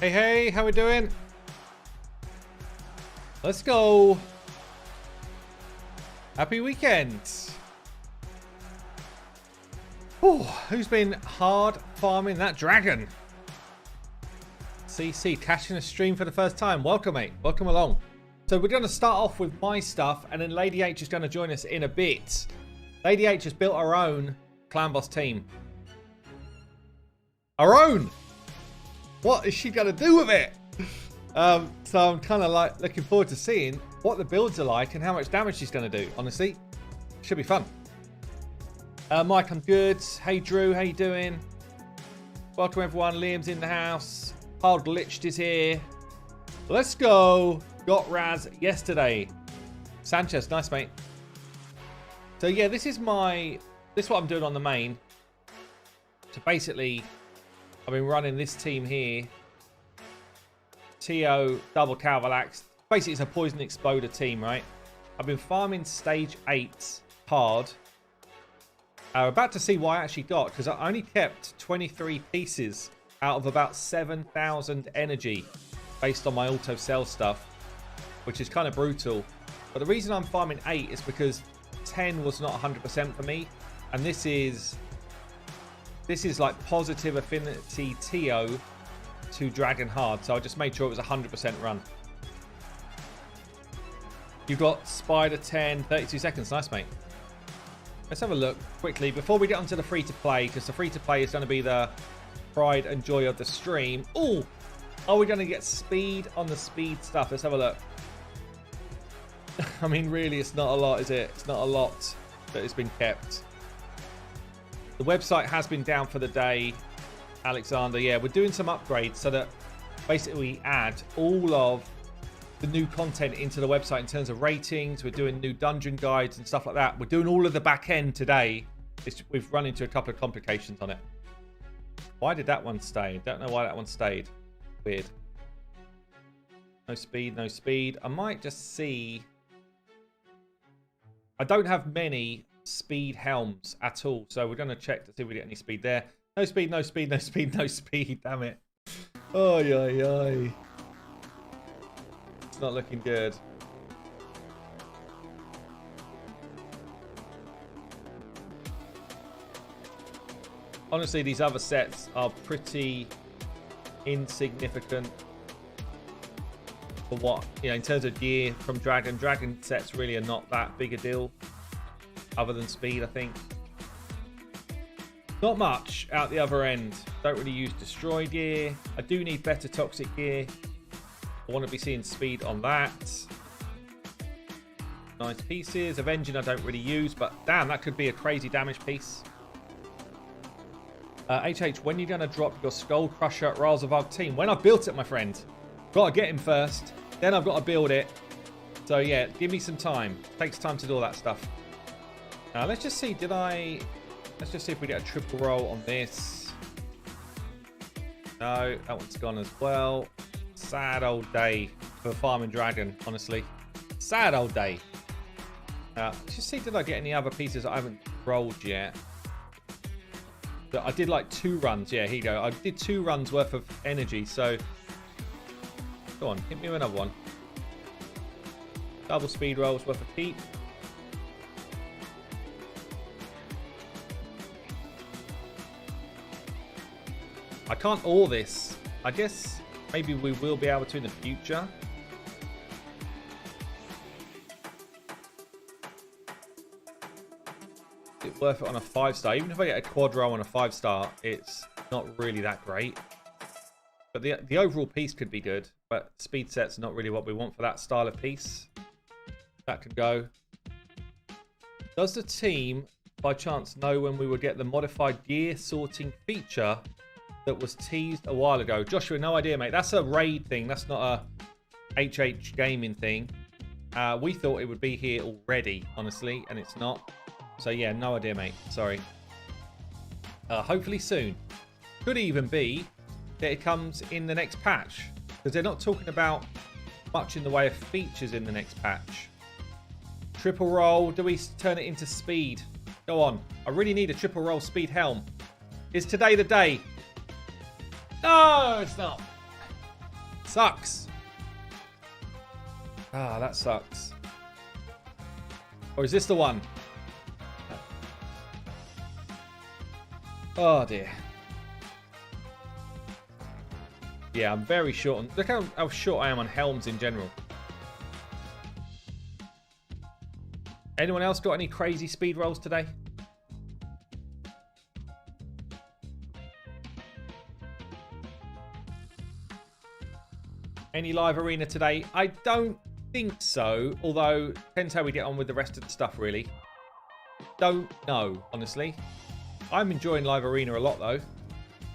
Hey, hey, how we doing? Let's go. Happy weekend. Oh, who's been hard farming that dragon? CC, catching a stream for the first time. Welcome, mate. Welcome along. So we're going to start off with my stuff, and then Lady H is going to join us in a bit. Lady H has built her own clan boss team. Her own! What is she going to do with it? So I'm kind of like looking forward to seeing what the builds are like and how much damage she's going to do. Honestly, should be fun. Mike, I'm good. Hey, Drew, how you doing? Welcome, everyone. Liam's in the house. Hard Glitched is here. Let's go. Got Raz yesterday. Sanchez, nice, mate. So, yeah, this is what I'm doing on the main. So, basically, I've been running this team here. TO, double Calvalax. Basically, it's a poison exploder team, right? I've been farming stage 8 hard. I'm about to see what I actually got, because I only kept 23 pieces out of about 7,000 energy based on my auto sell stuff, which is kind of brutal. But the reason I'm farming 8 is because 10 was not 100% for me, and this is like positive affinity TO to Dragon Hard, so I just made sure it was 100% run. You've got Spider 10, 32 seconds. Nice, mate. Let's have a look quickly before we get onto the free-to-play, because the free-to-play is going to be the pride and joy of the stream. Oh, are we going to get speed on the speed stuff? Let's have a look. I mean, really, it's not a lot, is it? It's not a lot that has been kept. The website has been down for the day, Alexander. Yeah, we're doing some upgrades so that basically we add all of the new content into the website in terms of ratings. We're doing new dungeon guides and stuff like that. We're doing all of the back end today. We've run into a couple of complications on it. Why did that one stay? Don't know why that one stayed. Weird. No speed, no speed. I might just see. I don't have many speed helms at all, so we're going to check to see if we get any speed there. No speed, no speed, no speed, no speed. Damn it. Oy, oy, oy. It's not looking good. Honestly, these other sets are pretty insignificant for what, in terms of gear from Dragon. Dragon sets really are not that big a deal, other than speed, I think. Not much out the other end. Don't really use destroy gear. I do need better toxic gear. I want to be seeing speed on that. Nice pieces. Avenging I don't really use, but damn, that could be a crazy damage piece. HH, when are you going to drop your Skull Crusher Razelvarg team? When I've built it, my friend. Got to get him first. Then I've got to build it. So yeah, give me some time. Takes time to do all that stuff. Let's just see, let's just see if we get a triple roll on this. No, that one's gone as well. Sad old day for farming Dragon, honestly. Sad old day. Let's just see, did I get any other pieces I haven't rolled yet? I did like 2 runs. Yeah, here you go. I did 2 runs worth of energy, so go on, hit me with another one. Double speed rolls worth of keep. I can't ore this. I guess maybe we will be able to in the future. Is it worth it on a 5-star? Even if I get a quad roll on a 5-star, it's not really that great. But the overall piece could be good. But speed set's not really what we want for that style of piece. That could go. Does the team, by chance, know when we will get the modified gear sorting feature that was teased a while ago? Joshua, no idea, mate. That's a raid thing. That's not a HH gaming thing. We thought it would be here already, honestly, and it's not. So yeah, no idea, mate. Sorry. Hopefully soon. Could even be that it comes in the next patch, because they're not talking about much in the way of features in the next patch. Triple roll. Do we turn it into speed? Go on. I really need a triple roll speed helm. Is today the day? No, it's not. sucks. Ah, that sucks. Or is this the one? Oh dear. Yeah, I'm very short on... Look how short I am on helms in general. Anyone else got any crazy speed rolls today? Any live arena today? I don't think so. Although, depends how we get on with the rest of the stuff, really. Don't know, honestly. I'm enjoying live arena a lot, though.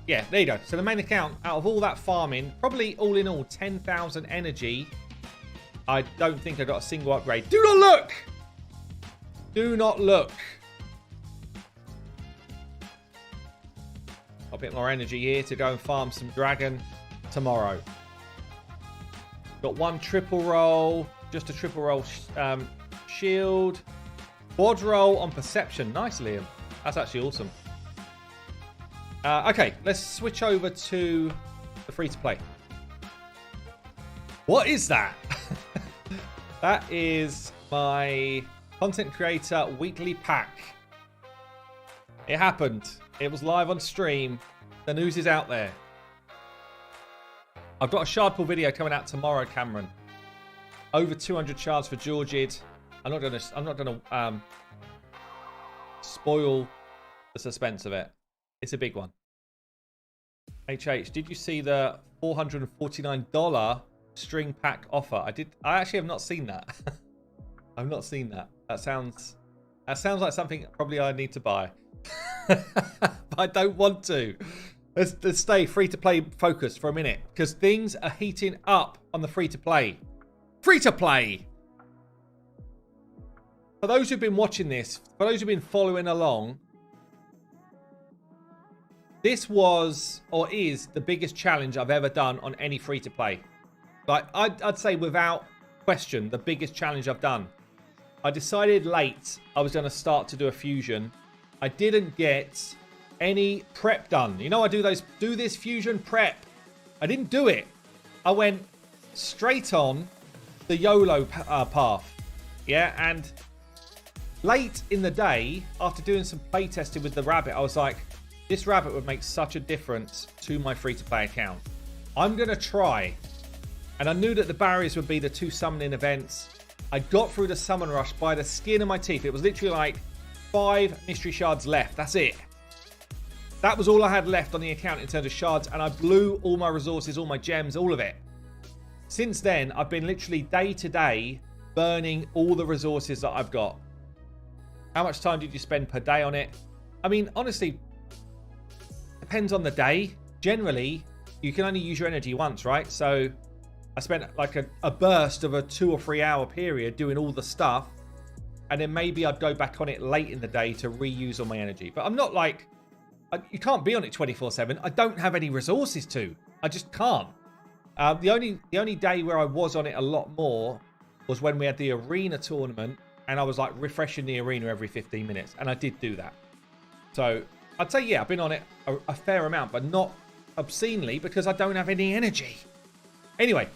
Yeah, there you go. So the main account, out of all that farming, probably all in all 10,000 energy. I don't think I got a single upgrade. Do not look! Do not look. A bit more energy here to go and farm some dragon tomorrow. Got one triple roll. Just a triple roll shield. Quad roll on perception. Nice, Liam. That's actually awesome. Okay, let's switch over to the free-to-play. What is that? That is my content creator weekly pack. It happened. It was live on stream. The news is out there. I've got a shard pool video coming out tomorrow, Cameron. Over 200 shards for Georgid. I'm not gonna spoil the suspense of it. It's a big one. HH, did you see the $449 string pack offer? I actually have not seen that. I've not seen that. That sounds like something probably I need to buy. But I don't want to. Let's stay free-to-play focused for a minute, because things are heating up on the free-to-play. Free-to-play! For those who've been watching this, for those who've been following along, this was, or is, the biggest challenge I've ever done on any free-to-play. Like, I'd say without question, the biggest challenge I've done. I decided late I was going to start to do a fusion. I didn't get any prep done. You know, I do this fusion prep. I didn't do it. I went straight on the YOLO path. Yeah, and late in the day, after doing some playtesting with the rabbit, I was like, this rabbit would make such a difference to my free-to-play account. I'm going to try. And I knew that the barriers would be the 2 summoning events. I got through the summon rush by the skin of my teeth. It was literally like 5 mystery shards left. That's it. That was all I had left on the account in terms of shards. And I blew all my resources, all my gems, all of it. Since then, I've been literally day to day burning all the resources that I've got. How much time did you spend per day on it? I mean, honestly, depends on the day. Generally, you can only use your energy once, right? So I spent like a burst of a 2 or 3 hour period doing all the stuff. And then maybe I'd go back on it late in the day to reuse all my energy. But I'm not like, you can't be on it 24/7. I don't have any resources to. I just can't. The only day where I was on it a lot more was when we had the arena tournament. And I was like refreshing the arena every 15 minutes. And I did do that. So I'd say, yeah, I've been on it a fair amount, but not obscenely because I don't have any energy. Anyway,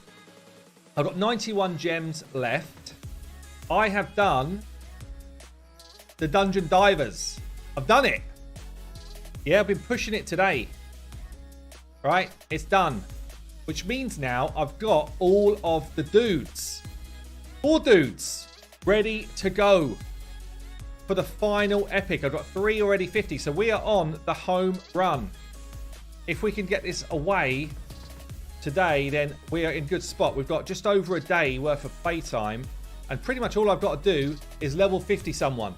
I've got 91 gems left. I have done the Dungeon Divers. I've done it. Yeah, I've been pushing it today. Right, it's done. Which means now I've got all of the dudes. 4 dudes ready to go for the final epic. I've got 3 already 50. So we are on the home run. If we can get this away today, then we are in good spot. We've got just over a day worth of playtime. And pretty much all I've got to do is level 50 someone.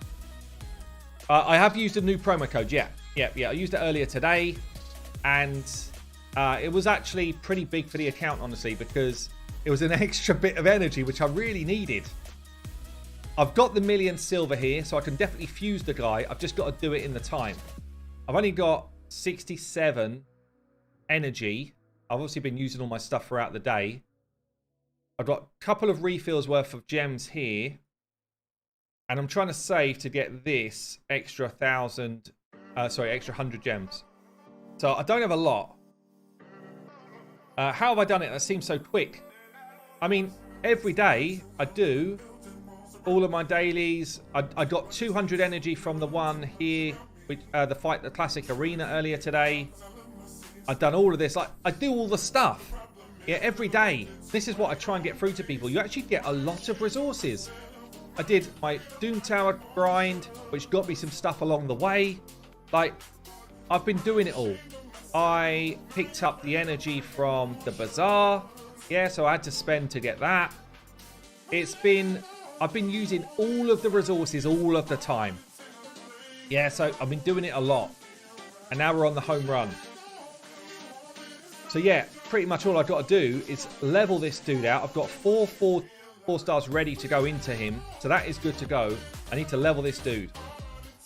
I have used a new promo code. Yeah. I used it earlier today. And it was actually pretty big for the account, honestly, because it was an extra bit of energy, which I really needed. I've got the 1,000,000 silver here, so I can definitely fuse the guy. I've just got to do it in the time. I've only got 67 energy. I've obviously been using all my stuff throughout the day. I've got a couple of refills worth of gems here. And I'm trying to save to get this extra extra 100 gems. So I don't have a lot. How have I done it? That seems so quick. I mean, every day I do all of my dailies. I got 200 energy from the one here, which, the classic arena earlier today. I've done all of this. I do all the stuff. Yeah, every day. This is what I try and get through to people. You actually get a lot of resources. I did my Doom Tower grind, which got me some stuff along the way. Like, I've been doing it all. I picked up the energy from the bazaar. Yeah, so I had to spend to get that. I've been using all of the resources all of the time. Yeah, so I've been doing it a lot. And now we're on the home run. So yeah, pretty much all I've got to do is level this dude out. I've got four stars ready to go into him. So that is good to go. I need to level this dude.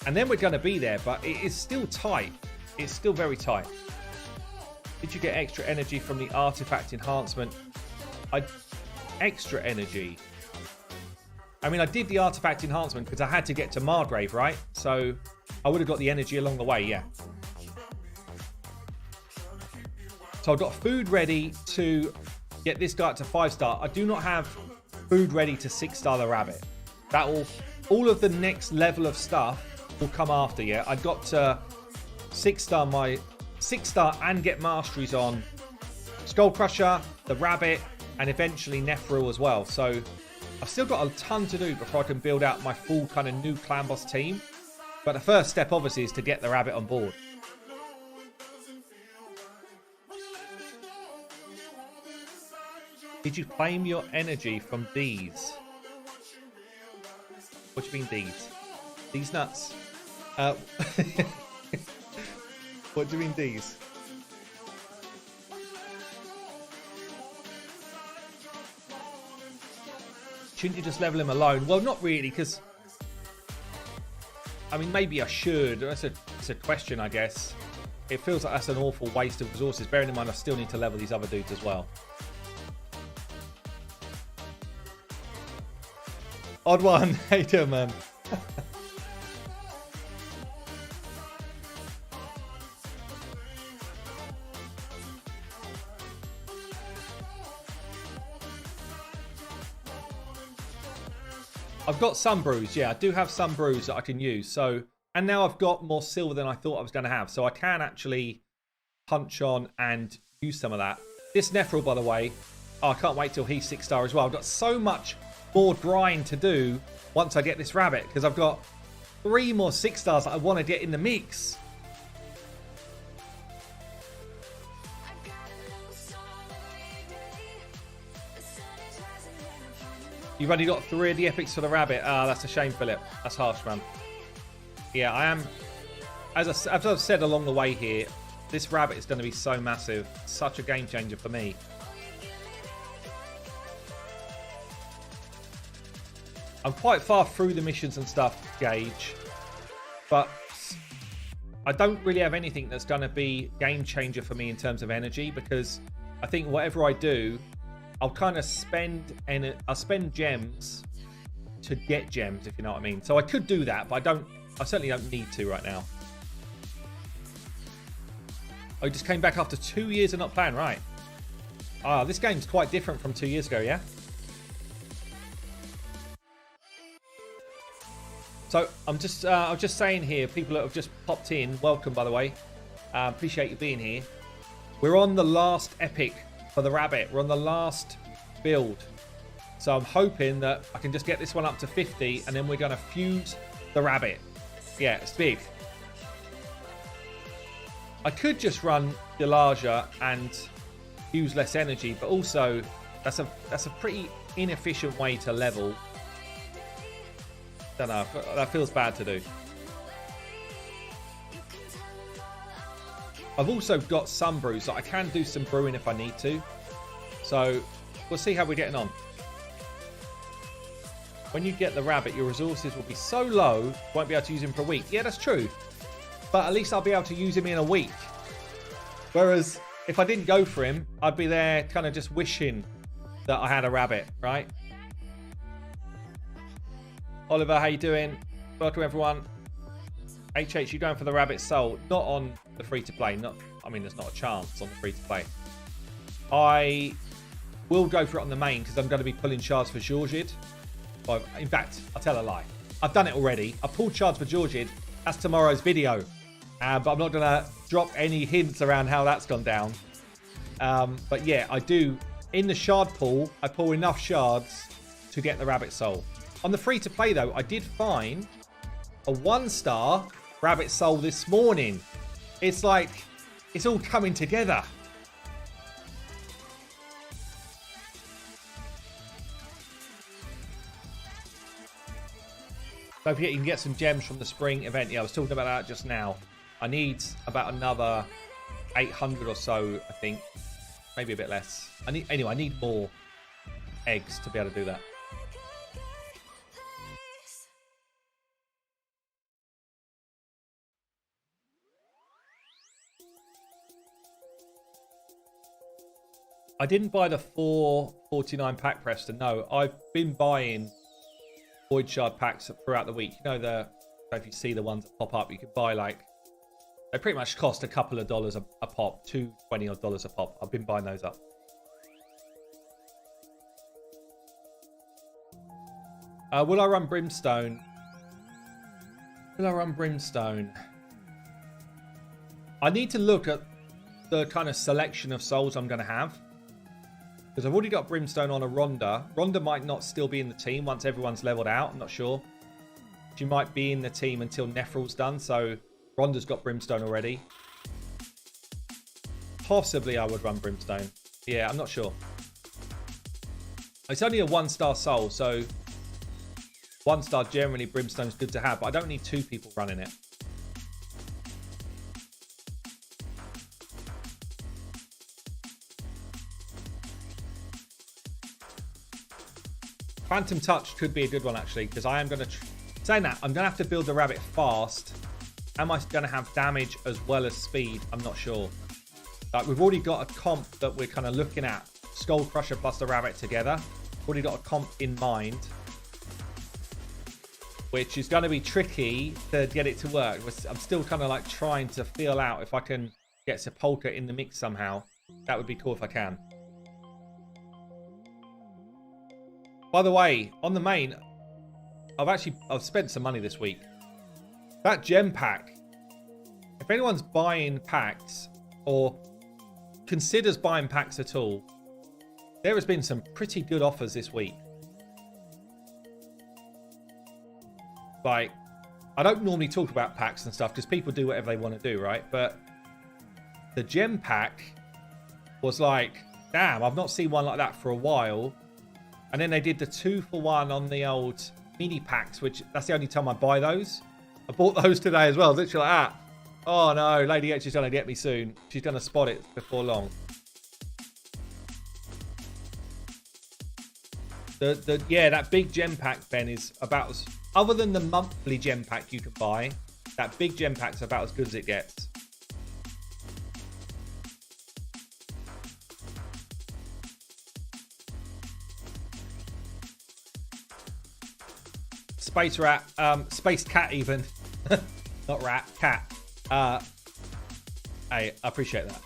And then we're going to be there, but it is still tight. It's still very tight. Did you get extra energy from the artifact enhancement? Extra energy. I mean, I did the artifact enhancement because I had to get to Margrave, right? So I would have got the energy along the way, yeah. So I've got food ready to get this guy up to 5-star. I do not have food ready to 6-star the rabbit. All of the next level of stuff will come after, yeah. I got to 6-star my 6-star and get masteries on Skull Crusher, the rabbit, and eventually Nephril as well. So I've still got a ton to do before I can build out my full kind of new clan boss team. But the first step obviously is to get the rabbit on board. Did you claim your energy from these? What do you mean these? These nuts? What do you mean these? Shouldn't you just level him alone? Well, not really, because I mean, maybe I should. It's a question, I guess. It feels like that's an awful waste of resources. Bearing in mind, I still need to level these other dudes as well. Odd one. How you doing, man? I've got some brews. Yeah, I do have some brews that I can use. So, and now I've got more silver than I thought I was going to have. So I can actually punch on and use some of that. This Nephril, by the way, I can't wait till he's 6-star as well. I've got so much more grind to do once I get this rabbit, because I've got 3 more 6-stars that I want to get in the mix. You've only got 3 of the epics for the rabbit. Ah, that's a shame, Philip. That's harsh, man. Yeah, I am. As I've said along the way here, this rabbit is going to be so massive. Such a game changer for me. I'm quite far through the missions and stuff, Gage. But I don't really have anything that's going to be game changer for me in terms of energy, because I think whatever I do, I'll kind of I'll spend gems to get gems, if you know what I mean. So I could do that, but I certainly don't need to right now. I just came back after 2 years of not playing, right? Ah, this game's quite different from 2 years ago, yeah? So I was just saying here, people that have just popped in, welcome, by the way. Appreciate you being here. We're on the last epic for the rabbit. We're on the last build. So I'm hoping that I can just get this one up to 50, and then we're going to fuse the rabbit. Yeah, it's big. I could just run Delaja and use less energy, but also that's a pretty inefficient way to level. Don't know, that feels bad to do. I've also got some brews, so I can do some brewing if I need to. So we'll see how we're getting on. When you get the rabbit, your resources will be so low, you won't be able to use him for a week. Yeah, that's true. But at least I'll be able to use him in a week. Whereas if I didn't go for him, I'd be there kind of just wishing that I had a rabbit, right? Oliver, how you doing? Welcome, everyone. HH, you going for the rabbit soul? Not on the free-to-play. I mean, there's not a chance on the free-to-play. I will go for it on the main because I'm going to be pulling shards for Georgid. Well, in fact, I'll tell a lie. I've done it already. I pulled shards for Georgid. That's tomorrow's video. But I'm not going to drop any hints around how that's gone down. But yeah, I do. In the shard pool, I pull enough shards to get the rabbit soul. On the free-to-play, though, I did find a 1-star rabbit soul this morning. It's like, it's all coming together. Don't forget, you can get some gems from the spring event. Yeah, I was talking about that just now. I need about another 800 or so, I think. Maybe a bit less. I need more eggs to be able to do that. I didn't buy the 449 pack, Preston. No, I've been buying Void Shard packs throughout the week. You know, if you see the ones that pop up, you can buy like, they pretty much cost a couple of dollars a pop, $220 odd a pop. I've been buying those up. Will I run Brimstone? Will I run Brimstone? I need to look at the kind of selection of souls I'm going to have. Because I've already got Brimstone on a Rhonda. Rhonda might not still be in the team once everyone's leveled out. I'm not sure. She might be in the team until Nephral's done. So Rhonda's got Brimstone already. Possibly I would run Brimstone. Yeah, I'm not sure. It's only a 1-star soul. So 1-star generally Brimstone's good to have. But I don't need 2 people running it. Phantom Touch could be a good one, actually, because I am going to... Saying that, I'm going to have to build the rabbit fast. Am I going to have damage as well as speed? I'm not sure. Like, we've already got a comp that we're kind of looking at. Skull Crusher plus the rabbit together. Already got a comp in mind. Which is going to be tricky to get it to work. I'm still kind of like trying to feel out if I can get Sepulchre in the mix somehow. That would be cool if I can. By the way, on the main, I've spent some money this week. That gem pack, if anyone's buying packs or considers buying packs at all, there has been some pretty good offers this week. Like, I don't normally talk about packs and stuff because people do whatever they want to do, right? But the gem pack was like, damn, I've not seen one like that for a while. And then they did the 2-for-1 on the old mini packs, which that's the only time I buy those. I bought those today as well. Literally like that. Oh no, Lady H is going to get me soon. She's going to spot it before long. Yeah, that big gem pack, Ben, is about as... Other than the monthly gem pack you can buy, that big gem pack's about as good as it gets. Space rat, space cat even. Not rat, cat. Hey, I appreciate that.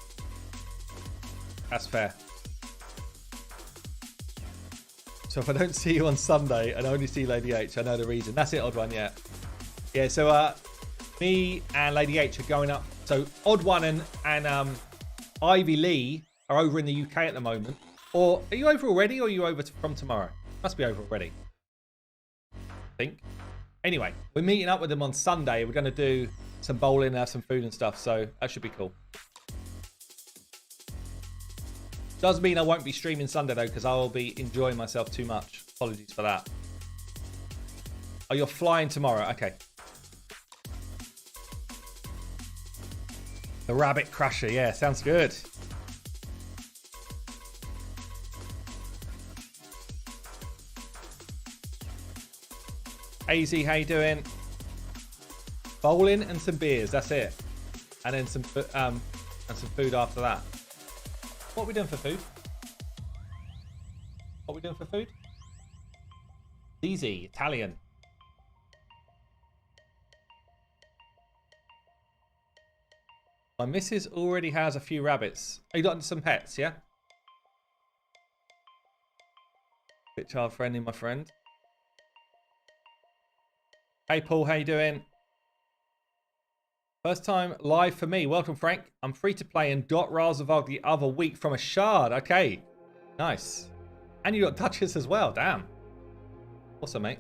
That's fair. So if I don't see you on Sunday and only see Lady H, I know the reason. That's it, Odd One, yeah. Yeah, so me and Lady H are going up. So Odd One and Ivy Lee are over in the UK at the moment. Or are you over already or are you over from tomorrow? Must be over already. Think. Anyway, we're meeting up with them on Sunday. We're going to do some bowling, have some food and stuff, so that should be cool. Does mean I won't be streaming Sunday though, because I will be enjoying myself too much. Apologies for that. Oh, you're flying tomorrow. Okay. The Rabbit Crusher. Yeah, sounds good. AZ, how you doing? Bowling and some beers. That's it. And then some food after that. What are we doing for food? What are we doing for food? Easy, Italian. My missus already has a few rabbits. Oh, you got some pets, yeah? Bit child friendly, my friend. Hey, Paul, how you doing? First time live for me. Welcome, Frank. I'm free to play and got Razelvarg the other week from a shard. Okay, nice. And you got Duchess as well. Damn. Awesome, mate.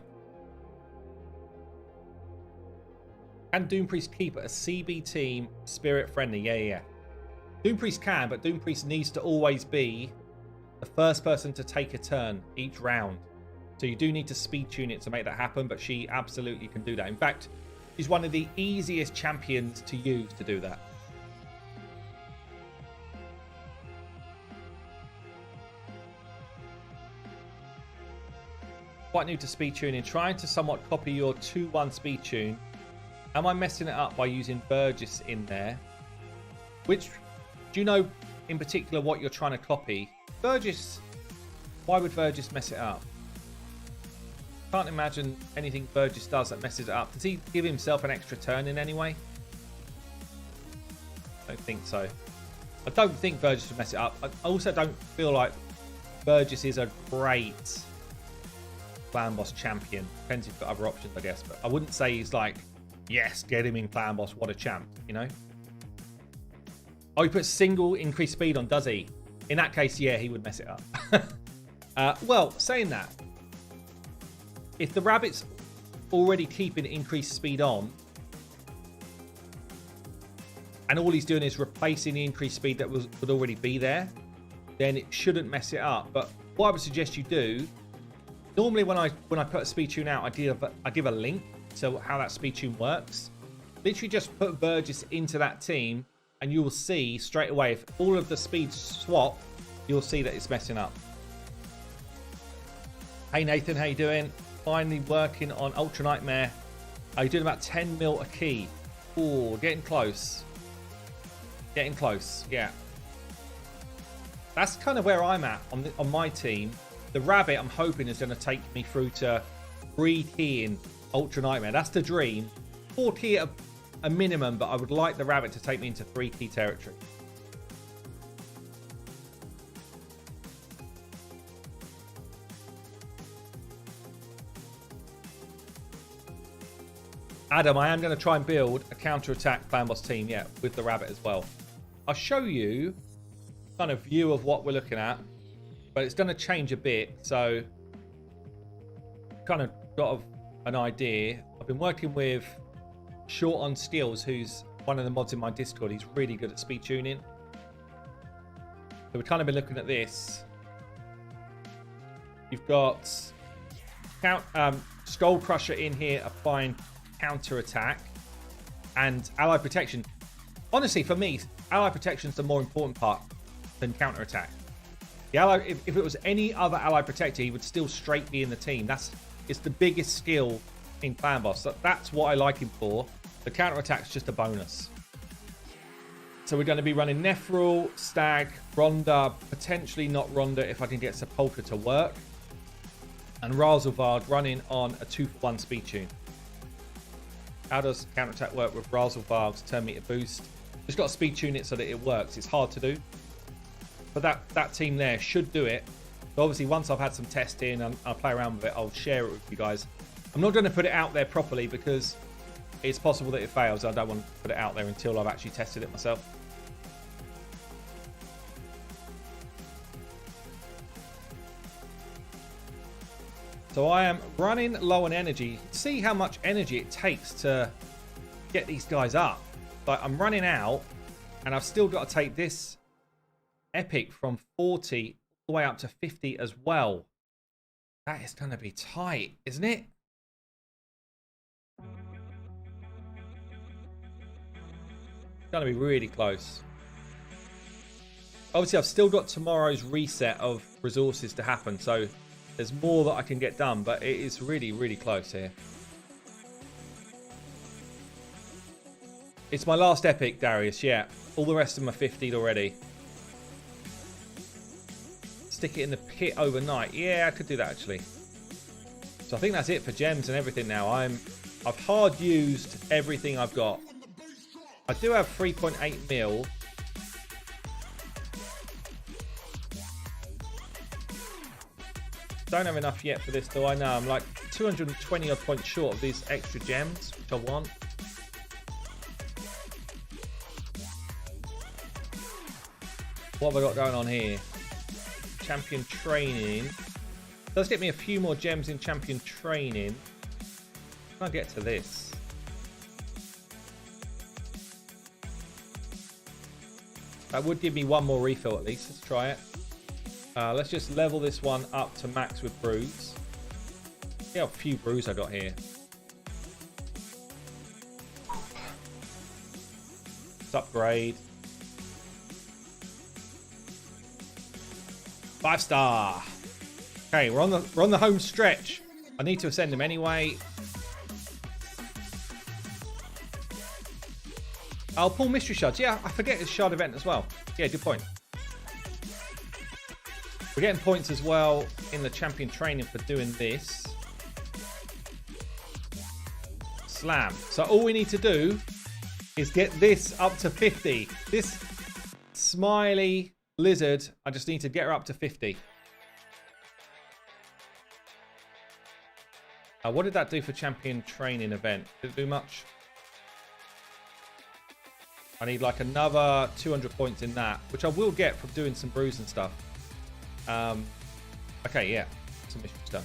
Can Doom Priest keep a CB team spirit friendly? Yeah. Doom Priest can, but Doom Priest needs to always be the first person to take a turn each round. So you do need to speed tune it to make that happen, but she absolutely can do that. In fact, she's one of the easiest champions to use to do that. Quite new to speed tuning. Trying to somewhat copy your 2-1 speed tune. Am I messing it up by using Burgess in there? Which, do you know in particular what you're trying to copy? Burgess, why would Burgess mess it up? Can't imagine anything Burgess does that messes it up. Does he give himself an extra turn in any way? I don't think so. I don't think Burgess would mess it up. I also don't feel like Burgess is a great clan boss champion. Depends if you've got other options, I guess. But I wouldn't say he's like, yes, get him in clan boss. What a champ, you know? Oh, he puts single increased speed on, does he? In that case, yeah, he would mess it up. Well, saying that, if the rabbit's already keeping increased speed on, and all he's doing is replacing the increased speed that would already be there, then it shouldn't mess it up. But what I would suggest you do, normally when I put a speed tune out, I give a link to how that speed tune works. Literally just put Burgess into that team, and you will see straight away if all of the speeds swap, you'll see that it's messing up. Hey Nathan, how you doing? Finally working on Ultra Nightmare. Are you doing about 10 mil a key? Oh, getting close. Getting close, yeah. That's kind of where I'm at on my team. The rabbit, I'm hoping, is going to take me through to 3 key in Ultra Nightmare. That's the dream. 4 key at a minimum, but I would like the rabbit to take me into 3 key territory. Adam, I am going to try and build a counter-attack clan boss team, yeah, with the rabbit as well. I'll show you kind of view of what we're looking at, but it's going to change a bit, so kind of got an idea. I've been working with Short on Skills, who's one of the mods in my Discord. He's really good at speed tuning. So we've kind of been looking at this. You've got Skull Crusher in here applying counter attack and ally protection. Honestly, for me, ally protection is the more important part than counter attack. The ally, if it was any other ally protector, he would still straight be in the team. It's the biggest skill in clan boss. That's what I like him for. The counter attack's just a bonus. So we're going to be running Nephril, Stag, Rhonda, potentially not Rhonda if I can get Sepulchre to work, and Razelvarg running on a 2-for-1 speed tune. How does counterattack work with Razelvarg's turn meter boost? Just got to speed tune it so that it works. It's hard to do. But that team there should do it. But obviously, once I've had some testing and I'll play around with it, I'll share it with you guys. I'm not going to put it out there properly because it's possible that it fails. I don't want to put it out there until I've actually tested it myself. So I am running low on energy. See how much energy it takes to get these guys up. Like, I'm running out, and I've still got to take this epic from 40 all the way up to 50 as well. That is going to be tight, isn't it? It's going to be really close. Obviously, I've still got tomorrow's reset of resources to happen, so there's more that I can get done, but it is really, really close here. It's my last epic, Darius, yeah. All the rest of them are 50'd already. Stick it in the pit overnight. Yeah, I could do that, actually. So I think that's it for gems and everything now. I've hard used everything I've got. I do have 3.8 mil. Don't have enough yet for this, do I? No, I'm like 220 odd points short of these extra gems, which I want. What have I got going on here? Champion training. Does get me a few more gems in champion training. Can I get to this? That would give me one more refill at least. Let's try it. Let's just level this one up to max with brews. See how few brews I got here. Let's upgrade. 5-star. Okay, we're on the home stretch. I need to ascend him anyway. I'll pull mystery shards. Yeah, I forget it's shard event as well. Yeah, good point. We're getting points as well in the champion training for doing this. Slam. So all we need to do is get this up to 50. This smiley lizard, I just need to get her up to 50. What did that do for champion training event? Did it do much? I need like another 200 points in that, which I will get from doing some brews and stuff. Okay, yeah. Some missions done.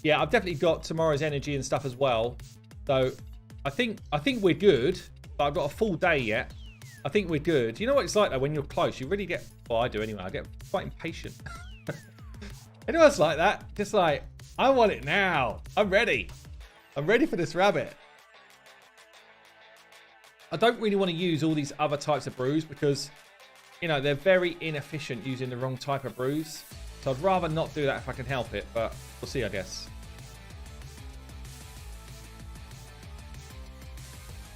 Yeah, I've definitely got tomorrow's energy and stuff as well. So I think we're good, but I've got a full day yet. I think we're good. You know what it's like though when you're close? You really get, well, I do anyway. I get quite impatient. Anyone else like that? Just like, I want it now. I'm ready. I'm ready for this rabbit. I don't really want to use all these other types of brews because, you know, they're very inefficient using the wrong type of brews. So I'd rather not do that if I can help it, but we'll see, I guess.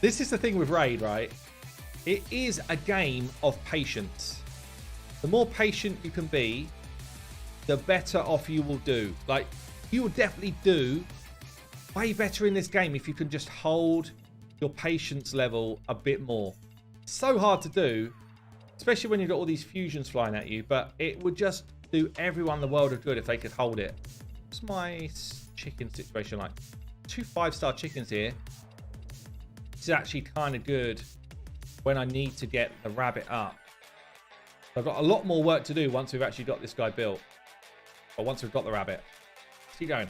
This is the thing with Raid, right? It is a game of patience. The more patient you can be, the better off you will do. Like, you will definitely do way better in this game if you can just hold your patience level a bit more. It's so hard to do, especially when you've got all these fusions flying at you, but it would just do everyone the world of good if they could hold it. What's my chicken situation like? 2 5-star chickens here. This is actually kind of good when I need to get the rabbit up. I've got a lot more work to do once we've actually got this guy built. Or once we've got the rabbit. Let's keep going.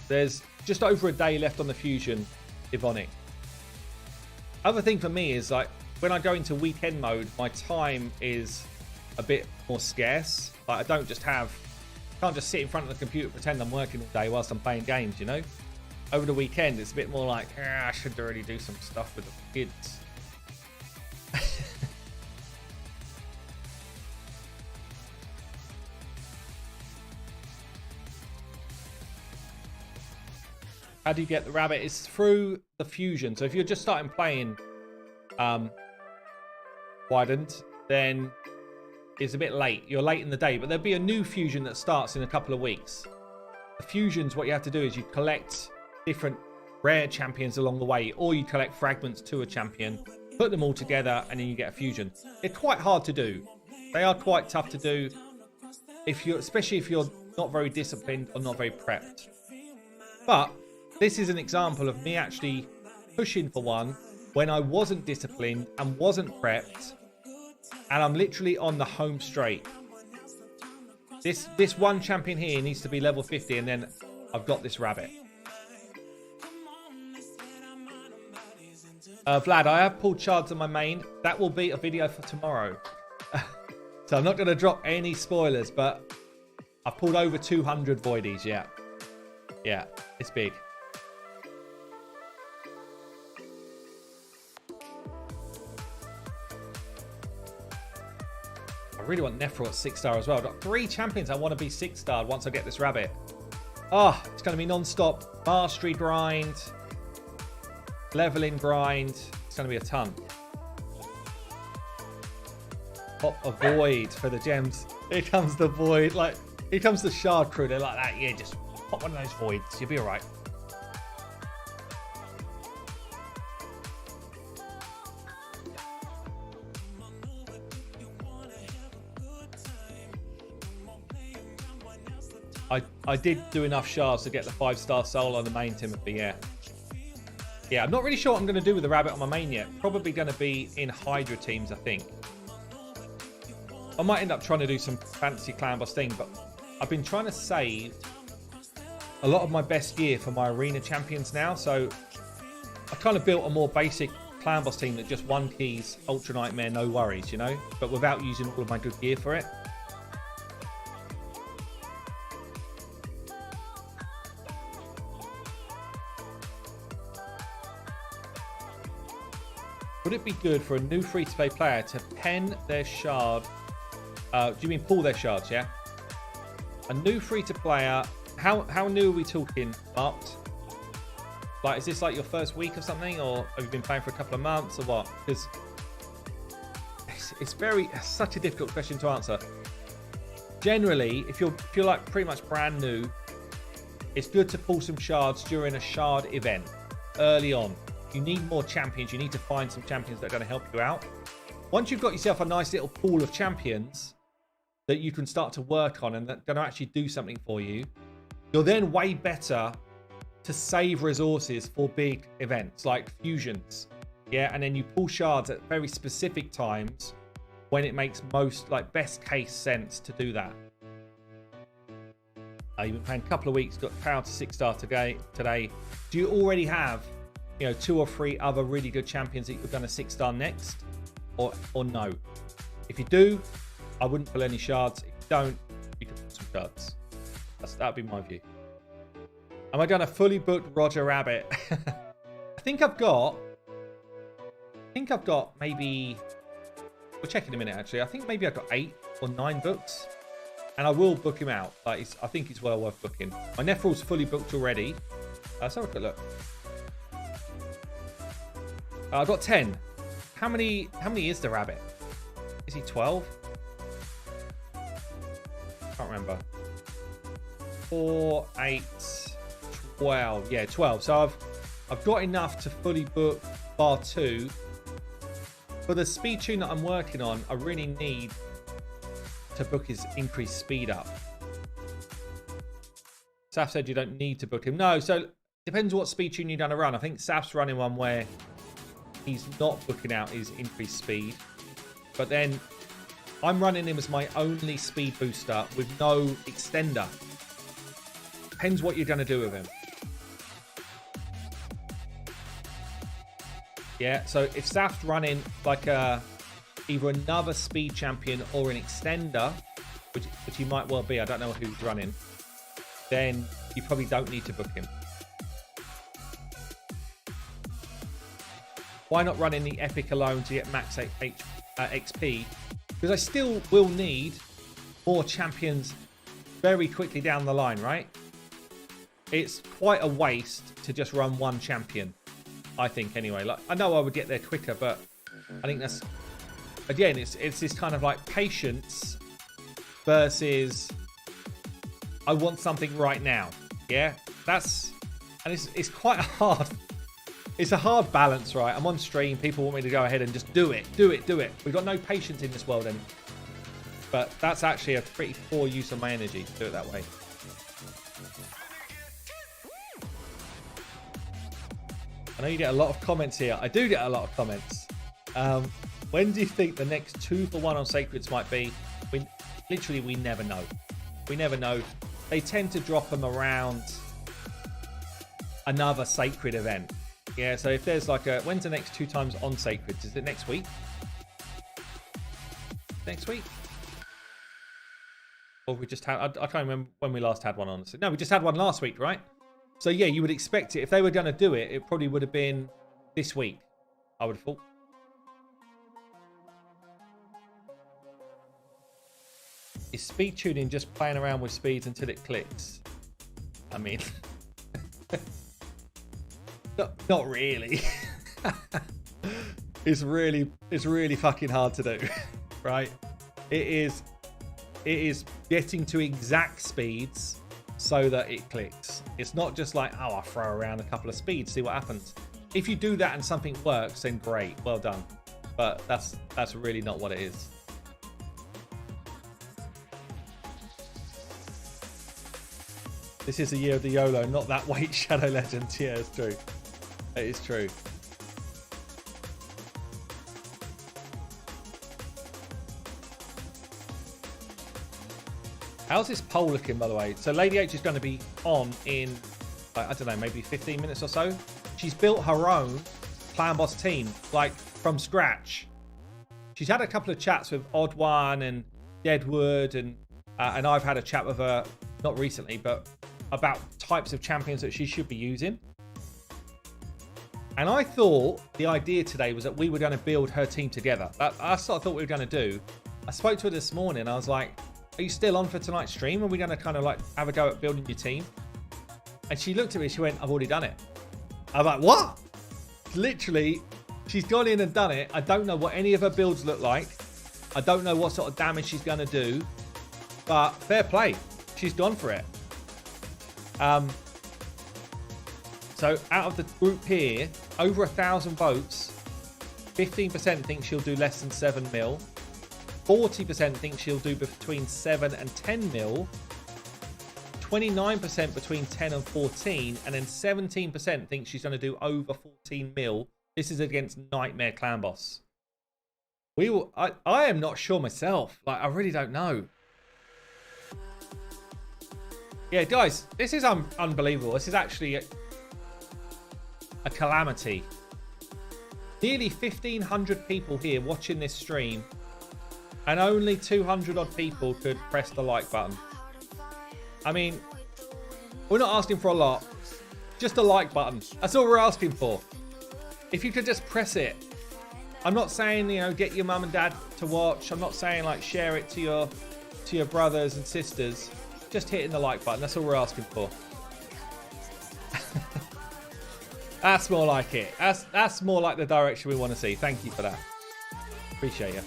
There's just over a day left on the fusion Evonik. Other thing for me is like when I go into weekend mode, my time is a bit more scarce. Like I don't just have, can't just sit in front of the computer and pretend I'm working all day whilst I'm playing games, you know? Over the weekend, it's a bit more like, I should really do some stuff with the kids. How do you get the rabbit? It's through the fusion. So if you're just starting playing Widened, then it's a bit late. You're late in the day, but there'll be a new fusion that starts in a couple of weeks. The fusions, what you have to do is you collect different rare champions along the way, or you collect fragments to a champion, put them all together, and then you get a fusion. They're quite hard to do. They are quite tough to do, especially if you're not very disciplined or not very prepped. But this is an example of me actually pushing for one when I wasn't disciplined and wasn't prepped, and I'm literally on the home straight. This one champion here needs to be level 50, and then I've got this rabbit. Vlad, I have pulled shards on my main. That will be a video for tomorrow. So I'm not going to drop any spoilers, but I've pulled over 200 voidies, yeah. Yeah, it's big. I really want Nephro at 6-star as well. I've got 3 champions I want to be 6-starred once I get this rabbit. Oh, it's going to be non-stop mastery grind. Leveling grind. It's going to be a ton. Pop a void for the gems. Here comes the void. Like, here comes the shard crew. They're like that. Yeah, just pop one of those voids. You'll be all right. I did do enough shards to get the 5-star soul on the main, Timothy, yeah. Yeah, I'm not really sure what I'm going to do with the rabbit on my main yet. Probably going to be in Hydra teams, I think. I might end up trying to do some fancy clan boss thing, but I've been trying to save a lot of my best gear for my arena champions now, so I kind of built a more basic clan boss team that just 1 keys, Ultra Nightmare, no worries, you know? But without using all of my good gear for it. Would it be good for a new free-to-play player to pen their shard? Do you mean pull their shards, yeah? A new free-to-player. How new are we talking, Mark? Like, is this like your first week or something? Or have you been playing for a couple of months or what? Because it's such a difficult question to answer. Generally, if you're like pretty much brand new, it's good to pull some shards during a shard event early on. You need more champions. You need to find some champions that are going to help you out. Once you've got yourself a nice little pool of champions that you can start to work on and that are going to actually do something for you, you're then way better to save resources for big events like fusions. Yeah, and then you pull shards at very specific times when it makes most, like, best case sense to do that. You've been playing a couple of weeks, got power to 6-star today. Do you already have, you know, 2 or 3 other really good champions that you're going to 6-star next, or no? If you do, I wouldn't pull any shards. If you don't, you can pull some shards. That'd be my view. Am I going to fully book Roger Rabbit? I think I've got maybe, we'll check in a minute actually. I think maybe I've got 8 or 9 books, and I will book him out. Like, I think it's well worth booking. My Nephral's fully booked already. Let's have a quick look. I've got 10. How many is the rabbit? Is he 12? Can't remember. 4, 8, 12. Yeah, 12. So I've got enough to fully book bar 2. For the speed tune that I'm working on, I really need to book his increased speed up. Saf said you don't need to book him. No, so depends what speed tune you're going to run. I think Saf's running one where he's not booking out his increased speed. But then I'm running him as my only speed booster with no extender. Depends what you're going to do with him. Yeah, so if Saf's running like either another speed champion or an extender, which he might well be, I don't know who's running, then you probably don't need to book him. Why not run in the Epic alone to get max XP? Because I still will need more champions very quickly down the line, right? It's quite a waste to just run one champion, I think, anyway. Like, I know I would get there quicker, but I think that's, again, it's this kind of like patience versus I want something right now. Yeah, and it's quite a hard. It's a hard balance, right? I'm on stream. People want me to go ahead and just do it. We've got no patience in this world, but that's actually a pretty poor use of my energy to do it that way. I know you get a lot of comments here. I do get a lot of comments. When do you think the next 2-for-1 on Sacreds might be? We never know. We never know. They tend to drop them around another Sacred event. Yeah, so if there's like when's the next 2 times on Sacreds? Is it next week? Next week? Or we just had, I can't remember when we last had one on. No, we just had one last week, right? So yeah, you would expect it. If they were going to do it, it probably would have been this week, I would have thought. Is speed tuning just playing around with speeds until it clicks? I mean... Not really. It's really fucking hard to do, right? It is getting to exact speeds so that it clicks. It's not just like, oh, I'll throw around a couple of speeds, see what happens. If you do that and something works, then great, well done. But that's really not what it is. This is the year of the YOLO, not that weight Shadow Legends. Yeah, it's true. It is true. How's this poll looking, by the way? So Lady H is going to be on in, I don't know, maybe 15 minutes or so. She's built her own Clan Boss team, like from scratch. She's had a couple of chats with Odd One and Deadwood, and I've had a chat with her, not recently, but about types of champions that she should be using. And I thought the idea today was that we were going to build her team together. That's what I thought we were going to do. I spoke to her this morning. I was like, are you still on for tonight's stream? Are we going to kind of like have a go at building your team? And she looked at me, she went, I've already done it. I was like, what? Literally, she's gone in and done it. I don't know what any of her builds look like. I don't know what sort of damage she's going to do. But fair play. She's gone for it. So out of the group here, over 1,000 votes, 15% think she'll do less than 7 mil. 40% think she'll do between 7 and 10 mil. 29% between 10 and 14. And then 17% think she's going to do over 14 mil. This is against Nightmare Clan Boss. I am not sure myself. Like, I really don't know. Yeah, guys, this is unbelievable. This is actually a calamity. Nearly 1,500 people here watching this stream. And only 200 odd people could press the like button. I mean, we're not asking for a lot. Just a like button. That's all we're asking for. If you could just press it. I'm not saying, you know, get your mum and dad to watch. I'm not saying like share it to your brothers and sisters. Just hitting the like button. That's all we're asking for. That's more like it. That's more like the direction we want to see. Thank you for that. Appreciate you.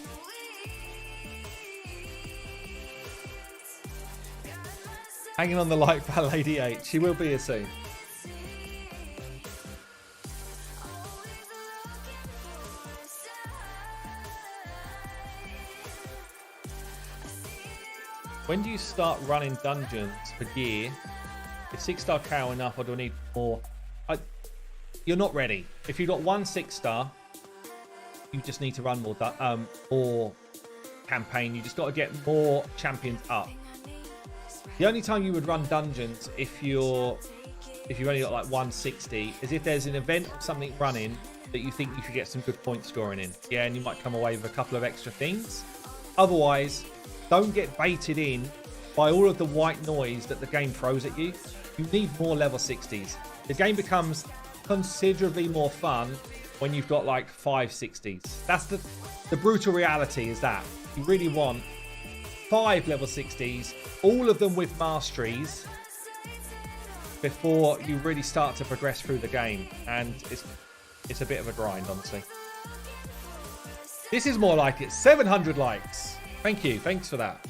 Hanging on the light for Lady H. She will be here soon. When do you start running dungeons for gear? Is 6-star cow enough, or do I need more? You're not ready. If you've got 1 6-star, you just need to run more campaign. You just got to get more champions up. The only time you would run dungeons if you've only got like 160 is if there's an event or something running that you think you could get some good point scoring in. Yeah, and you might come away with a couple of extra things. Otherwise, don't get baited in by all of the white noise that the game throws at you. You need more level 60s. The game becomes considerably more fun when you've got like 5 60s. That's the brutal reality is that. You really want 5 level 60s, all of them with masteries, before you really start to progress through the game. And it's a bit of a grind, honestly. This is more like it. 700 likes. Thank you. Thanks for that.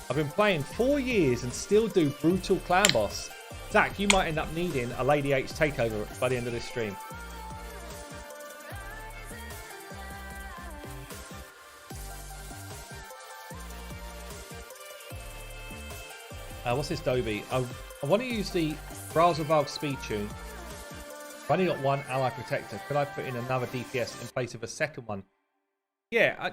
I've been playing 4 years and still do brutal clan boss. Zach, you might end up needing a Lady H takeover by the end of this stream. What's this Dobie? I want to use the Razelvarg speed tune. I've only got 1 ally protector. Could I put in another DPS in place of a second one? Yeah,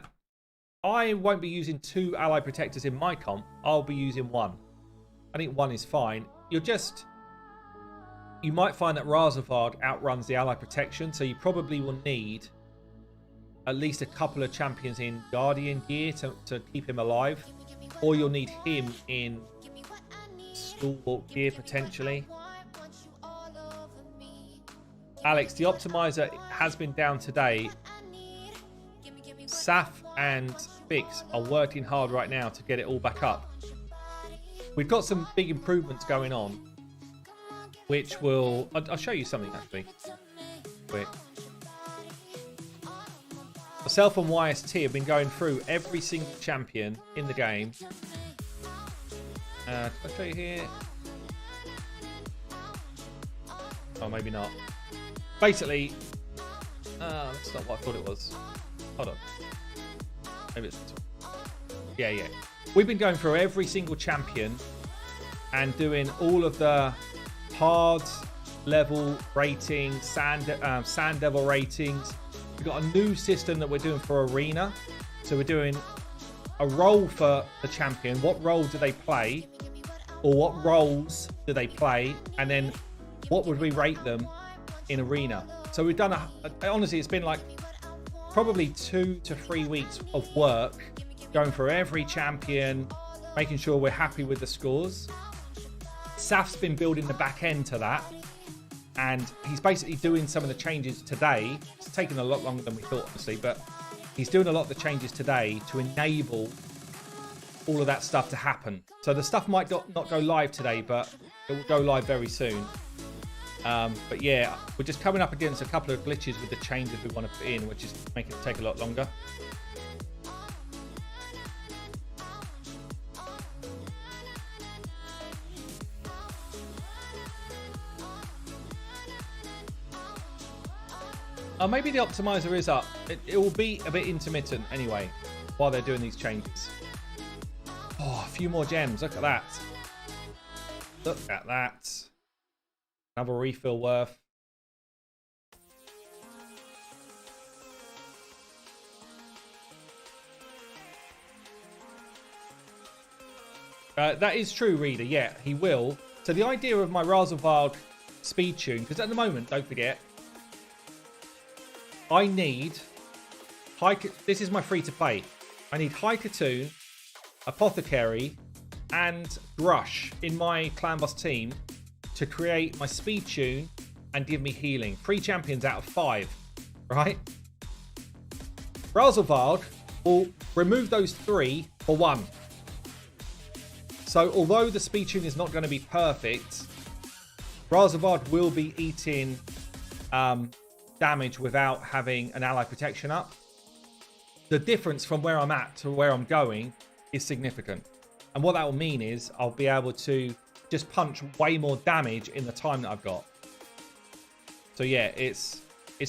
I won't be using 2 ally protectors in my comp. I'll be using 1. I think 1 is fine. You might find that Razelvarg outruns the ally protection, so you probably will need at least a couple of champions in Guardian gear to keep him alive. Or you'll need him in Stalwart gear potentially. Alex, the optimizer has been down today. Saf and Fix are working hard right now to get it all back up. we've got some big improvements going on, which will... I'll show you something, actually. Quick. Myself and YST have been going through every single champion in the game. Can I show you here? Oh, maybe not. Basically, that's not what I thought it was. Hold on. Maybe it's this one. Yeah. We've been going through every single champion and doing all of the hard level ratings, sand level ratings. We've got a new system that we're doing for arena. So we're doing a role for the champion. What role do they play? Or what roles do they play? And then what would we rate them in arena? So we've done honestly, it's been like probably 2 to 3 weeks of work going through every champion, making sure we're happy with the scores. Saf's been building the back end to that, and he's basically doing some of the changes today. It's taken a lot longer than we thought, obviously, but he's doing a lot of the changes today to enable all of that stuff to happen. So the stuff might not go live today, but it will go live very soon. But yeah, we're just coming up against a couple of glitches with the changes we want to put in, which is making it take a lot longer. Maybe the optimizer is up. It will be a bit intermittent anyway while they're doing these changes. Oh, a few more gems. Look at that. Look at that. Another refill worth. That is true, Reader. Yeah, he will. So the idea of my Razelvarg speed tune, because at the moment, don't forget, I need this is my free to play. I need High Katoon, Apothecary, and Grush in my clan boss team to create my speed tune and give me healing. 3 champions out of 5, right? Razelvarg will remove those 3 for 1. So although the speed tune is not going to be perfect, Razelvarg will be eating damage without having an ally protection up. The difference from where I'm at to where I'm going is significant. And what that will mean is I'll be able to just punch way more damage in the time that I've got. So yeah, it's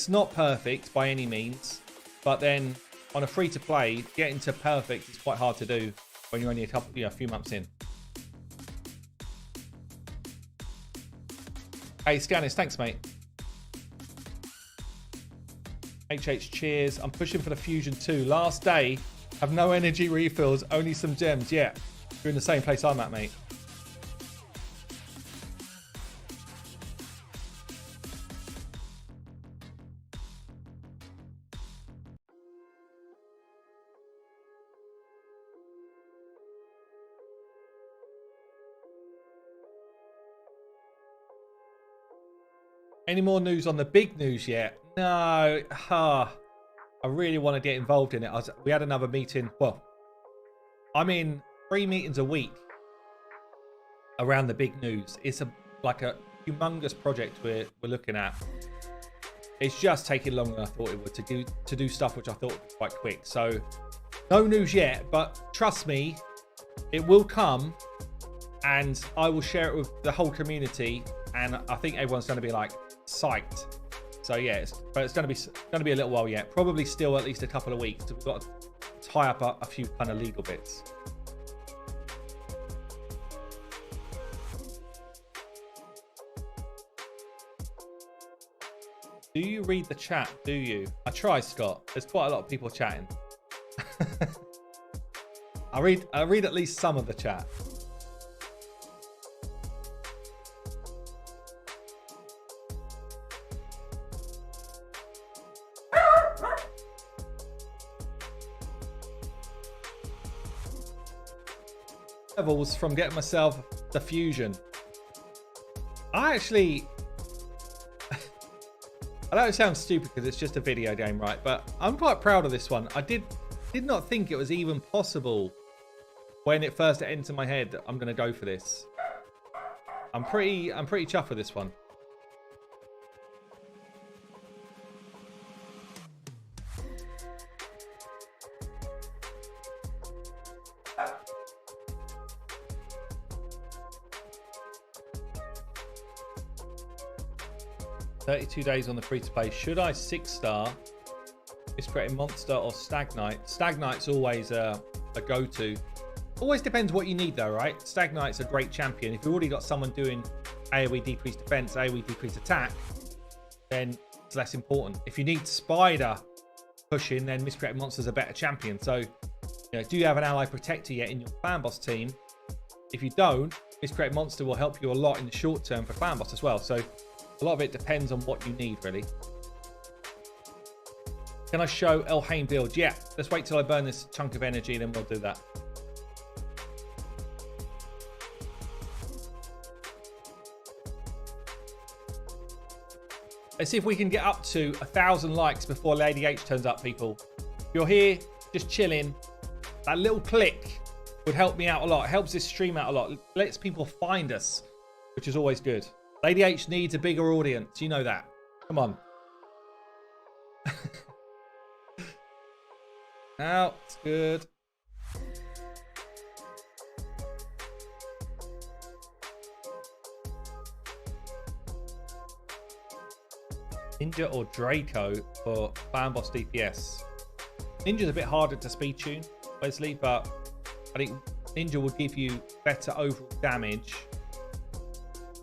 not perfect by any means, but then on a free to play, getting to perfect is quite hard to do when you're only a few months in. Hey Scannis, thanks mate. HH cheers. I'm pushing for the Fusion 2. Last day, have no energy refills, only some gems. Yeah, you're in the same place I'm at, mate. Any more news on the big news yet? No. I really want to get involved in it. We had another meeting. Well, I'm in 3 meetings a week around the big news. It's like a humongous project we're looking at. It's just taking longer than I thought it would to do stuff which I thought would be quite quick. So no news yet, but trust me, it will come, and I will share it with the whole community. And I think everyone's going to be like psyched. So yeah, it's going to be a little while yet. Probably still at least a couple of weeks. We've got to tie up a few kind of legal bits. Do you read the chat? Do you? I try, Scott. There's quite a lot of people chatting. I read at least some of the chat. Levels from getting myself the fusion. I actually I know it sounds stupid because it's just a video game, right? But I'm quite proud of this one. I did not think it was even possible when it first entered my head that I'm going to go for this. I'm pretty chuffed with this one. $32 days on the free-to-play. Should I 6-star Miscreating Monster or Stag Knight? Stag Knight's always a go-to. Always depends what you need though, right? Stag Knight's a great champion. If you've already got someone doing AoE decreased defense, AoE decreased attack, then it's less important. If you need Spider pushing, then Miscreating Monster's a better champion. So, you know, do you have an ally protector yet in your clan boss team? If you don't, Miscreating Monster will help you a lot in the short term for clan boss as well. So a lot of it depends on what you need, really. Can I show Elhain build? Yeah, let's wait till I burn this chunk of energy, then we'll do that. Let's see if we can get up to 1,000 likes before Lady H turns up, people. If you're here, just chilling, that little click would help me out a lot. It helps this stream out a lot. It lets people find us, which is always good. Lady H needs a bigger audience. You know that. Come on. Now, it's good. Ninja or Draco for clan boss DPS. Ninja's a bit harder to speed tune, Wesley, but I think Ninja will give you better overall damage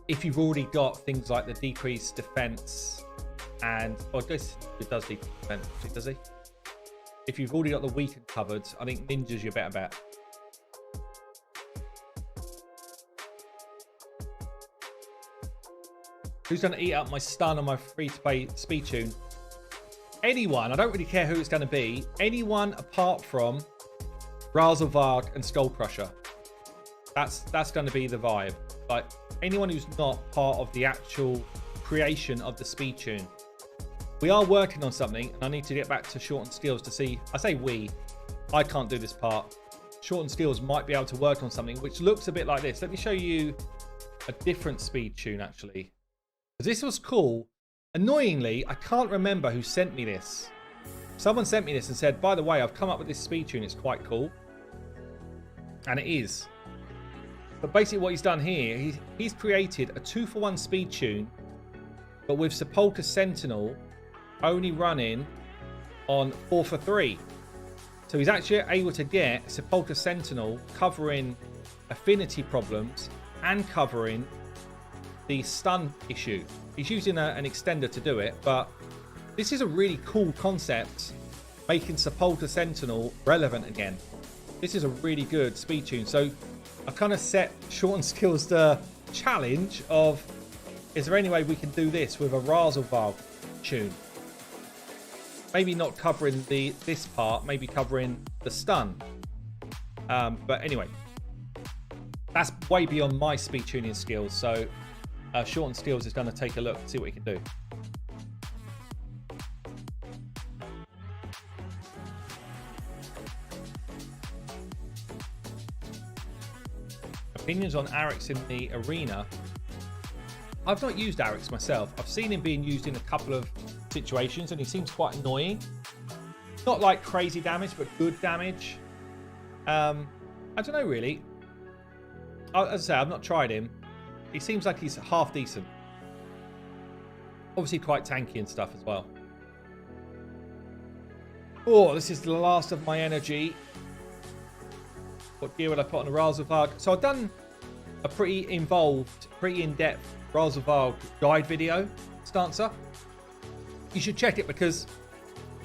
if you've already got things like the decreased defense and, well, I guess it does decrease defense, does he? If you've already got the weakened covered, I think Ninja's your better bet. Who's going to eat up my stun on my free-to-play speed tune? Anyone. I don't really care who it's going to be. Anyone apart from Razelvarg and Skull Crusher. That's going to be the vibe. Like, anyone who's not part of the actual creation of the speed tune. We are working on something, and I need to get back to Shortened Skills to see. I say we. I can't do this part. Shortened Skills might be able to work on something which looks a bit like this. Let me show you a different speed tune, actually. Because this was cool. Annoyingly, I can't remember who sent me this. Someone sent me this and said, by the way, I've come up with this speed tune. It's quite cool. And it is. But basically what he's done here, he's created a 2-for-1 speed tune, but with Sepulchre Sentinel only running on 4-for-3. So he's actually able to get Sepulchre Sentinel covering affinity problems and covering the stun issue. He's using an extender to do it, but this is a really cool concept, making Sepulchre Sentinel relevant again. This is a really good speed tune. So I kind of set Shortened Skills the challenge of, is there any way we can do this with a Razelvarg tune? Maybe not covering this part, maybe covering the stun. But anyway, that's way beyond my speed tuning skills. So Shortened Skills is going to take a look and see what he can do. Opinions on Arix in the arena. I've not used Arix myself. I've seen him being used in a couple of situations and he seems quite annoying. Not like crazy damage, but good damage. I don't know really. As I say, I've not tried him. He seems like he's half decent. Obviously quite tanky and stuff as well. Oh, this is the last of my energy. What gear would I put on a Razelvarg? So I've done a pretty involved, pretty in-depth Razelvarg guide video, Stancer. You should check it because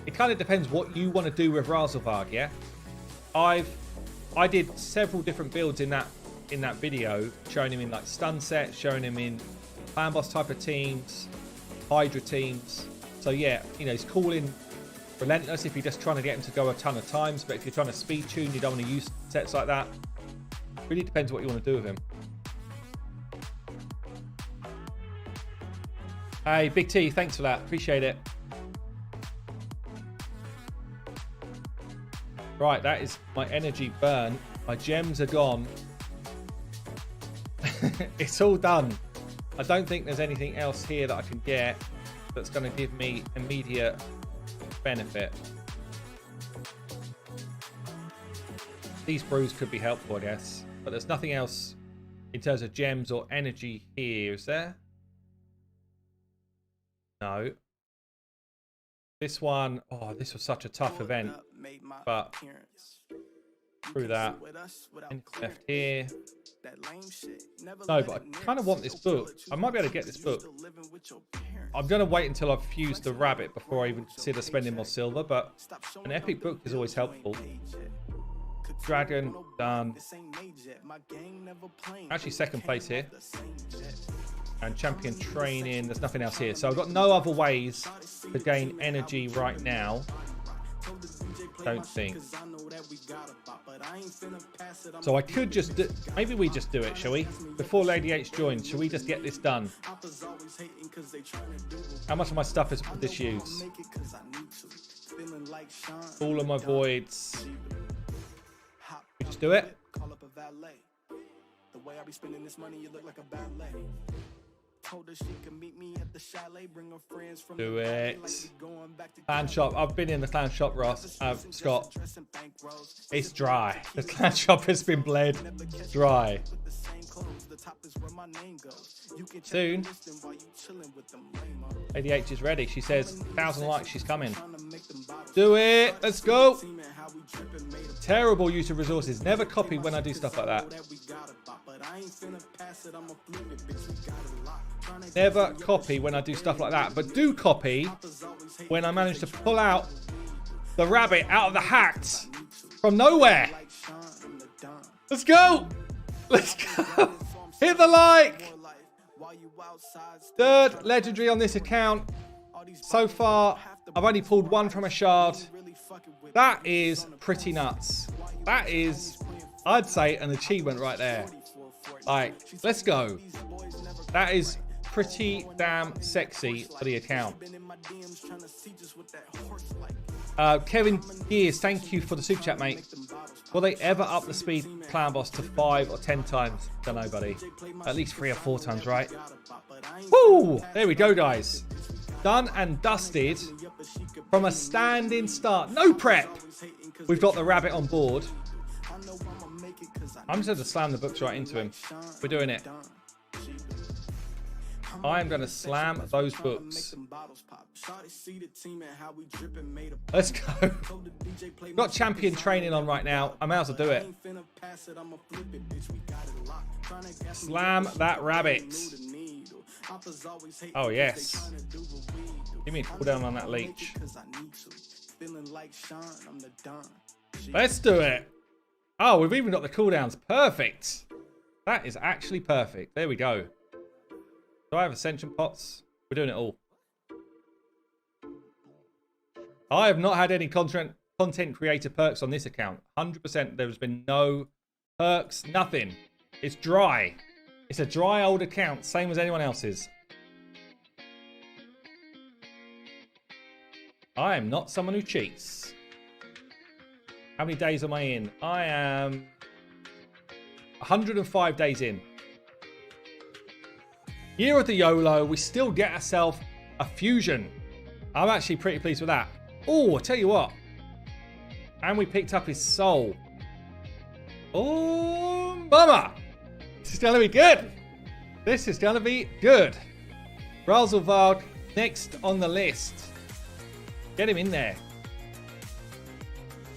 it kind of depends what you want to do with Razelvarg, yeah? I did several different builds in that video, showing him in like stun sets, showing him in clan boss type of teams, Hydra teams. So yeah, you know, he's cool in Relentless if you're just trying to get him to go a ton of times, but if you're trying to speed tune, you don't want to use sets like that. Really depends what you want to do with him. Hey, Big T, thanks for that. Appreciate it. Right, that is my energy burn. My gems are gone. It's all done. I don't think there's anything else here that I can get that's going to give me immediate benefit. These brews could be helpful, I guess. But there's nothing else in terms of gems or energy here, is there? No. This one, oh, this was such a tough event. But through that, left here. No, but I kind of want this book. I might be able to get this book. I'm going to wait until I've fused the rabbit before I even consider spending more silver, but an epic book is always helpful. Dragon, done. Actually, second place here. And champion training, there's nothing else here. So I've got no other ways to gain energy right now. Don't think. So I could just do, maybe we just do it, shall we? Before Lady H joins, shall we just get this done? How much of my stuff is this use? All of my voids. We just do it. Do it. Clan shop. I've been in the clan shop, Ross. Scott. It's dry. The clan shop has been bled dry. Soon. Lady H is ready. She says 1,000 likes. She's coming. Do it. Let's go. Terrible use of resources. Never copy when I do stuff like that. Never copy when I do stuff like that, but do copy when I manage to pull out the rabbit out of the hat from nowhere. Let's go. Let's go. Hit the like. Third legendary on this account. So far, I've only pulled one from a shard. That is pretty nuts. That is, I'd say, an achievement right there. Like, let's go. That is pretty damn sexy for the account. Kevin Gears, thank you for the super chat, mate. Will they ever up the speed clan boss to 5 or 10 times? Don't know, buddy. At least 3 or 4 times, right? Woo! There we go, guys. Done and dusted from a standing start. No prep. We've got the rabbit on board. I'm just going to slam the books right into him. We're doing it. I am going to slam those books. Let's go. Got champion training on right now. I may as well do it. Slam that rabbit. Oh, yes. Give me a cooldown on that leech. Let's do it. Oh, we've even got the cooldowns. Perfect. That is actually perfect. There we go. Do I have ascension pots? We're doing it all. I have not had any content creator perks on this account. 100%. There's been no perks, nothing. It's dry. It's a dry old account, same as anyone else's. I am not someone who cheats. How many days am I in? I am 105 days in. Year of the YOLO, we still get ourselves a fusion. I'm actually pretty pleased with that. Oh, I tell you what. And we picked up his soul. Oh, mama. This is going to be good. This is going to be good. Razelvarg next on the list. Get him in there.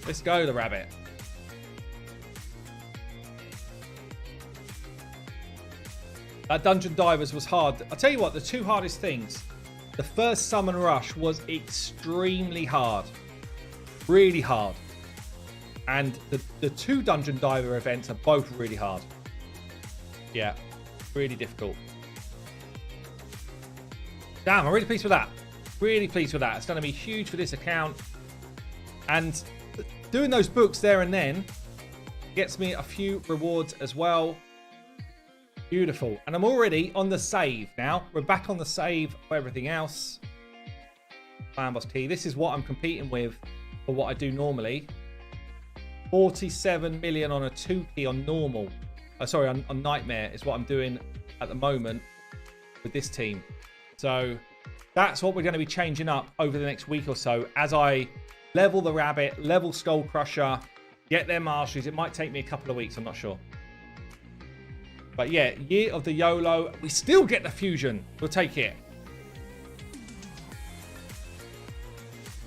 Let's go, the rabbit. That Dungeon Divers was hard. I'll tell you what, the two hardest things. The first Summon Rush was extremely hard. Really hard. And the two Dungeon Diver events are both really hard. Yeah, really difficult. Damn, I'm really pleased with that. Really pleased with that. It's going to be huge for this account. And doing those books there and then gets me a few rewards as well. Beautiful. And I'm already on the save now. We're back on the save for everything else. Clan boss key. This is what I'm competing with for what I do normally. 47 million on a 2 key on normal. Sorry, on Nightmare is what I'm doing at the moment with this team. So that's what we're going to be changing up over the next week or so as I level the Rabbit, level Skull Crusher, get their masteries. It might take me a couple of weeks, I'm not sure. But yeah, Year of the YOLO. We still get the fusion. We'll take it.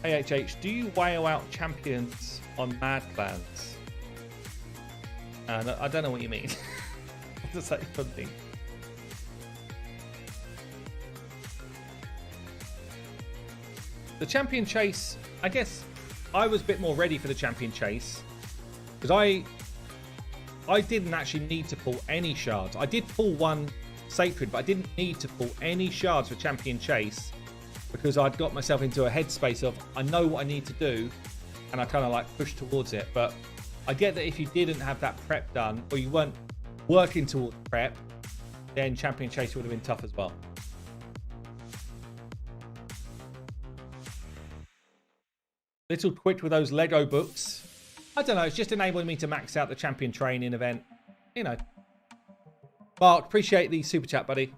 AHH, do you whale out champions on Mad Clans? I don't know what you mean. What does that even mean? The champion chase, I guess I was a bit more ready for the champion chase because I didn't actually need to pull any shards. I did pull one sacred, but I didn't need to pull any shards for champion chase because I'd got myself into a headspace of I know what I need to do and I kind of like pushed towards it. But I get that if you didn't have that prep done or you weren't working towards prep, then champion chase would have been tough as well. Little quit with those Lego books. I don't know, it's just enabling me to max out the champion training event. You know. Mark, appreciate the super chat, buddy.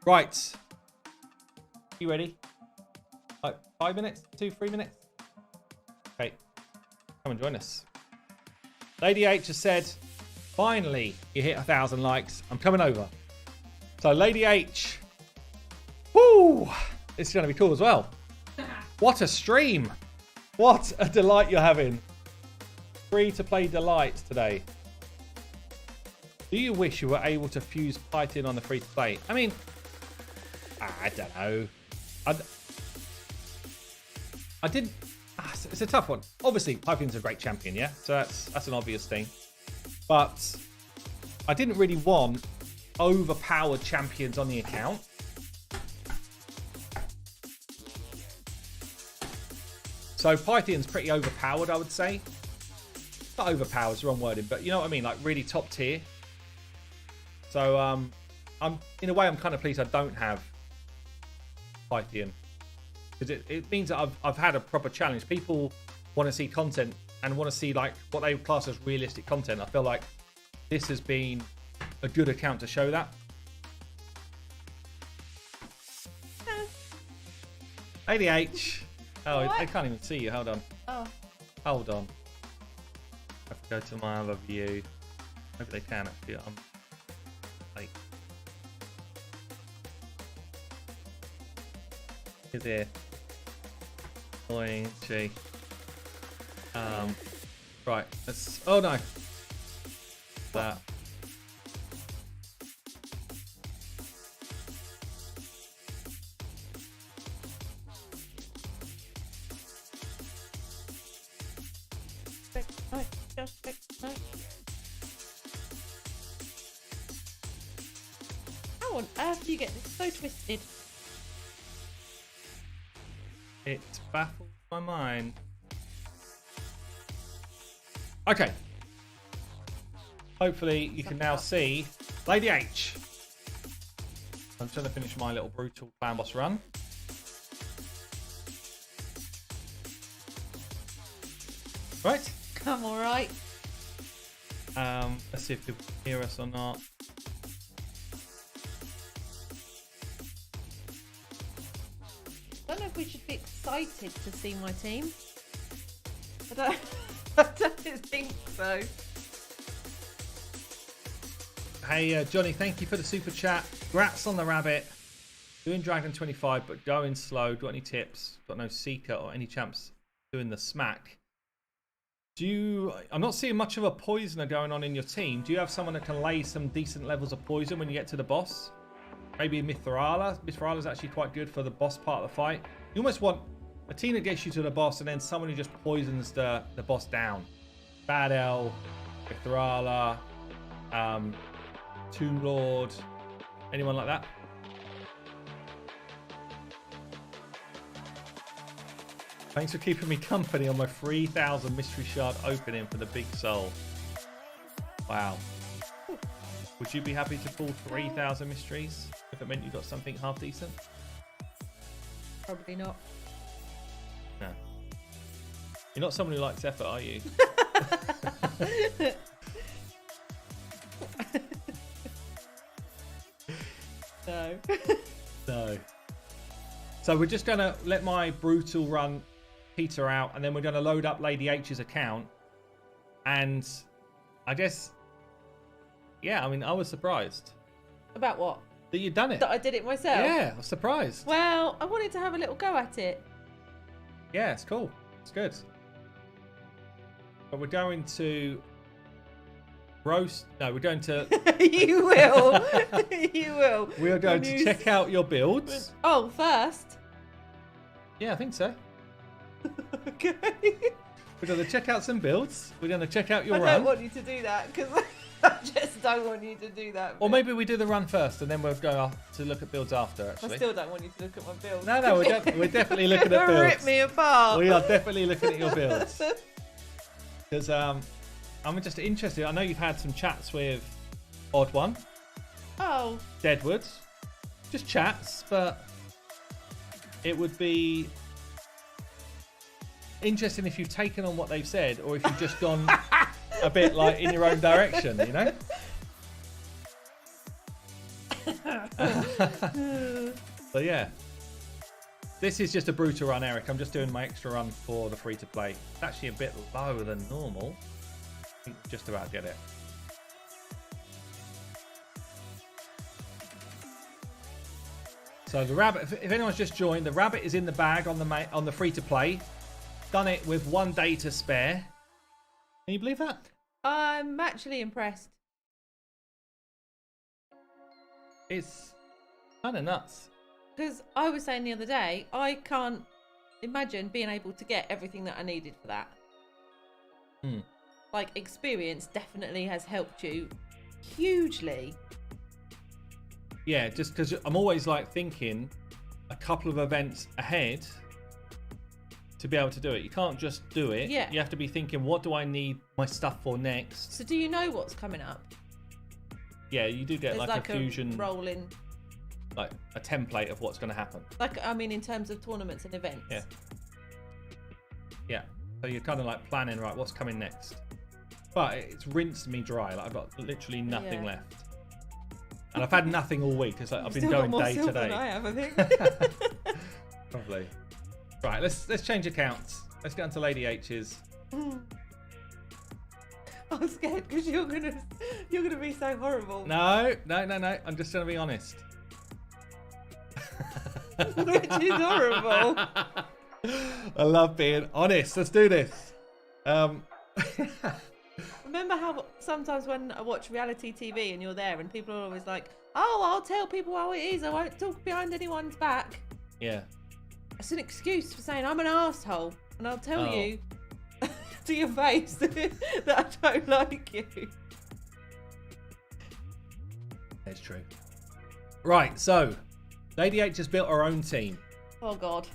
Right. You ready? Like 5 minutes? 2-3 minutes? Okay. Come and join us. Lady H has said, finally, you hit 1,000 likes. I'm coming over. So, Lady H. Woo! It's going to be cool as well. What a stream. What a delight you're having. Free to play delight today. Do you wish you were able to fuse Python on the free to play? I mean, I don't know. I didn't. It's a tough one. Obviously, Python's a great champion, yeah? So that's an obvious thing. But I didn't really want overpowered champions on the account. So Pythion's pretty overpowered, I would say. Not overpowered, it's the wrong wording, but you know what I mean? Like really top tier. So I'm in a way I'm kind of pleased I don't have Pythian. Because it means that I've had a proper challenge. People want to see content and want to see like what they class as realistic content. I feel like this has been a good account to show that. ADH. Oh, what? I can't even see you. Hold on. Oh. Hold on. I have to go to my other view. Maybe they can actually. I'm like. Here's here. Annoying. Gee. Right. Let's. Oh no. That. How on earth do you get this so twisted? It baffles my mind. Okay. Hopefully you can now see Lady H. I'm trying to finish my little brutal clan boss run. Right. I'm alright. Let's see if people can hear us or not. I don't know if we should be excited to see my team. I don't think so. Hey, Johnny, thank you for the super chat. Congrats on the rabbit. Doing Dragon 25, but going slow. Got any tips? Got no Seeker or any champs doing the smack. I'm not seeing much of a poisoner going on in your team. Do you have someone that can lay some decent levels of poison when you get to the boss? Maybe Mithrala. Mithrala's actually quite good for the boss part of the fight. You almost want a team that gets you to the boss and then someone who just poisons the boss down. Bad L, Mithrala, Tomb Lord, anyone like that? Thanks for keeping me company on my 3,000 mystery shard opening for the big soul. Wow. Would you be happy to pull 3,000 mysteries if it meant you got something half decent? Probably not. No. You're not someone who likes effort, are you? No. No. So we're just going to let my brutal run peter out, and then we're going to load up Lady H's account. And I guess, yeah, I mean, I was surprised. About what? That you'd done it. That I did it myself? Yeah, I was surprised. Well, I wanted to have a little go at it. Yeah, it's cool. It's good. But we're going to roast. No, we're going to. You will. You will. We are going to check out your builds. Oh, first. Yeah, I think so. Okay. We're going to check out some builds. We're going to check out your I run. don't want you to do that because I just don't want you to do that. Or maybe we do the run first and then we'll go off to look at builds after, actually. I still don't want you to look at my builds. No, we're definitely looking at builds. Rip me apart. We are definitely looking at your builds. Because I'm just interested. I know you've had some chats with Odd One. Oh. Deadwood. Just chats, but it would be interesting if you've taken on what they've said or if you've just gone a bit like in your own direction, you know? So yeah. This is just a brutal run, Eric. I'm just doing my extra run for the free-to-play. It's actually a bit lower than normal. I think just about get it. So the rabbit, if anyone's just joined, the rabbit is in the bag on the free-to-play. Done it with 1 day to spare. Can you believe that? I'm actually impressed. It's kind of nuts. Because I was saying the other day, I can't imagine being able to get everything that I needed for that. Like, experience definitely has helped you hugely. Yeah, just because I'm always like thinking a couple of events ahead to be able to do it. You can't just do it. Yeah. You have to be thinking, what do I need my stuff for next? So do you know what's coming up? Yeah, you do get There's like a fusion, rolling, like a template of what's going to happen. like, I mean, in terms of tournaments and events. Yeah. Yeah. So you're kind of like planning, right, what's coming next? But it's rinsed me dry. Like I've got literally nothing left. And I've had nothing all week. It's like I've been going day to day. Than I have, I think. Probably. Right, let's change accounts. Let's get onto Lady H's. I'm scared because you're gonna be so horrible. No. I'm just gonna be honest. Which is horrible. I love being honest. Let's do this. Remember how sometimes when I watch reality TV and you're there and people are always like, "Oh, I'll tell people how it is. I won't talk behind anyone's back." Yeah. It's an excuse for saying I'm an asshole, and I'll tell you to your face that I don't like you. That's true. Right, so Lady H has built her own team. Oh God.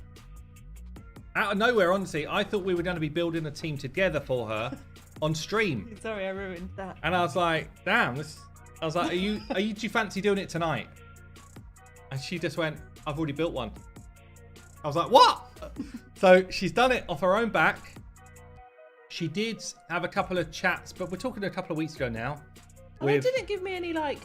Out of nowhere, honestly, I thought we were going to be building a team together for her on stream. Sorry, I ruined that. And I was like, damn, I was like, do you fancy doing it tonight? And she just went, I've already built one. I was like, what? So she's done it off her own back. She did have a couple of chats, but we're talking a couple of weeks ago now. They didn't give me any, like,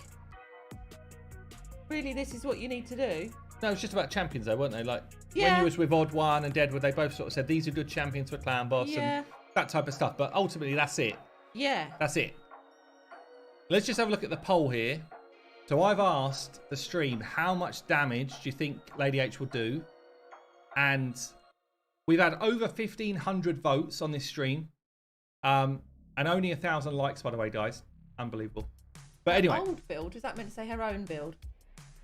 really, this is what you need to do. No, it was just about champions though, weren't they? Like, Yeah. when you was with Odd One and Deadwood, they both sort of said, these are good champions for Clan Boss and that type of stuff. But ultimately, that's it. Yeah. That's it. Let's just have a look at the poll here. So I've asked the stream, how much damage do you think Lady H will do? And we've had over 1,500 votes on this stream. And only 1,000 likes, by the way, guys. Unbelievable. But anyway. Old build? Is that meant to say her own build?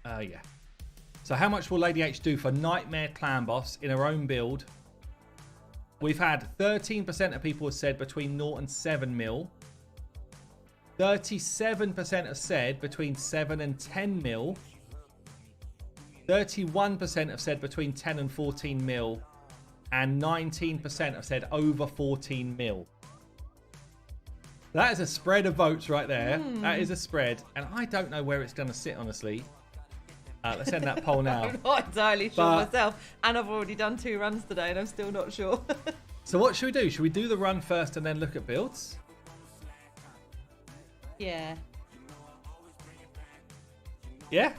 Yeah. So how much will Lady H do for Nightmare Clan Boss in her own build? We've had 13% of people have said between 0 and 7 mil. 37% have said between 7 and 10 mil. 31% have said between 10 and 14 mil. And 19% have said over 14 mil. That is a spread of votes right there. That is a spread. And I don't know where it's going to sit, honestly. Let's end that poll now. I'm not entirely sure But- myself. And I've already done 2 runs today and I'm still not sure. So what should we do? Should we do the run first and then look at builds? Yeah. Yeah?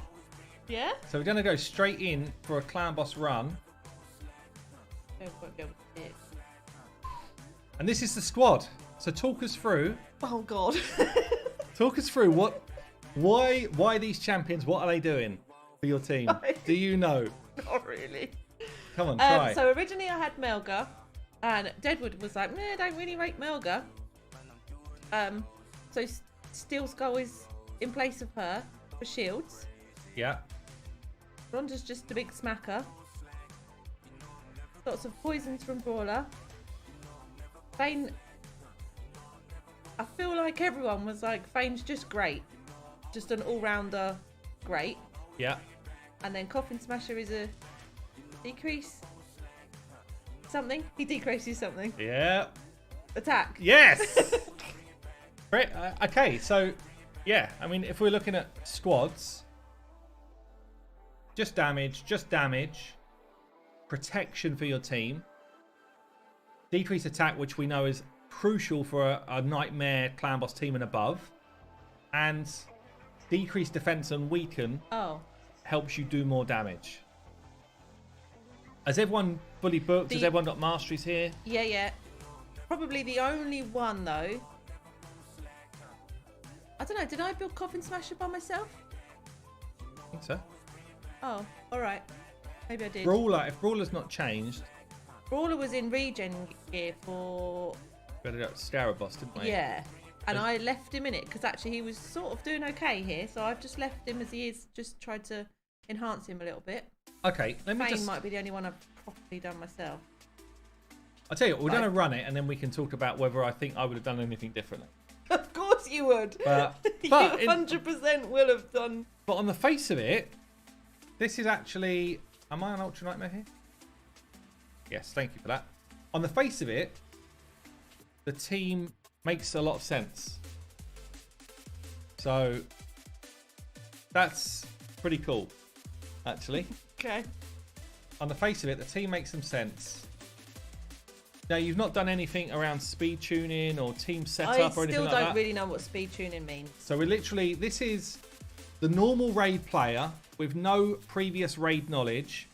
Yeah? So we're going to go straight in for a clan boss run. And this is the squad. So talk us through. Oh God. Talk us through why these champions? What are they doing for your team? Do you know? Not really. Come on, try. So originally I had Melga, and Deadwood was like, "Nah, don't really rate Melga." So Steel Skull is in place of her for shields. Yeah. Rhonda's just a big smacker. Lots of poisons from Brawler. Vayne. I feel like everyone was like, Vayne's just great. Just an all-rounder great. Yeah. And then Coffin Smasher is a decrease something. He decreases something. Yeah. Attack. Yes. Great. Okay, so yeah, I mean, if we're looking at squads, just damage, protection for your team, decrease attack, which we know is crucial for a nightmare clan boss team and above, and decrease defense and weaken helps you do more damage. Has everyone fully booked? Has everyone got masteries here? Yeah. Probably the only one though. I don't know. Did I build Coffin Smasher by myself? I think so. Oh, all right. Maybe I did. Brawler, if Brawler's not changed. Brawler was in regen gear for. We had a Scarab boss, didn't we? Yeah. And I left him in it because actually he was sort of doing okay here. So I've just left him as he is, just tried to enhance him a little bit. Okay, let me Vayne might be the only one I've properly done myself. I'll tell you what, we're going to run it and then we can talk about whether I think I would have done anything differently. Of course you would. You 100% will have done. But on the face of it, this is actually... Am I on Ultra Nightmare here? Yes, thank you for that. On the face of it, the team makes a lot of sense. So that's pretty cool, actually. Okay. On the face of it, the team makes some sense. Now, you've not done anything around speed tuning or team setup or anything like that. I still don't really know what speed tuning means. So we're literally, this is the normal raid player with no previous raid knowledge,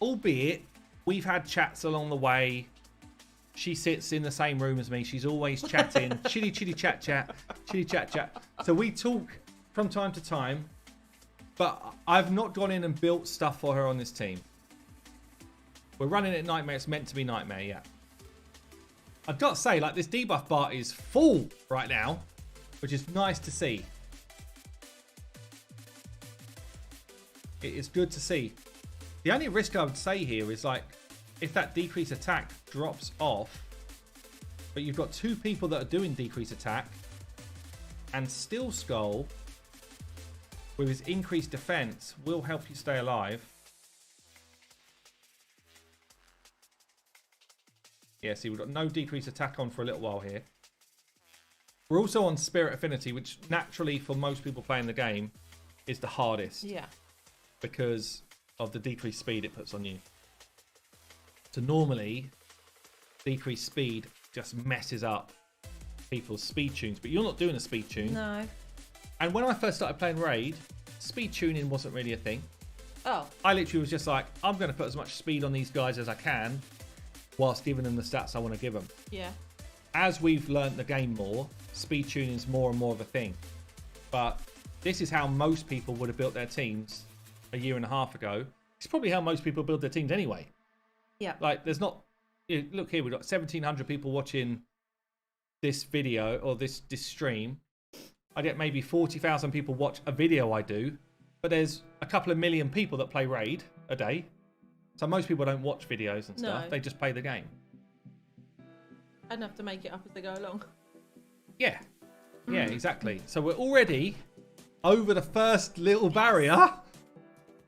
albeit we've had chats along the way. She sits in the same room as me. She's always chatting. chitty chat chat. Chitty chat chat. So we talk from time to time, but I've not gone in and built stuff for her on this team. We're running it Nightmare. It's meant to be Nightmare, yeah. I've got to say, like, this debuff bar is full right now, which is nice to see. It is good to see. The only risk I would say here is, like, if that decrease attack drops off, but you've got 2 people that are doing decrease attack, and Steel Skull, with his increased defense, will help you stay alive. Yeah, see, we've got no decrease attack on for a little while here. We're also on Spirit Affinity, which naturally, for most people playing the game, is the hardest. Yeah. Because of the decreased speed it puts on you. So normally, decreased speed just messes up people's speed tunes. But you're not doing a speed tune. No. And when I first started playing Raid, speed tuning wasn't really a thing. Oh. I literally was just like, I'm going to put as much speed on these guys as I can, whilst giving them the stats I want to give them. Yeah. As we've learnt the game more, speed tuning is more and more of a thing. But this is how most people would have built their teams a year and a half ago. It's probably how most people build their teams anyway. Yeah. Like, there's not... Look here, we've got 1,700 people watching this video or this stream. I get maybe 40,000 people watch a video I do, but there's a couple of million people that play Raid a day. So most people don't watch videos and stuff. No. They just play the game. Enough to make it up as they go along. Yeah. Yeah, exactly. So we're already over the first little barrier.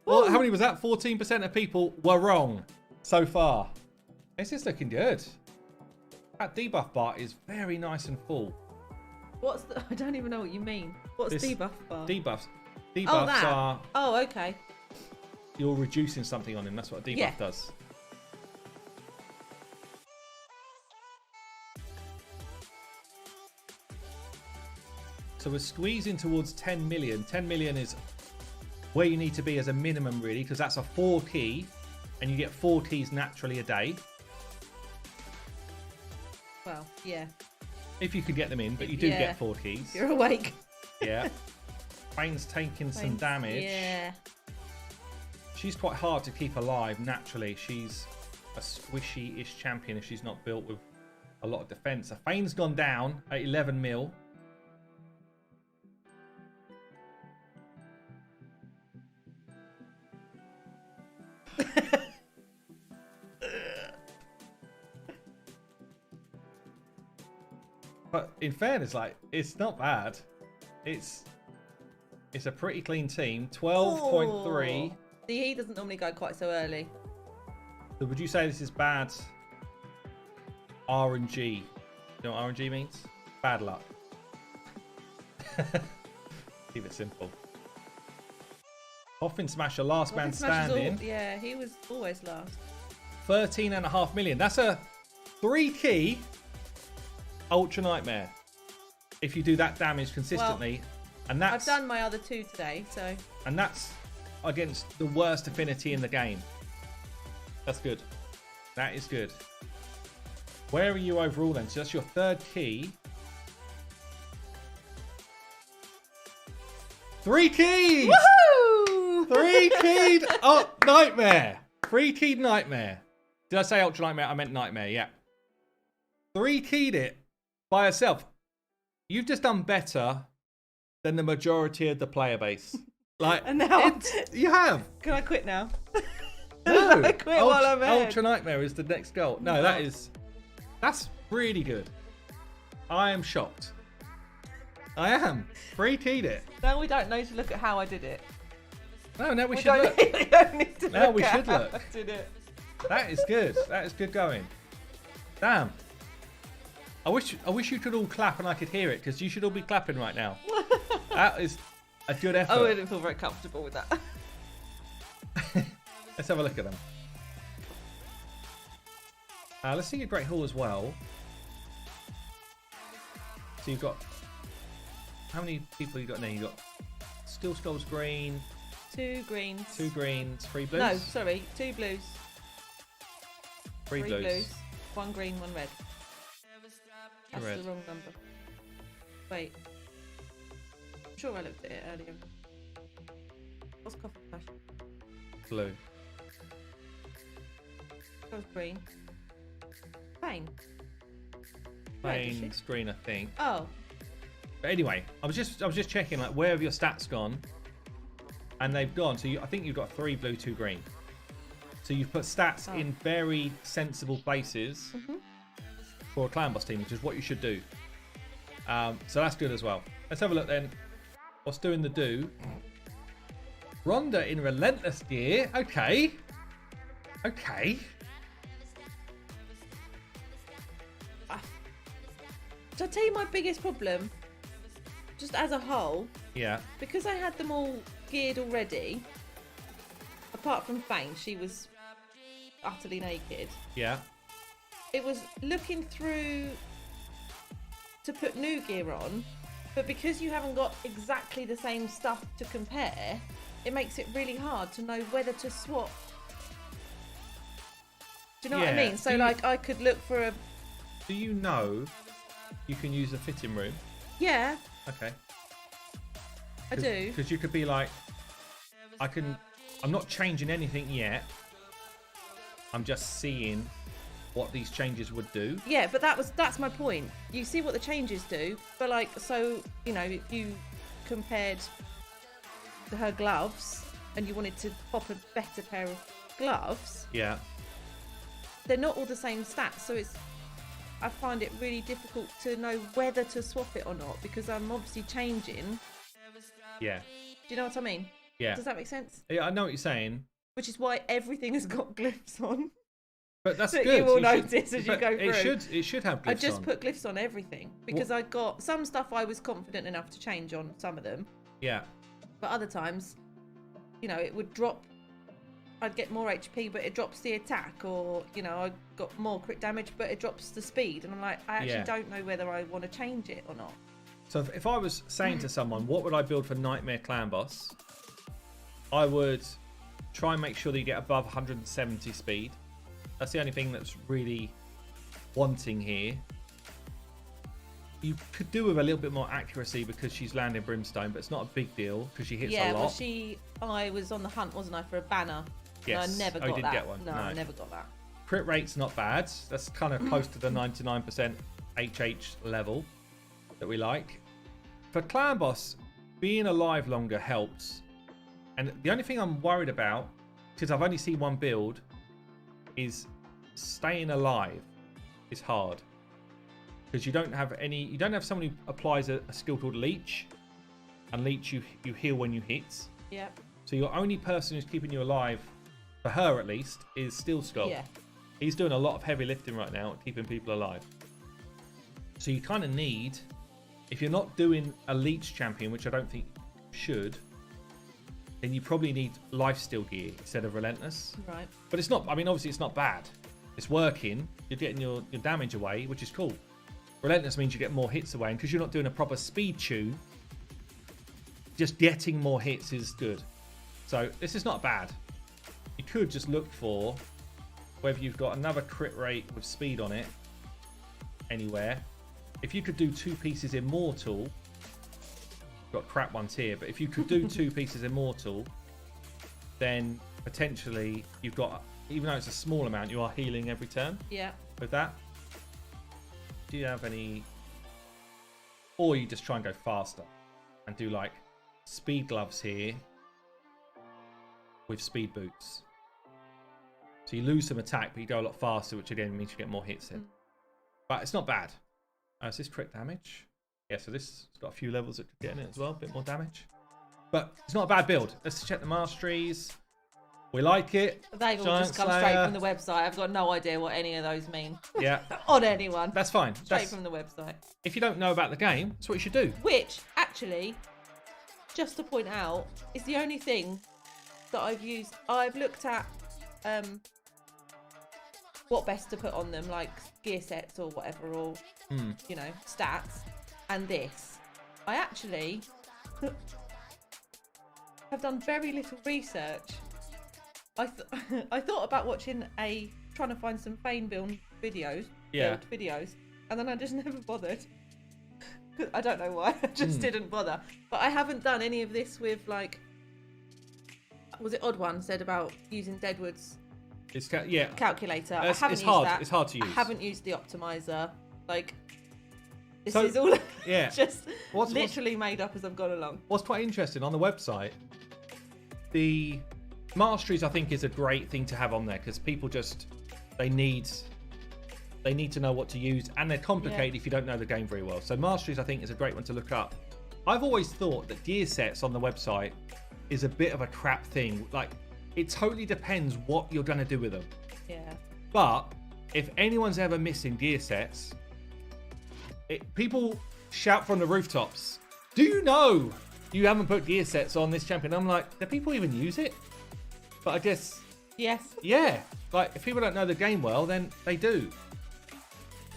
Well, how many was that? 14% of people were wrong so far. This is looking good. That debuff bar is very nice and full. What's the... I don't even know what you mean. What's This debuff bar? Debuffs. Oh, Debuffs that. are... Oh, okay. you're reducing something on him. That's what a debuff does. So we're squeezing towards 10 million. 10 million is where you need to be as a minimum, really, because that's a 4 key, and you get 4 keys naturally a day. Well, yeah. If you could get them in, but you do get 4 keys. You're awake. Yeah. Fane's taking some damage. Yeah. She's quite hard to keep alive naturally. She's a squishy-ish champion if she's not built with a lot of defense. So Fane's gone down at 11 mil. But in fairness, like, it's not bad. It's a pretty clean team. 12.3. See, he doesn't normally go quite so early. So would you say this is bad RNG? You know what RNG means? Bad luck. Keep it simple. Coffin Smasher, last man standing. Yeah, he was always last. 13.5 million. That's a 3 key Ultra Nightmare. If you do that damage consistently. Well, and that's, I've done my other 2 today, so. And that's against the worst affinity in the game. That's good. That is good. Where are you overall then? So that's your 3rd key. 3 keys! Woohoo! 3 keyed Nightmare. 3 keyed Nightmare. Did I say Ultra Nightmare? I meant Nightmare, yeah. 3 keyed it by herself. You've just done better than the majority of the player base. Like, and now you have. Can I quit now? No. I quit while I'm ahead. Ultra Nightmare is the next goal. No, that's really good. I am shocked. I am. 3 keyed it. Now we don't know to look at how I did it. No, we should look. We don't need to Now look we at should how look. I did it. That is good. That is good going. Damn. I wish you could all clap and I could hear it, because you should all be clapping right now. That is a good effort. I wouldn't feel very comfortable with that. Let's have a look at them. Let's see your Great Hall as well. So you've got... How many people you got now? You got Steel Skulls green. 2 greens. 2 greens. 3 blues. No, sorry, 2 blues. 3 blues. 1 green, 1 red. That's Red. the wrong number. Wait. I'm sure I looked at it earlier. What's coffee flash? Blue. That was green. Fane. Fane's green, I think. Oh. But anyway, I was just checking, like, where have your stats gone? And they've gone. So I think you've got 3 blue, 2 green. So you've put stats in very sensible places for a clan boss team, which is what you should do. So that's good as well. Let's have a look then. What's doing the do? Rhonda in Relentless gear. Okay. Okay. So I tell you my biggest problem, just as a whole, Yeah. because I had them all geared already, apart from Fane, she was utterly naked. Yeah. It was looking through to put new gear on, but because you haven't got exactly the same stuff to compare, it makes it really hard to know whether to swap. Do you know what I mean? So like I could look for a... Do you know you can use the fitting room? Yeah. Okay. I do. Because you could be like, I'm not changing anything yet. I'm just seeing what these changes would do. Yeah, but that's my point. You see what the changes do, but like, so, you know, if you compared her gloves and you wanted to pop a better pair of gloves, Yeah. they're not all the same stats, so I find it really difficult to know whether to swap it or not, because I'm obviously changing. Yeah. Do you know what I mean? Yeah. Does that make sense? Yeah, I know what you're saying. Which is why everything has got glyphs on. But that's that good. you will notice as you go through. It should have glyphs I just on. put glyphs on everything because I got some stuff I was confident enough to change on some of them. Yeah. But other times, you know, it would drop I'd get more HP, but it drops the attack, or you know, I got more crit damage, but it drops the speed, and I'm like, I actually don't know whether I want to change it or not. So if I was saying to someone, what would I build for Nightmare Clan Boss? I would try and make sure that you get above 170 speed. That's the only thing that's really wanting here. You could do with a little bit more accuracy because she's landing Brimstone, but it's not a big deal because she hits a lot. Yeah, well, I was on the hunt, wasn't I, for a banner? Yes. And I never got you did that. get one. No, I never got that. Crit rate's not bad. That's kind of close to the 99% HH level that we like. For Clan Boss, being alive longer helps. And the only thing I'm worried about, because I've only seen one build, is staying alive is hard. Because you don't have someone who applies a skill called Leech. And Leech you heal when you hit. Yep. So your only person who's keeping you alive, for her at least, is Steel Skull. Yeah. He's doing a lot of heavy lifting right now, keeping people alive. So you kind of need, if you're not doing a Leech champion, which I don't think you should, then you probably need lifesteal gear instead of Relentless. Right. But it's not, I mean, obviously it's not bad. It's working. You're getting your damage away, which is cool. Relentless means you get more hits away, and because you're not doing a proper speed tune, just getting more hits is good. So this is not bad. You could just look for whether you've got another crit rate with speed on it anywhere. If you could do 2 pieces Immortal, got crap ones here, but if you could do 2 pieces Immortal, then potentially you've got, even though it's a small amount, you are healing every turn. Yeah. With that. Do you have any, or you just try and go faster and do like speed gloves here with speed boots. So you lose some attack, but you go a lot faster, which again means you get more hits in. But it's not bad. Is this crit damage? Yeah, so this has got a few levels that could get in it as well, a bit more damage. But it's not a bad build. Let's check the masteries. We like it. They've all just come straight from the website. I've got no idea what any of those mean. Yeah. On anyone. That's fine. Straight from the website. If you don't know about the game, that's what you should do. Which, actually, just to point out, is the only thing that I've used. I've looked at what best to put on them, like gear sets or whatever, or, you know, stats. And this. I actually have done very little research. I thought about watching trying to find some Fane build videos, and then I just never bothered. I don't know why. I just didn't bother. But I haven't done any of this with, like, was it Odd One said about using Deadwood's calculator? I haven't used that. It's hard to use. I haven't used the optimizer. Like, this is all just literally made up as I've gone along. What's quite interesting on the website, the masteries I think is a great thing to have on there, because people just they need to know what to use, and they're complicated if you don't know the game very well. So masteries I think is a great one to look up. I've always thought that gear sets on the website is a bit of a crap thing. Like, it totally depends what you're going to do with them. Yeah. But if anyone's ever missing gear sets, people shout from the rooftops, do you know you haven't put gear sets on this champion? I'm like, do people even use it? But I guess, yes. Yeah. Like, if people don't know the game well, then they do.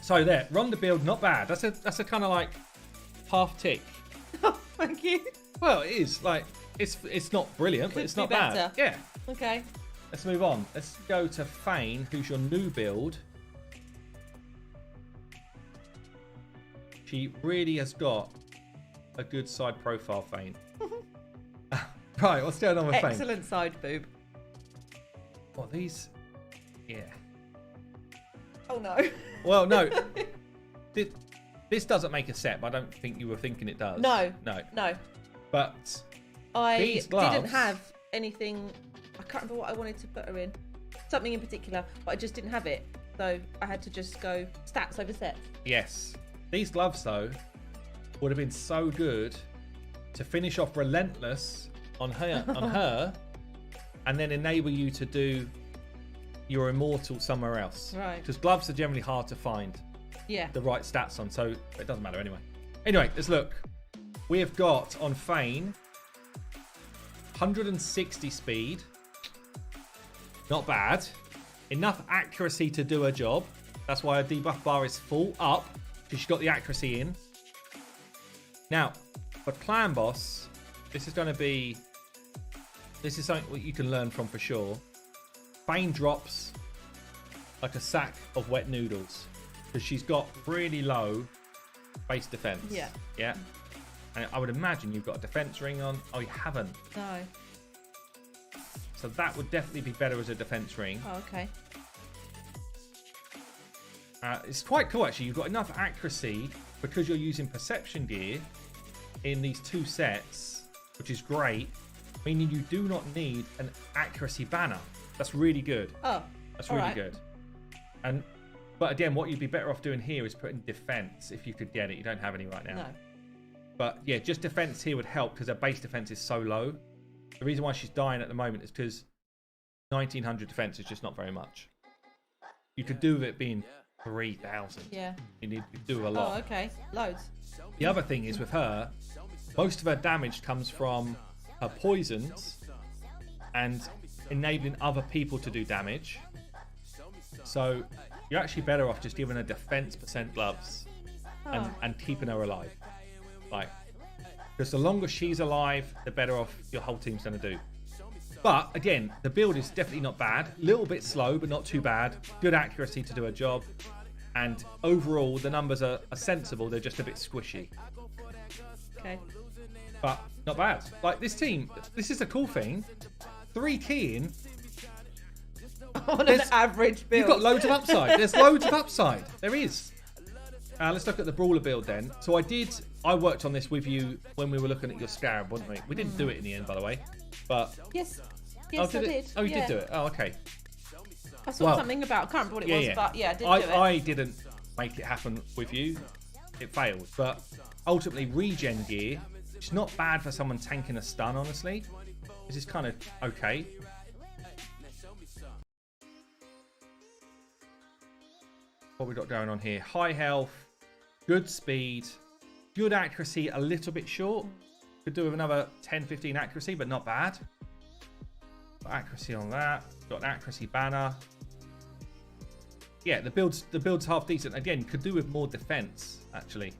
So there, run the build, not bad. That's a kind of like half tick. Oh, thank you. Well, it is. Like, it's not brilliant, but it's not bad. Yeah. Okay. Let's move on. Let's go to Fane, who's your new build. She really has got a good side profile, Fane. Right, what's going on with Fane? Excellent side boob. What, these? Yeah. Oh, no. Well, no. This doesn't make a set, but I don't think you were thinking it does. No. No. But I these gloves, didn't have anything. I can't remember what I wanted to put her in. Something in particular, but I just didn't have it. So I had to just go stats over sets. Yes. These gloves, though, would have been so good to finish off Relentless on her, and then enable you to do your Immortal somewhere else. Right. Because gloves are generally hard to find the right stats on, so it doesn't matter anyway. Anyway, let's look. We have got on Fane 160 speed, Not bad. Enough accuracy to do her job. That's why her debuff bar is full up. Because she's got the accuracy in. Now, for Clan Boss, this is going to be... This is something that you can learn from for sure. Bane drops like a sack of wet noodles. Because she's got really low base defense. Yeah. Yeah. And I would imagine you've got a defense ring on. Oh, you haven't. No. So that would definitely be better as a defense ring. Oh, okay. It's quite cool, actually. You've got enough accuracy because you're using perception gear in these 2 sets, which is great, meaning you do not need an accuracy banner. That's really good. Oh, that's really good. But again, what you'd be better off doing here is putting defense if you could get it. You don't have any right now. No. But yeah, just defense here would help because her base defense is so low. The reason why she's dying at the moment is because 1900 defense is just not very much. You could do with it being 3000. Yeah. You need to do a lot. Oh, okay. Loads. The other thing is with her, most of her damage comes from her poisons and enabling other people to do damage. So you're actually better off just giving her defense % gloves and keeping her alive. Like, because the longer she's alive, the better off your whole team's going to do. But again, the build is definitely not bad. Little bit slow, but not too bad. Good accuracy to do a job. And overall, the numbers are sensible. They're just a bit squishy. Okay. But not bad. Like, this team, this is a cool thing. 3 keying. On an average build. You've got loads of upside. There's loads of upside. There is. Let's look at the Brawler build then. So I worked on this with you when we were looking at your Scarab, wasn't we? We didn't do it in the end, by the way. But Yes, I did. Oh, you did do it. Oh, okay. I saw something about, I can't remember what it was, but yeah, I did do it. I didn't make it happen with you. It failed. But ultimately, regen gear, it's not bad for someone tanking a stun, honestly. This is kind of okay. What we got going on here? High health, good speed, good accuracy, a little bit short. Could do with another 10-15 accuracy, but not bad. Got accuracy on that. Got an accuracy banner. Yeah, the build's half decent. Again, could do with more defense, actually.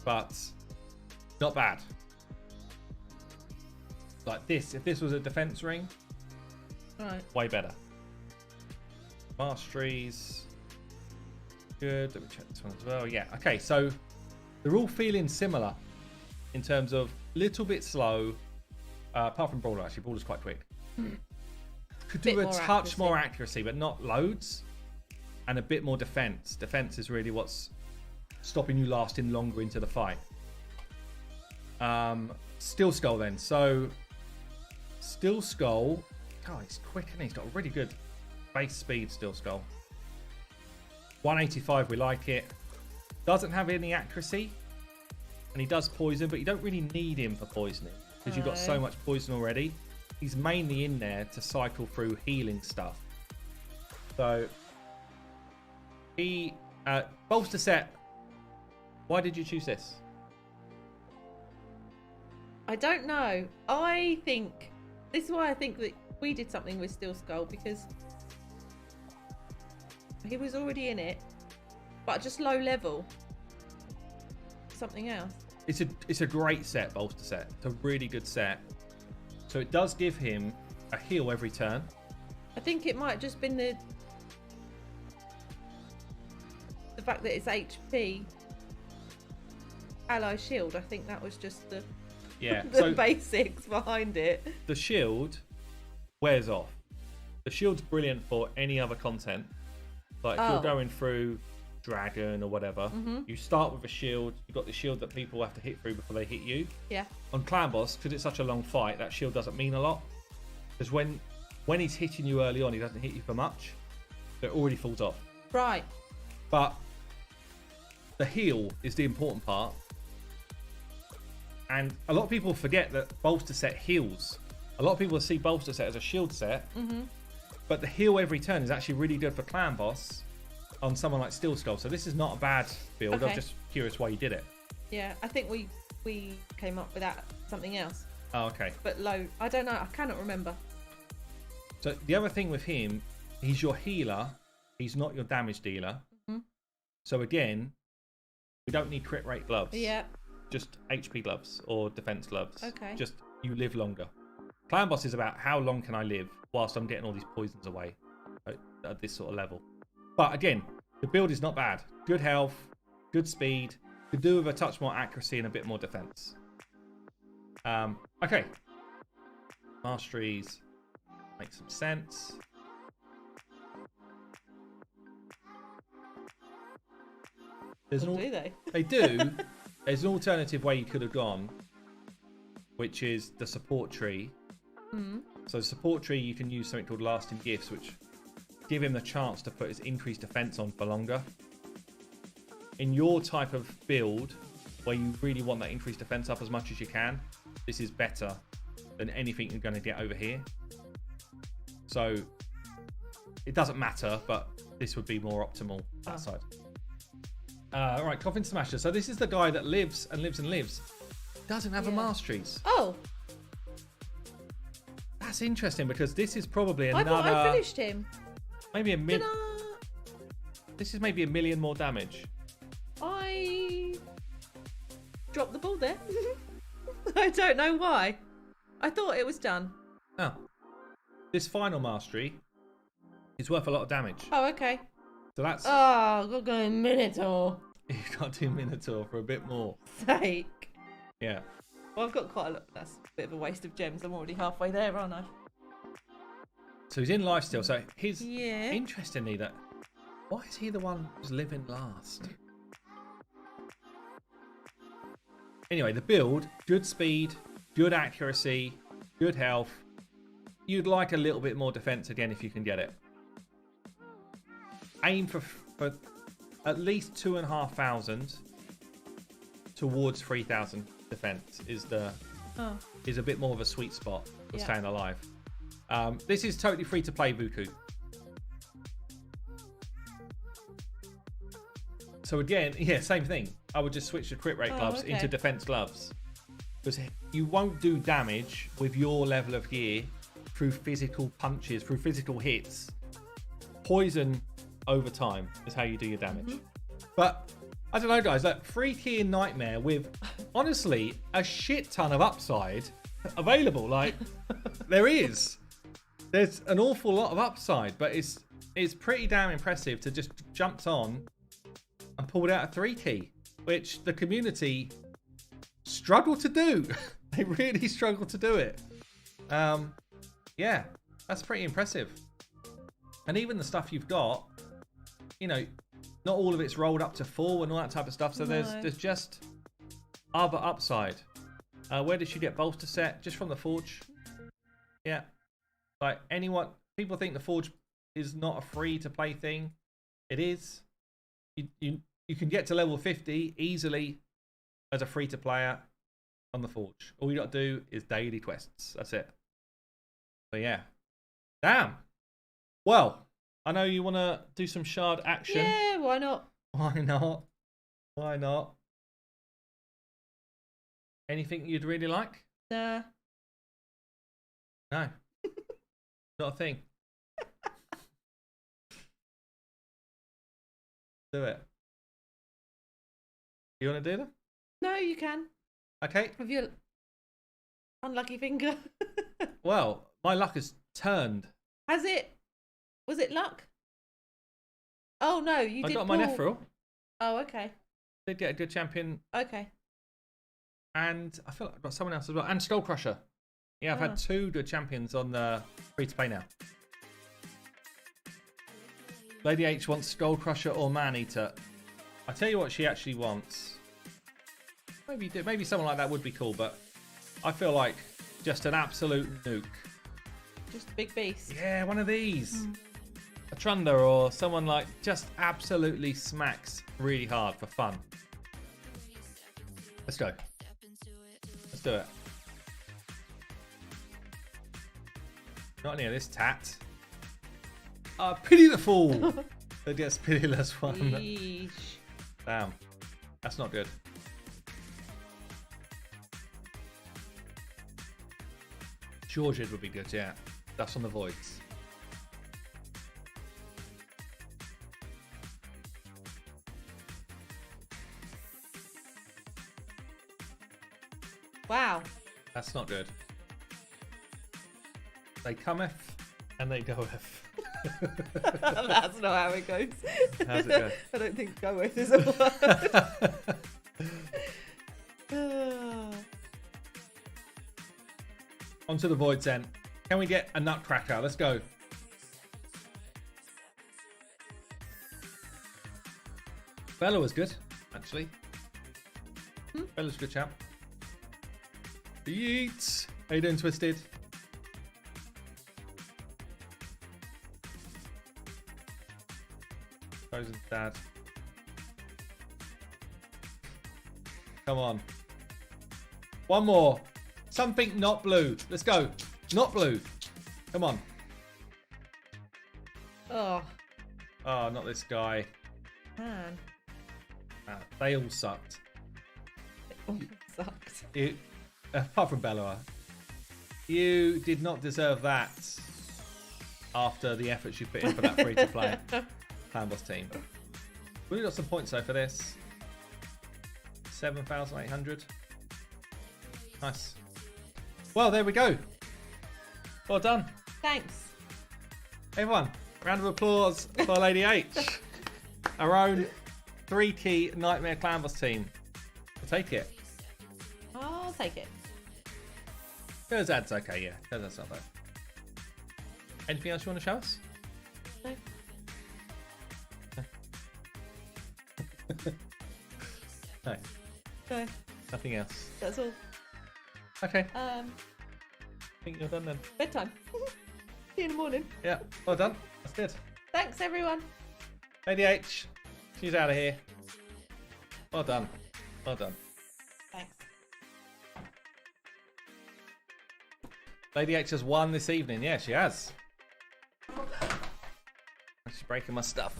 But not bad. Like this, if this was a defense ring, right, way better. Masteries. Good. Let me check this one as well. Yeah. Okay. So they're all feeling similar in terms of little bit slow. Apart from Brawler, actually, Brawler's quite quick. Could do a touch more accuracy, but not loads. And a bit more defense. Defense is really what's stopping you lasting longer into the fight. Steel Skull then. So Steel Skull. God, he's quick and he's got a really good base speed. Steel Skull. 185, we like it. Doesn't have any accuracy. And he does poison, but you don't really need him for poisoning. Because you've got so much poison already. He's mainly in there to cycle through healing stuff. So, he... bolster set. Why did you choose this? I don't know. I think... This is why I think that we did something with Steel Skull, because... he was already in it, but just low level. Something else. It's a great set, bolster set. It's a really good set. So it does give him a heal every turn. I think it might have just been the fact that it's HP ally shield. I think that was just the the basics behind it. The shield wears off. The shield's brilliant for any other content. Like if you're going through Dragon or whatever, you start with a shield. You've got the shield that people have to hit through before they hit you. Yeah. On Clan Boss, because it's such a long fight, that shield doesn't mean a lot. Because when he's hitting you early on, he doesn't hit you for much. So it already falls off. Right. But the heal is the important part. And a lot of people forget that bolster set heals. A lot of people see bolster set as a shield set. But the heal every turn is actually really good for Clan Boss on someone like Steel Skull. So this is not a bad build. Okay. I'm just curious why you did it. Yeah, I think we came up with that something else. Oh, okay. But low. I don't know. I cannot remember. So the other thing with him, he's your healer. He's not your damage dealer. Mm-hmm. So again, we don't need crit rate gloves. Yeah. Just HP gloves or defense gloves. Okay. Just you live longer. Clan boss is about how long can I live whilst I'm getting all these poisons away at this sort of level. But again, the build is not bad. Good health, good speed. Could do with a touch more accuracy and a bit more defense. Okay. Masteries make some sense. There's Do they? They do. There's an alternative way you could have gone, which is the support tree. Mm. So support tree, you can use something called lasting gifts, which give him the chance to put his increased defense on for longer. In your type of build, where you really want that increased defense up as much as you can, this is better than anything you're going to get over here. So it doesn't matter, but this would be more optimal that side. All right, Coffin Smasher. So this is the guy that lives and lives and lives. Doesn't have a masteries. Oh. That's interesting because this is probably another. I thought I finished him. Maybe a million. This is maybe 1 million more damage. I dropped the ball there. I don't know why. I thought it was done. Oh. This final mastery is worth a lot of damage. Oh, okay. So that's. Oh, I've got to go Minotaur. You've got to do Minotaur for a bit more. Sake. Yeah. Well, I've got quite a lot. That's a bit of a waste of gems. I'm already halfway there, aren't I? So he's in lifesteal. So his. Yeah. Interestingly, that. Why is he the one who's living last? Anyway, the build, good speed, good accuracy, good health. You'd like a little bit more defense again if you can get it. Aim for at least 2,500 towards 3,000 defense is a bit more of a sweet spot for staying alive. This is totally free to play Vuku. So again, yeah, same thing. I would just switch the crit rate gloves into defense gloves. Because you won't do damage with your level of gear through physical punches, through physical hits. Poison over time is how you do your damage. Mm-hmm. But I don't know, guys, that free key in Nightmare with honestly a shit ton of upside available. Like there's an awful lot of upside, but it's pretty damn impressive to just jumped on and pulled out a 3 key, which the community struggle to do. They really struggle to do it. Yeah, that's pretty impressive. And even the stuff you've got, you know, not all of it's rolled up to full and all that type of stuff. So there's just other upside. Where did she get bolster set? Just from the Forge. Yeah. Like people think the Forge is not a free to play thing. It is. You can get to level 50 easily as a free to player on the Forge. All you got to do is daily quests. That's it. So yeah. Damn. Well, I know you want to do some shard action. Yeah, why not? Why not? Why not? Anything you'd really like? Nah. No. Not a thing. Do it. You want to do them? No, you can. Okay. Have your unlucky finger? Well, my luck has turned. Has it? Was it luck? Oh no, you did. I got my Nephril. Oh, okay. Did get a good champion. Okay. And I feel like I've got someone else as well. And Skull Crusher. Yeah, I've had 2 good champions on the free to play now. Lady H wants Skull Crusher or Man Eater. I tell you what she actually wants. Maybe someone like that would be cool, but I feel like just an absolute nuke. Just a big beast. Yeah, one of these. A Trunder or someone like just absolutely smacks really hard for fun. Let's go. Let's do it. Not near this tat. Pity the fool. That gets pitiless one. Yeesh. Damn. That's not good. Georgia would be good, yeah. That's on the voids. Wow. That's not good. They cometh and they goeth. That's not how it goes. How's it go? I don't think goeth is a word. Onto the void then. Can we get a nutcracker? Let's go. Bella was good, actually. Bella's a good champ. Yeet. How you doing, Twisted? Frozen's dad. Come on. One more. Something not blue. Let's go. Not blue. Come on. Oh, Oh, not this guy. man. They all sucked. It all sucked. You, apart from Bella, you did not deserve that after the efforts you put in for that free-to-play Clan Boss team. We got some points though for this. 7,800. Nice. Well, there we go. Well done. Thanks. Everyone, round of applause for Lady H. Our own 3-key Nightmare Clan Boss team. We'll take it. I'll take it. Kurzad's okay, yeah. Kurzad's not bad. Anything else you want to show us? No. No, No, nothing else. that's all. Okay, I think you're done then. Bedtime. See you in the morning. Yeah, well done. That's good. Thanks, everyone. Lady H, she's out of here. Well done. Well done. Thanks. Lady H has won this evening. Yeah, she has. She's breaking my stuff.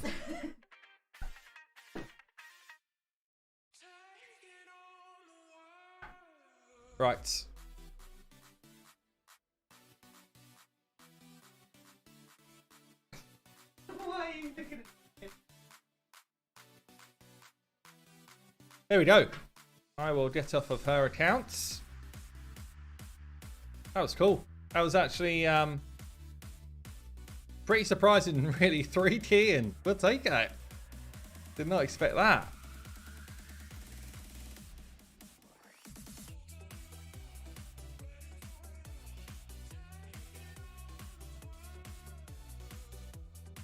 Right. Why are you looking at me? There we go. I will get off of her accounts. That was cool. That was actually pretty surprising, really. 3 keying. We'll take it. Did not expect that.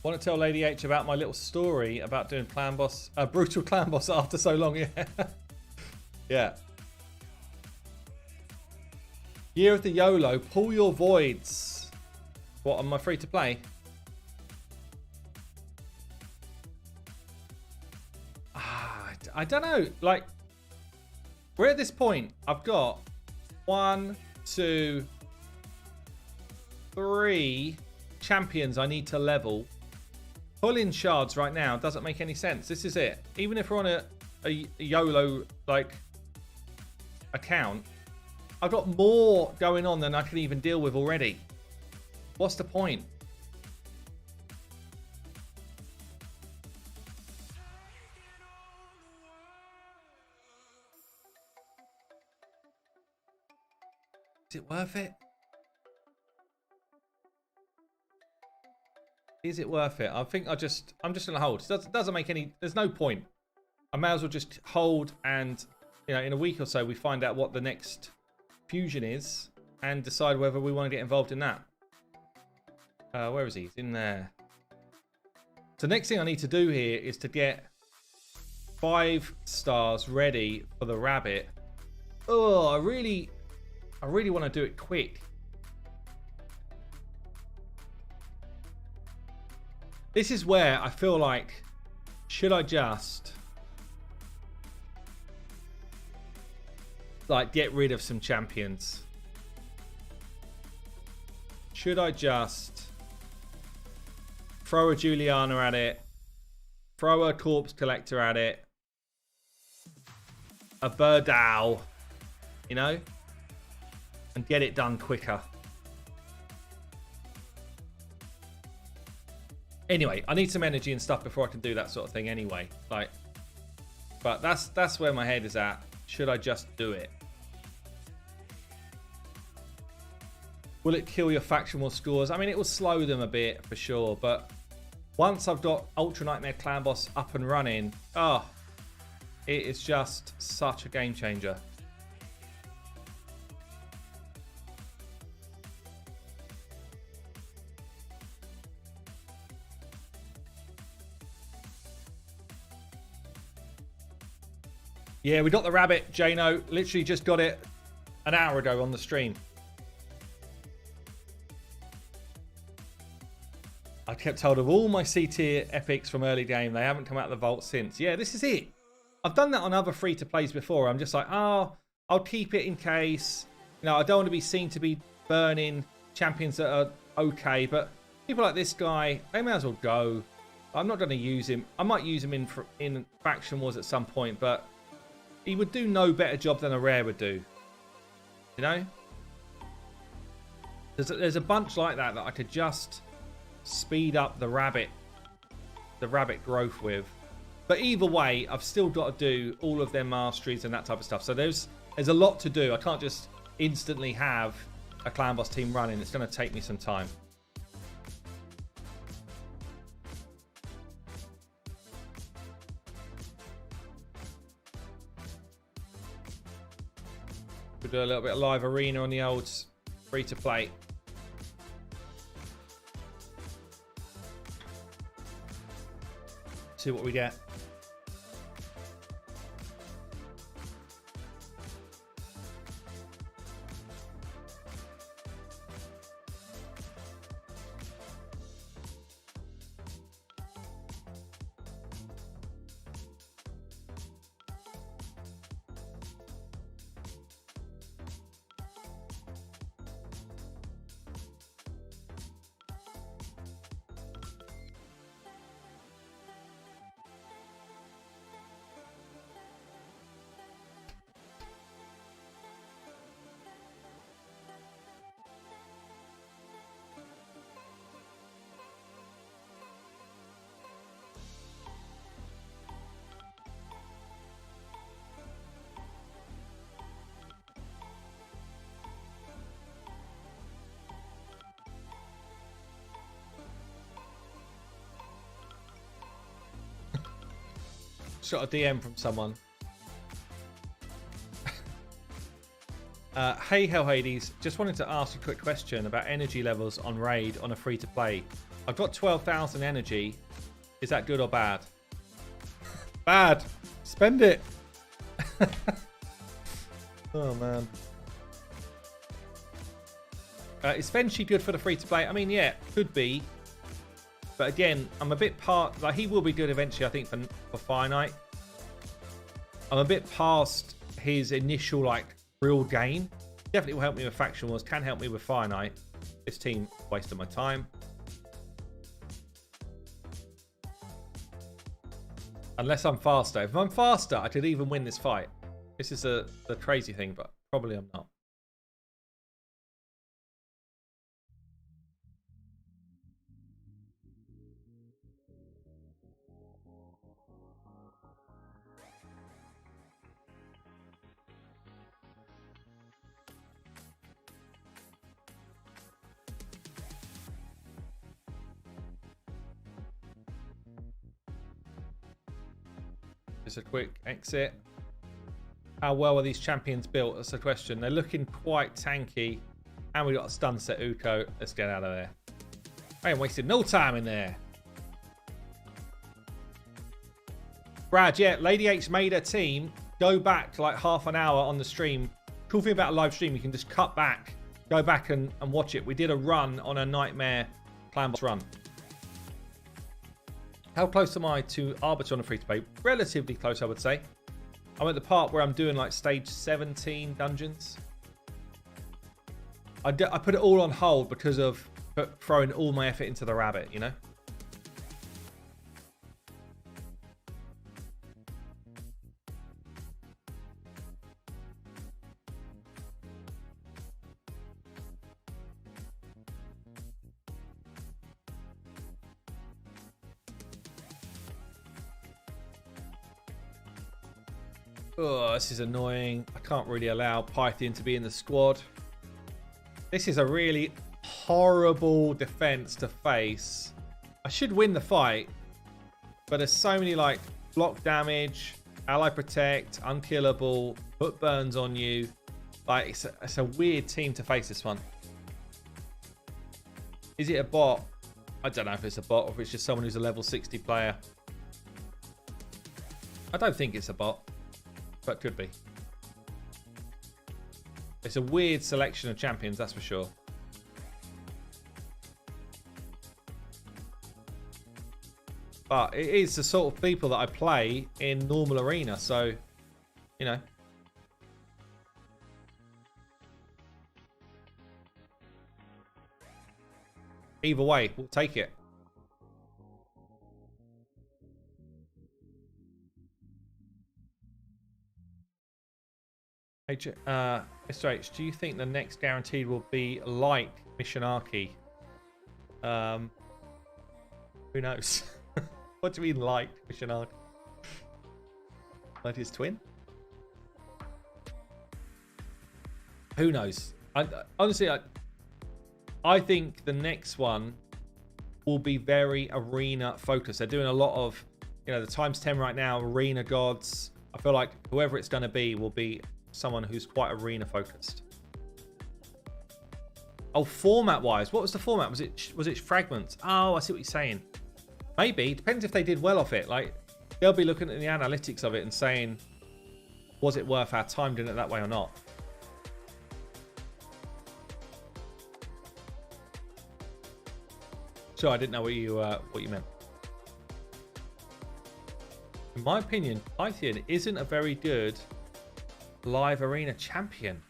Want to tell Lady H about my little story about doing Clan Boss, brutal Clan Boss after so long? Yeah. Yeah. Year of the YOLO. Pull your voids. What, on my free to play? I don't know. Like, we're at this point. I've got 1, 2, 3 champions I need to level. Pulling shards right now doesn't make any sense. This is it. Even if we're on a YOLO like account, I've got more going on than I can even deal with already. What's the point? Is it worth it? Is it worth it? I think I'm just gonna hold. It doesn't make any. There's no point. I may as well just hold, and you know, in a week or so, we find out what the next fusion is, and decide whether we want to get involved in that. Where is he? He's in there. So next thing I need to do here is to get 5 stars ready for the rabbit. Oh, I really want to do it quick. This is where I feel like, should I just like get rid of some champions? Should I just throw a Juliana at it, throw a corpse collector at it, a Birdow, you know, and get it done quicker? Anyway, I need some energy and stuff before I can do that sort of thing anyway. Like, but that's where my head is at. Should I just do it? Will it kill your faction war scores? I mean, it will slow them a bit for sure, but once I've got Ultra Nightmare Clan Boss up and running, it is just such a game changer. Yeah, we got the rabbit, Jano. Literally just got it an hour ago on the stream. I kept hold of all my C-tier epics from early game. They haven't come out of the vault since. Yeah, this is it. I've done that on other free-to-plays before. I'm just like, oh, I'll keep it in case. You know, I don't want to be seen to be burning champions that are okay. But people like this guy, they may as well go. I'm not going to use him. I might use him in Faction Wars at some point, but he would do no better job than a rare would do. You know? There's a bunch like that I could just speed up the rabbit growth with. But either way, I've still got to do all of their masteries and that type of stuff. So there's a lot to do. I can't just instantly have a clan boss team running. It's going to take me some time. We'll do a little bit of live arena on the old free to play. See what we get. Shot a DM from someone. Hey Hell Hades, just wanted to ask a quick question about energy levels on Raid on a free to play. I've got 12,000 energy. Is that good or bad? Bad. Spend it. Oh man. Is Fenshi good for the free to play? I mean, yeah, could be. But again, I'm a bit like he will be good eventually, I think, for Fire Knight. I'm a bit past his initial like real gain. Definitely will help me with Faction Wars, can help me with Fire Knight. This team wasted my time. Unless I'm faster. If I'm faster, I could even win this fight. This is the crazy thing, but probably I'm not. Just a quick exit. How well are these champions built? That's the question. They're looking quite tanky. And we got a stun set Uko. Let's get out of there. I ain't wasted no time in there. Brad, yeah, Lady H made a team. Go back to like half an hour on the stream. Cool thing about a live stream, you can just cut back. Go back and watch it. We did a run on a Nightmare Clan Boss run. How close am I to Arbiter on a free-to-play? Relatively close, I would say. I'm at the part where I'm doing like stage 17 dungeons. I put it all on hold because of throwing all my effort into the rabbit, you know? Oh, this is annoying. I can't really allow Pythian to be in the squad. This is a really horrible defense to face. I should win the fight, but there's so many like block damage, ally protect, unkillable, put burns on you. Like it's a weird team to face, this one. Is it a bot? I don't know if it's a bot or if it's just someone who's a level 60 player. I don't think it's a bot, but could be. It's a weird selection of champions, that's for sure. But it is the sort of people that I play in normal arena, so, you know. Either way, we'll take it. Hey, Mr. H, do you think the next guaranteed will be like Missionarchy? Who knows? What do you mean like Missionarchy? Like his twin? Who knows? Honestly, I think the next one will be very arena focused. They're doing a lot of, you know, the times 10 right now, arena gods. I feel like whoever it's going to be will be someone who's quite arena focused. Oh, format wise, what was the format? Was it fragments? Oh, I see what you're saying. Maybe, depends if they did well off it. Like, they'll be looking at the analytics of it and saying, was it worth our time doing it that way or not? Sure, I didn't know what you meant. In my opinion, Pythian isn't a very good live arena champion.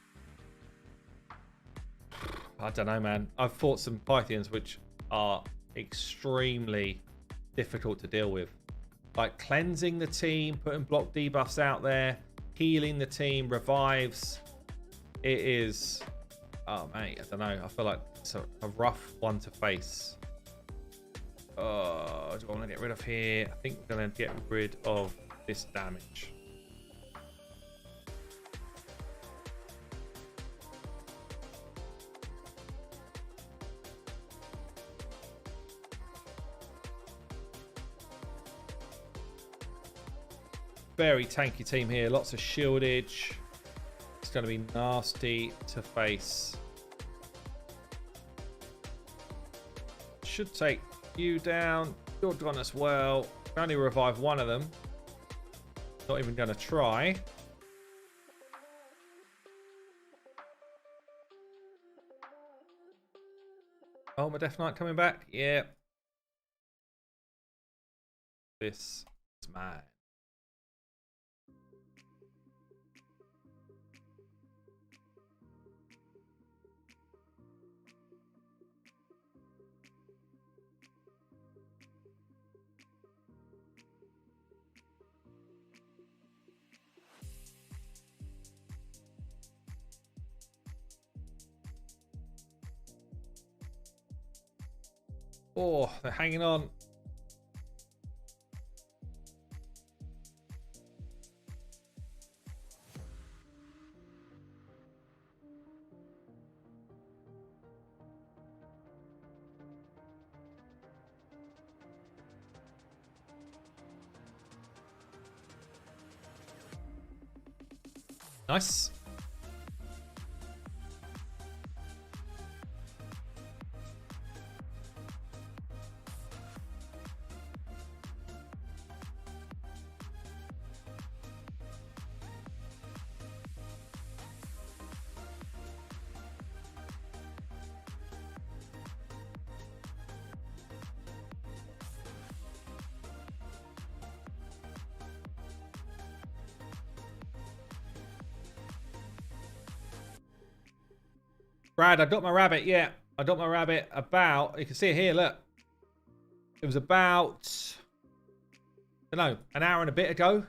I don't know, man. I've fought some Pythians which are extremely difficult to deal with. Like cleansing the team, putting block debuffs out there, healing the team, revives. It is... Oh, mate, I don't know. I feel like it's a rough one to face. Oh, do I want to get rid of here? I think we're going to get rid of this damage. Very tanky team here. Lots of shieldage. It's going to be nasty to face. Should take you down. You're gone as well. Can only revive one of them. Not even going to try. Oh, my Death Knight coming back. Yeah. This is mad. Oh, they're hanging on. Nice. Brad, I got my rabbit. Yeah, I got my rabbit about, you can see it here, look. It was about, I don't know, an hour and a bit ago.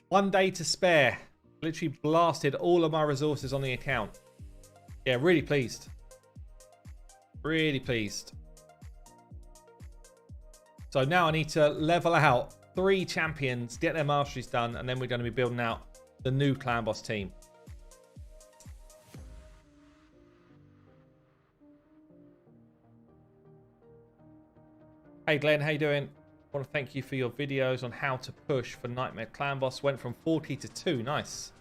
1 day to spare. Literally blasted all of my resources on the account. Yeah, really pleased. Really pleased. So now I need to level out 3 champions, get their masteries done, and then we're going to be building out the new clan boss team. Hey Glenn, how you doing? I want to thank you for your videos on how to push for Nightmare Clan Boss. Went from 40 to 2. Nice.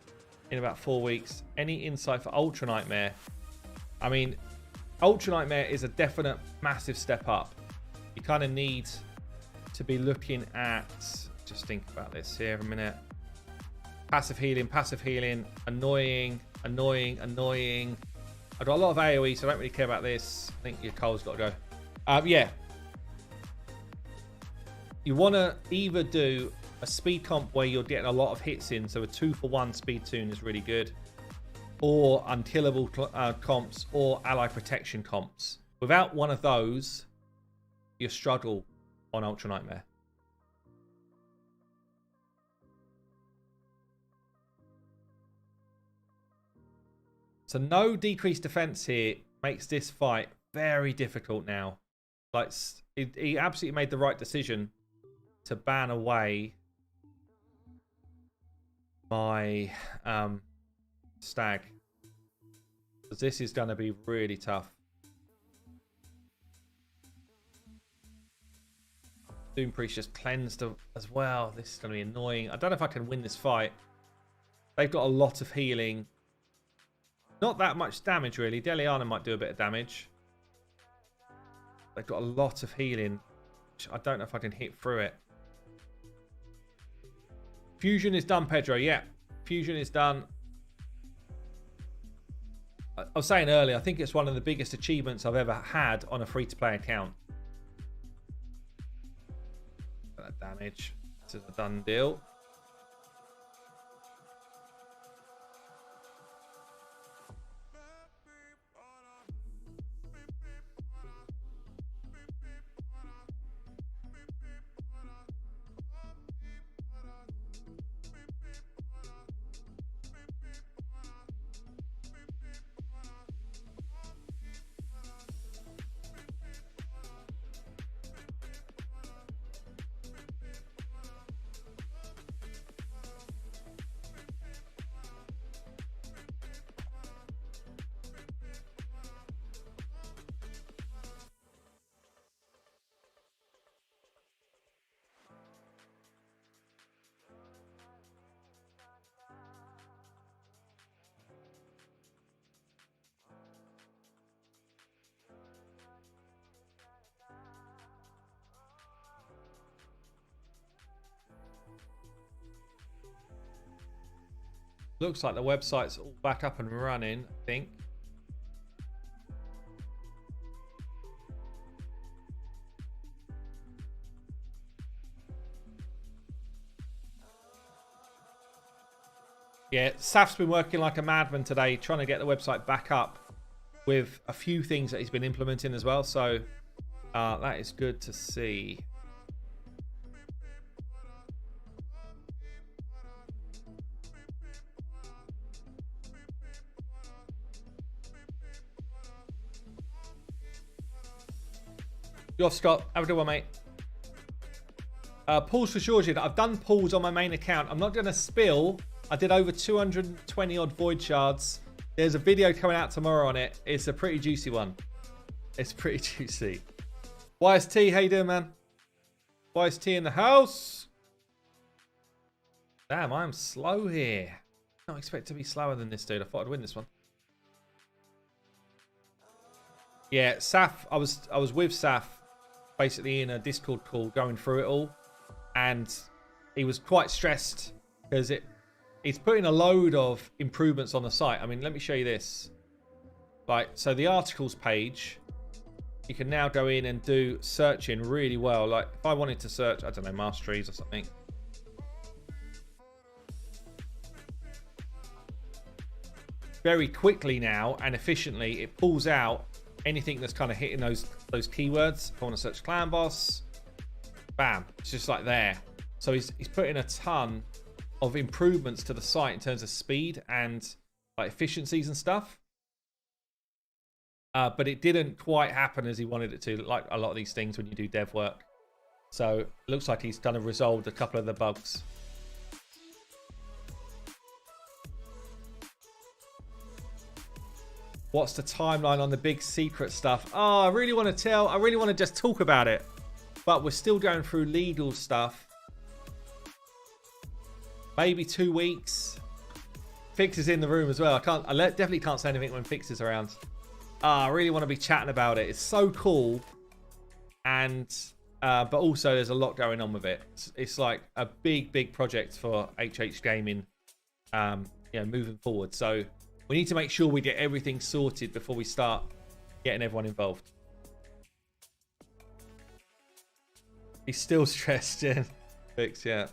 In about 4 weeks. Any insight for Ultra Nightmare? I mean, Ultra Nightmare is a definite massive step up. You kind of need to be looking at... Just think about this here a minute. Passive healing, annoying. I've got a lot of AoE, so I don't really care about this. I think your Cole's got to go. Yeah. You want to either do a speed comp where you're getting a lot of hits in, so a 2-for-1 speed tune is really good, or unkillable comps, or ally protection comps. Without one of those, you struggle on Ultra Nightmare. So no decreased defense here makes this fight very difficult now. Like, he absolutely made the right decision to ban away my stag. Because this is going to be really tough. Doom Priest just cleansed as well. This is going to be annoying. I don't know if I can win this fight. They've got a lot of healing. Not that much damage, really. Deliana might do a bit of damage. They've got a lot of healing. Which I don't know if I can hit through it. Fusion is done, Pedro. Yeah, Fusion is done. I was saying earlier, I think it's one of the biggest achievements I've ever had on a free-to-play account. That damage. This is a done deal. Looks like the website's all back up and running, I think. Yeah, Saf's been working like a madman today, trying to get the website back up with a few things that he's been implementing as well. So that is good to see. You're off, Scott. Have a good one, mate. Pulls for Georgian. I've done pulls on my main account. I'm not going to spill. I did over 220 odd void shards. There's a video coming out tomorrow on it. It's a pretty juicy one. It's pretty juicy. YST, how you doing, man? YST in the house. Damn, I'm slow here. I don't expect to be slower than this dude. I thought I'd win this one. Yeah, Saf. I was with Saf, basically in a Discord call, going through it all, and he was quite stressed because he's putting a load of improvements on the site. I mean, let me show you this. Like, so the articles page, you can now go in and do searching really well. Like, if I wanted to search, I don't know, masteries or something. Very quickly now and efficiently, it pulls out anything that's kind of hitting those keywords. If I want to search clan boss, bam, it's just like there. So he's putting a ton of improvements to the site in terms of speed and like efficiencies and stuff. But it didn't quite happen as he wanted it to, like a lot of these things when you do dev work. So it looks like he's kind of resolved a couple of the bugs. What's the timeline on the big secret stuff? Oh, I really want to just talk about it. But we're still going through legal stuff. Maybe 2 weeks. Fix is in the room as well. I definitely can't say anything when Fix is around. I really want to be chatting about it. It's so cool. And but also there's a lot going on with it. It's like a big project for HH Gaming, moving forward. So we need to make sure we get everything sorted before we start getting everyone involved. He's still stressed, Jen. Fix, yeah.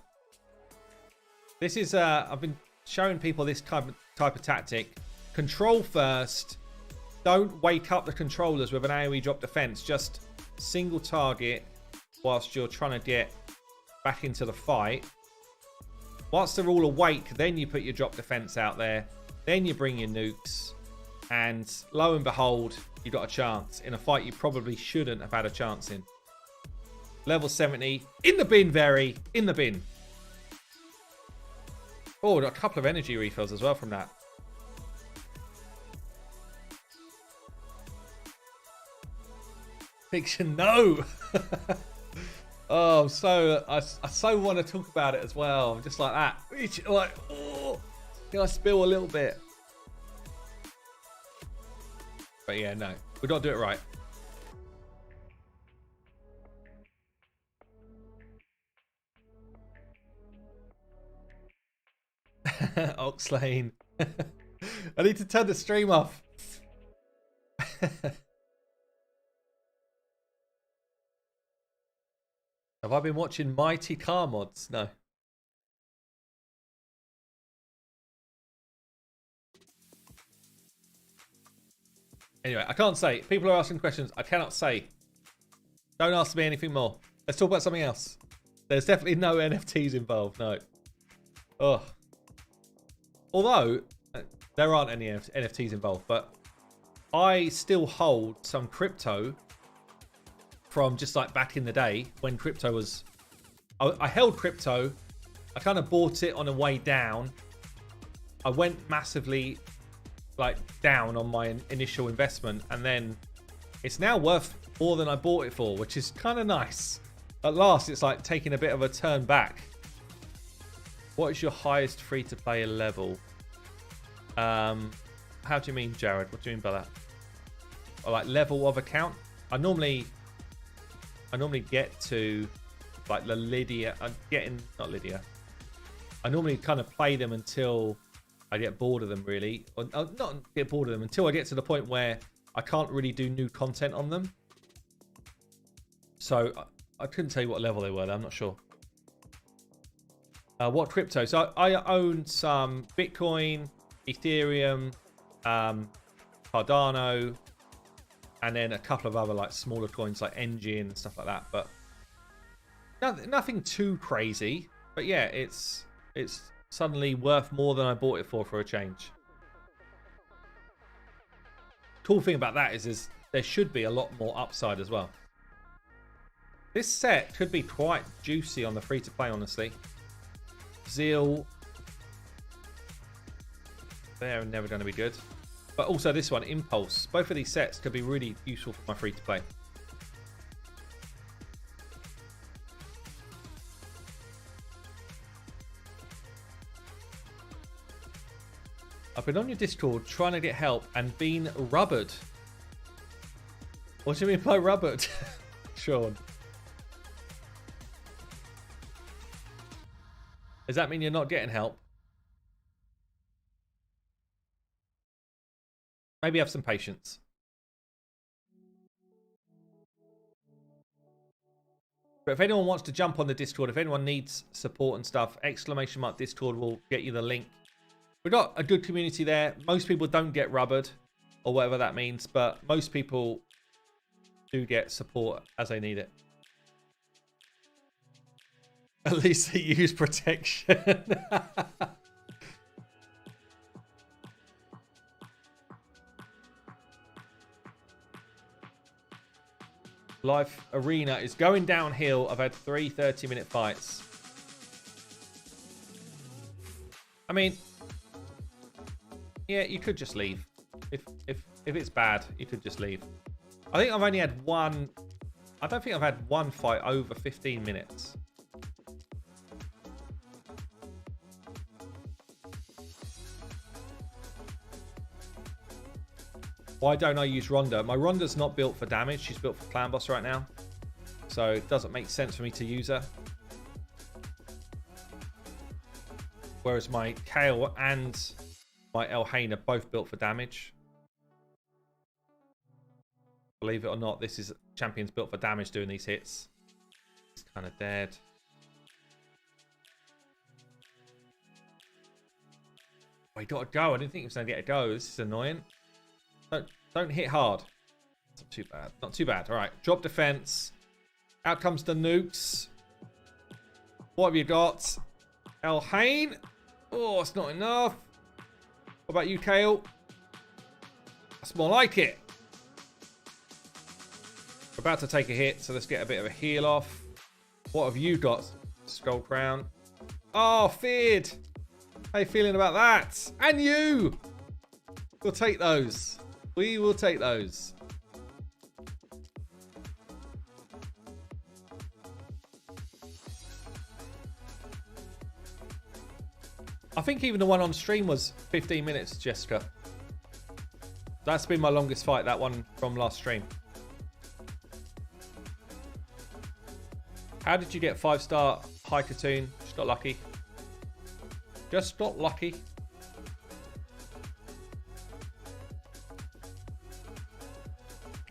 This is I've been showing people this type of tactic. Control first. Don't wake up the controllers with an AoE drop defense. Just single target whilst you're trying to get back into the fight. Once they're all awake, then you put your drop defense out there. Then you bring your nukes. And lo and behold, you got a chance in a fight you probably shouldn't have had a chance in. Level 70. In the bin, Very. In the bin. Oh, got a couple of energy refills as well from that. Fiction, no! Oh, I so want to talk about it as well. Just like that. Like, oh, can I spill a little bit? But yeah, no. We've got to do it right. Oxlane. I need to turn the stream off. Have I been watching Mighty Car Mods? No. Anyway, I can't say. People are asking questions. I cannot say. Don't ask me anything more. Let's talk about something else. There's definitely no NFTs involved. No. Oh. Although, there aren't any NFTs involved, but I still hold some crypto from just like back in the day when crypto was... I held crypto. I kind of bought it on a way down. I went massively like down on my initial investment, and then it's now worth more than I bought it for, which is kind of nice. At last, it's like taking a bit of a turn back. What is your highest free-to-play level? How do you mean, Jared? What do you mean by that? Or like level of account? I normally get to like the Lydia. Not Lydia. I normally kind of play them until I get bored of them, really. Or not get bored of them, until I get to the point where I can't really do new content on them. So I couldn't tell you what level they were, though. I'm not sure. What crypto? So I own some Bitcoin, Ethereum, Cardano, and then a couple of other like smaller coins like endgame and stuff like that. But nothing too crazy. But yeah, it's suddenly worth more than I bought it for a change. Cool thing about that is there should be a lot more upside as well. This set could be quite juicy on the free-to-play, honestly. Zeal. They're never going to be good. But also this one, Impulse. Both of these sets could be really useful for my free-to-play. I've been on your Discord trying to get help and been rubbered. What do you mean by rubbered, Sean? Does that mean you're not getting help? Maybe have some patience. But if anyone wants to jump on the Discord, if anyone needs support and stuff, !Discord will get you the link. We've got a good community there. Most people don't get rubbered, or whatever that means, but most people do get support as they need it. At least they use protection. Life Arena is going downhill. I've had 3 30-minute fights. I mean, yeah, you could just leave. If it's bad, you could just leave. I think I've only had one I don't think I've had one fight over 15 minutes. Why don't I use Ronda? My Ronda's not built for damage. She's built for clan boss right now. So it doesn't make sense for me to use her. Whereas my Kale and my Elhain are both built for damage. Believe it or not, this is champions built for damage doing these hits. He's kind of dead. Oh, he got a go. I didn't think he was going to get a go. This is annoying. Don't hit hard. Not too bad. Not too bad. All right. Drop defense. Out comes the nukes. What have you got? Elhain. Oh, it's not enough. What about you, Kale? That's more like it. We're about to take a hit, so let's get a bit of a heal off. What have you got, Skull Crown? Oh, feared. How you feeling about that? And you. We'll take those. We will take those. I think even the one on stream was 15 minutes, Jessica. That's been my longest fight, that one from last stream. How did you get 5-star high cartoon? Just got lucky. Just got lucky.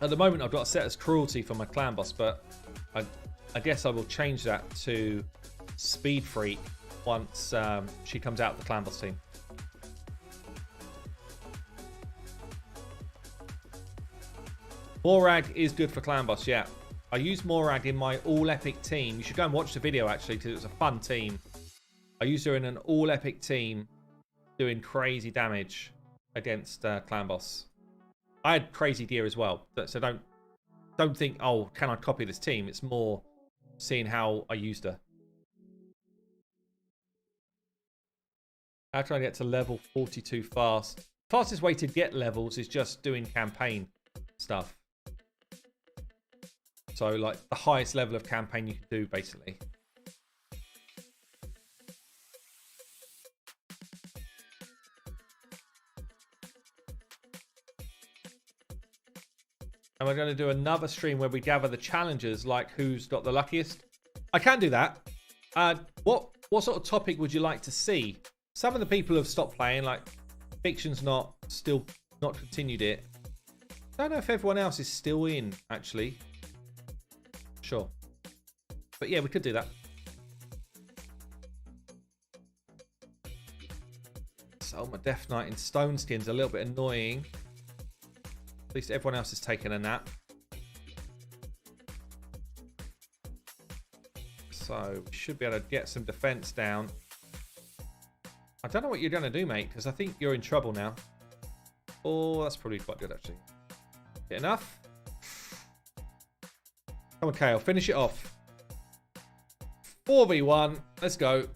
At the moment, I've got set as cruelty for my clan boss, but I guess I will change that to speed freak once she comes out of the clan boss team. Morag is good for clan boss, yeah. I use Morag in my all epic team. You should go and watch the video actually, because it was a fun team. I used her in an all epic team doing crazy damage against clan boss. I had crazy gear as well, so don't think, oh, can I copy this team? It's more seeing how I used her. How can I get to level 42 fast? Fastest way to get levels is just doing campaign stuff. So like the highest level of campaign you can do, basically. And we're going to do another stream where we gather the challenges, like who's got the luckiest. I can do that. What sort of topic would you like to see? Some of the people have stopped playing, like Fiction's not continued it. I don't know if everyone else is still in, actually. Sure. But yeah, we could do that. So my Death Knight in Stone Skin's a little bit annoying. At least everyone else has taken a nap. So we should be able to get some defense down. I don't know what you're going to do, mate, because I think you're in trouble now. Oh, that's probably quite good, actually. Get enough? Come on, Kale. Finish it off. 4v1. Let's go.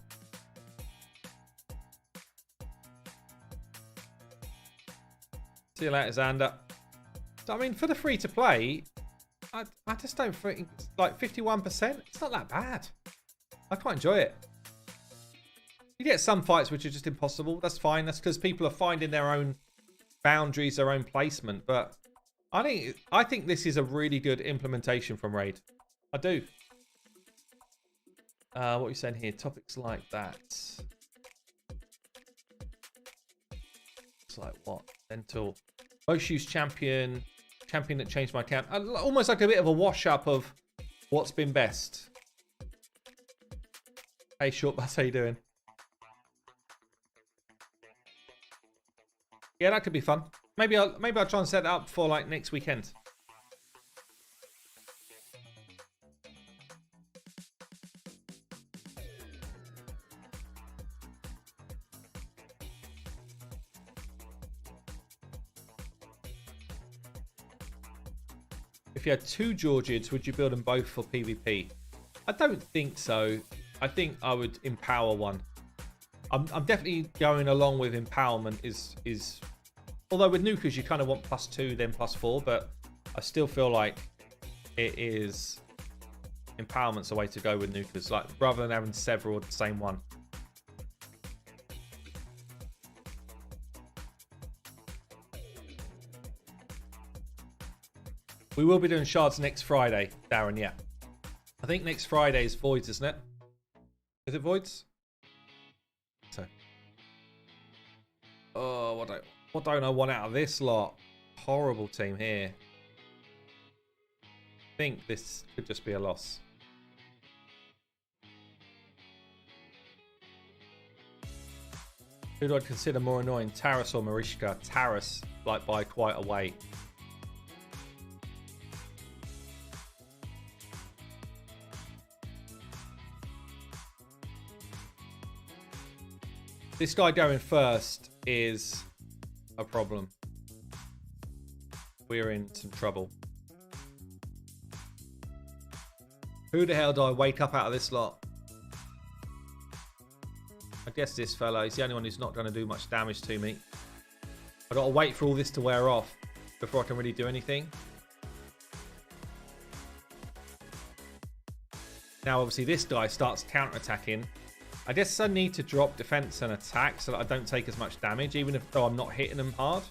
See you later, Xander. I mean, for the free-to-play, I just don't think... Like, 51%? It's not that bad. I quite enjoy it. You get some fights which are just impossible. That's fine. That's because people are finding their own boundaries, their own placement. But I think this is a really good implementation from Raid. I do. What are you saying here? Topics like that. It's like what? Dental. Most used champion. Champion that changed my account. Almost like a bit of a wash-up of what's been best. Hey, Short Bus, how you doing? Yeah, that could be fun. Maybe I'll try and set it up for like next weekend. If you had 2 Georgids, would you build them both for PvP? I don't think so. I think I would empower one. I'm definitely going along with empowerment is although with nukers you kind of want +2 then +4, but I still feel like it is empowerment's the way to go with nukers, like rather than having several of the same one. We will be doing shards next Friday, Darren, yeah. I think next Friday is Voids, isn't it? Is it Voids? So. Oh, what don't I want out of this lot? Horrible team here. I think this could just be a loss. Who do I consider more annoying, Taras or Marishka? Taras, like by quite a way. This guy going first is a problem. We're in some trouble. Who the hell do I wake up out of this lot? I guess this fella. He's the only one who's not going to do much damage to me. I've got to wait for all this to wear off before I can really do anything. Now, obviously, this guy starts counter-attacking. I guess I need to drop defense and attack so that I don't take as much damage, even though I'm not hitting them hard.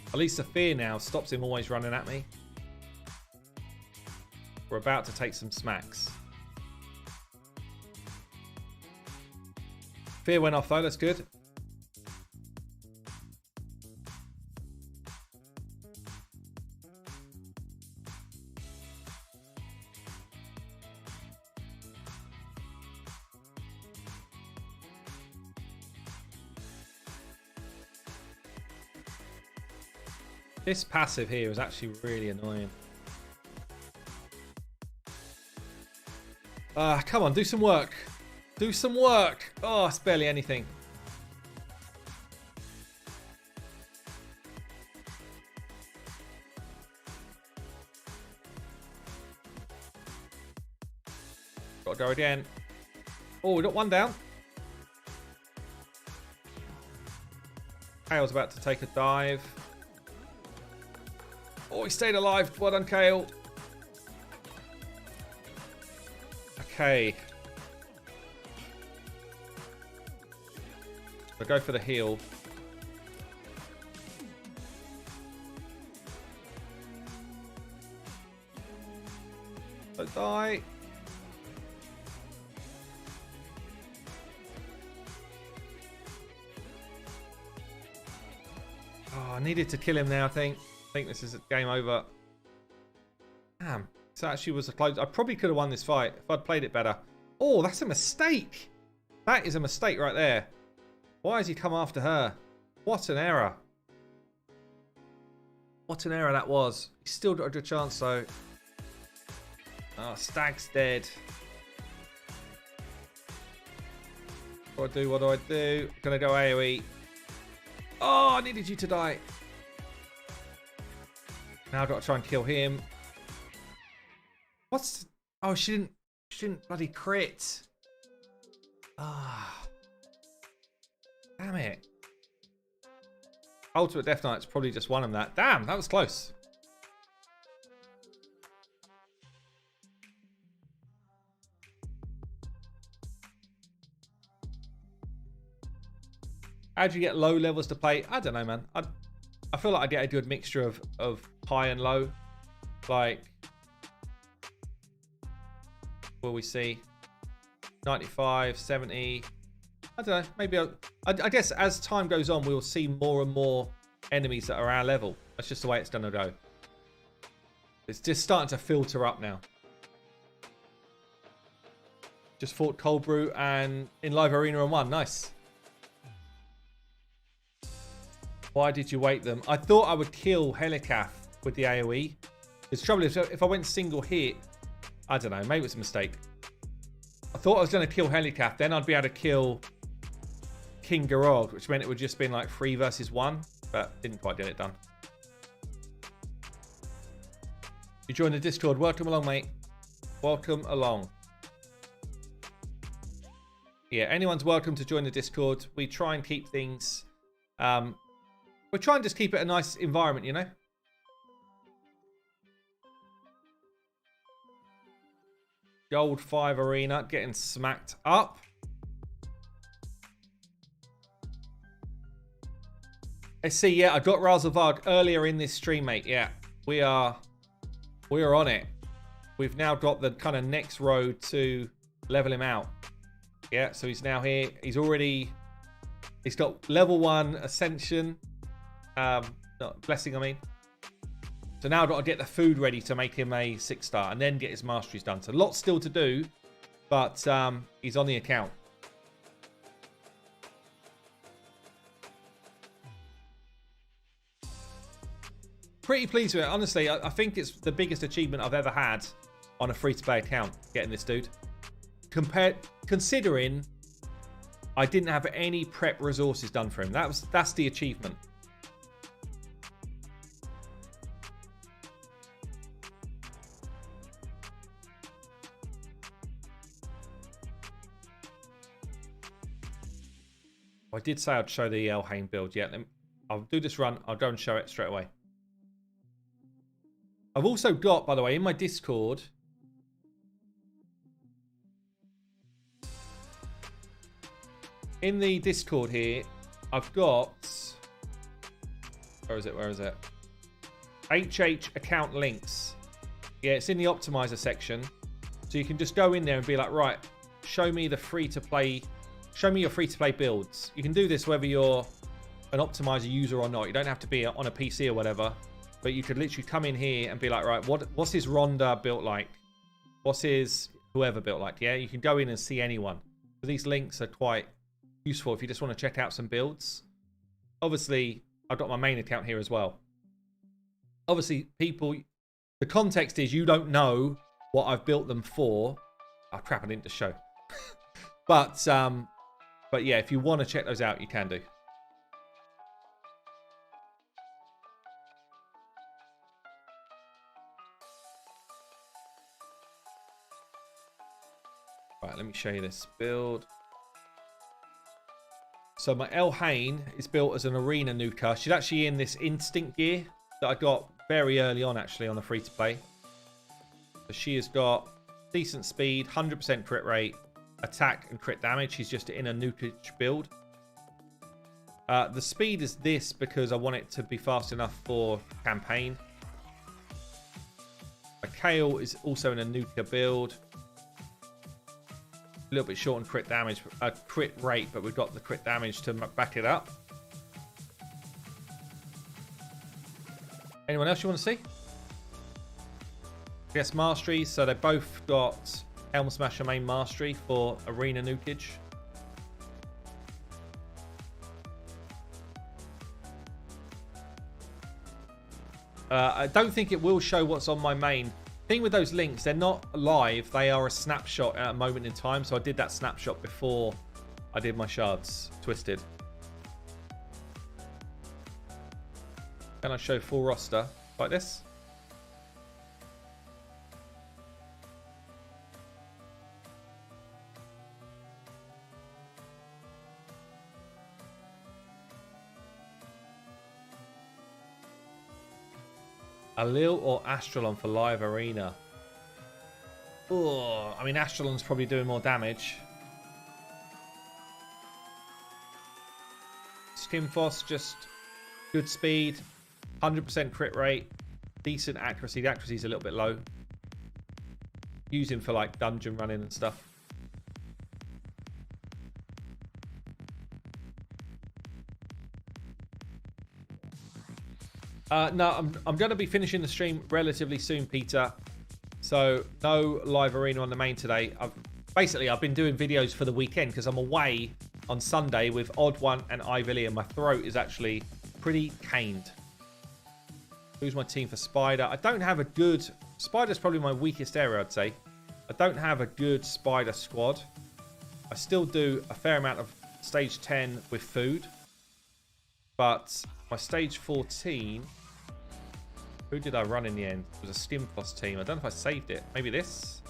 At least the fear now stops him always running at me. We're about to take some smacks. Fear went off though, that's good. This passive here is actually really annoying. Come on, do some work. Do some work. Oh, it's barely anything. Gotta go again. Oh, we got one down. Kale's about to take a dive. Oh, he stayed alive. Well done, Kale. Okay. I'll go for the heal. Don't die. Oh, I needed to kill him now, I think. I think this is game over. Damn. This actually was a close. I probably could have won this fight if I'd played it better. Oh, that's a mistake. That is a mistake right there. Why has he come after her? What an error. What an error that was. He's still got a good chance though. Oh, Stag's dead. What do I do? What do I do? Gonna go AoE. Oh, I needed you to die. Now I've got to try and kill him. What's... Oh, she didn't bloody crit. Ah. Damn it. Ultimate Death Knight's probably just won him that. Damn, that was close. How do you get low levels to play? I don't know, man. I feel like I get a good mixture of high and low. Like, will we see 95, 70? I don't know. Maybe I guess as time goes on, we'll see more and more enemies that are our level. That's just the way it's going to go. It's just starting to filter up now. Just fought Cold Brew and in live arena and won. Nice. Why did you wait them? I thought I would kill Helicath with the AoE. The trouble is, if I went single hit, I don't know, maybe it was a mistake. I thought I was going to kill Helicath, then I'd be able to kill King Garog, which meant it would just been like 3 versus 1, but didn't quite get it done. You joined the Discord. Welcome along, mate. Welcome along. Yeah, anyone's welcome to join the Discord. We try and keep things... we try and just keep it a nice environment, you know? Gold 5 arena getting smacked up. Let's see. Yeah, I got Razelvarg earlier in this stream, mate. Yeah, we're on it. We've now got the kind of next road to level him out. Yeah, so he's now here. He's got level 1 ascension. Not blessing, I mean. So now I've got to get the food ready to make him a 6-star and then get his masteries done. So lots still to do, but he's on the account. Pretty pleased with it. Honestly, I think it's the biggest achievement I've ever had on a free-to-play account, getting this dude. Considering I didn't have any prep resources done for him. That's the achievement. I did say I'd show the Elhain build. Yeah, I'll do this run. I'll go and show it straight away. I've also got, by the way, in my Discord, in the Discord here, I've got, where is it? HH account links. Yeah, it's in the optimizer section. So you can just go in there and be like, right, show me your free-to-play builds. You can do this whether you're an optimizer user or not. You don't have to be on a PC or whatever. But you could literally come in here and be like, right, what's his Ronda built like? What's his whoever built like? Yeah, you can go in and see anyone. So these links are quite useful if you just want to check out some builds. Obviously, I've got my main account here as well. Obviously, people, the context is you don't know what I've built them for. Oh crap, I didn't just show. But yeah, if you want to check those out, you can do. Right, let me show you this build. So my Elhain is built as an arena nuker. She's actually in this instinct gear that I got very early on, actually, on the free-to-play. So she has got decent speed, 100% crit rate, attack and crit damage. She's just in a nukage build. The speed is this because I want it to be fast enough for campaign. My Kale is also in a nuker build. A little bit short on crit damage, crit rate, but we've got the crit damage to back it up. Anyone else you want to see? Yes, masteries. So they both got Helm Smasher main mastery for arena nukage. I don't think it will show what's on my main. Thing with those links, they're not live. They are a snapshot at a moment in time. So I did that snapshot before I did my shards twisted. Can I show full roster like this? Alil or Astralon for live arena? Oh, I mean, Astralon's probably doing more damage. Skimfoss, just good speed, 100% crit rate, decent accuracy. The accuracy's a little bit low. Use him for like dungeon running and stuff. No, I'm going to be finishing the stream relatively soon, Peter. So no live arena on the main today. I've been doing videos for the weekend because I'm away on Sunday with Odd One and Ivily, and my throat is actually pretty caned. Who's my team for Spider? I don't have a good... Spider's probably my weakest area, I'd say. I don't have a good Spider squad. I still do a fair amount of stage 10 with food. But my stage 14... Who did I run in the end? It was a Skimfoss team. I don't know if I saved it. Maybe this?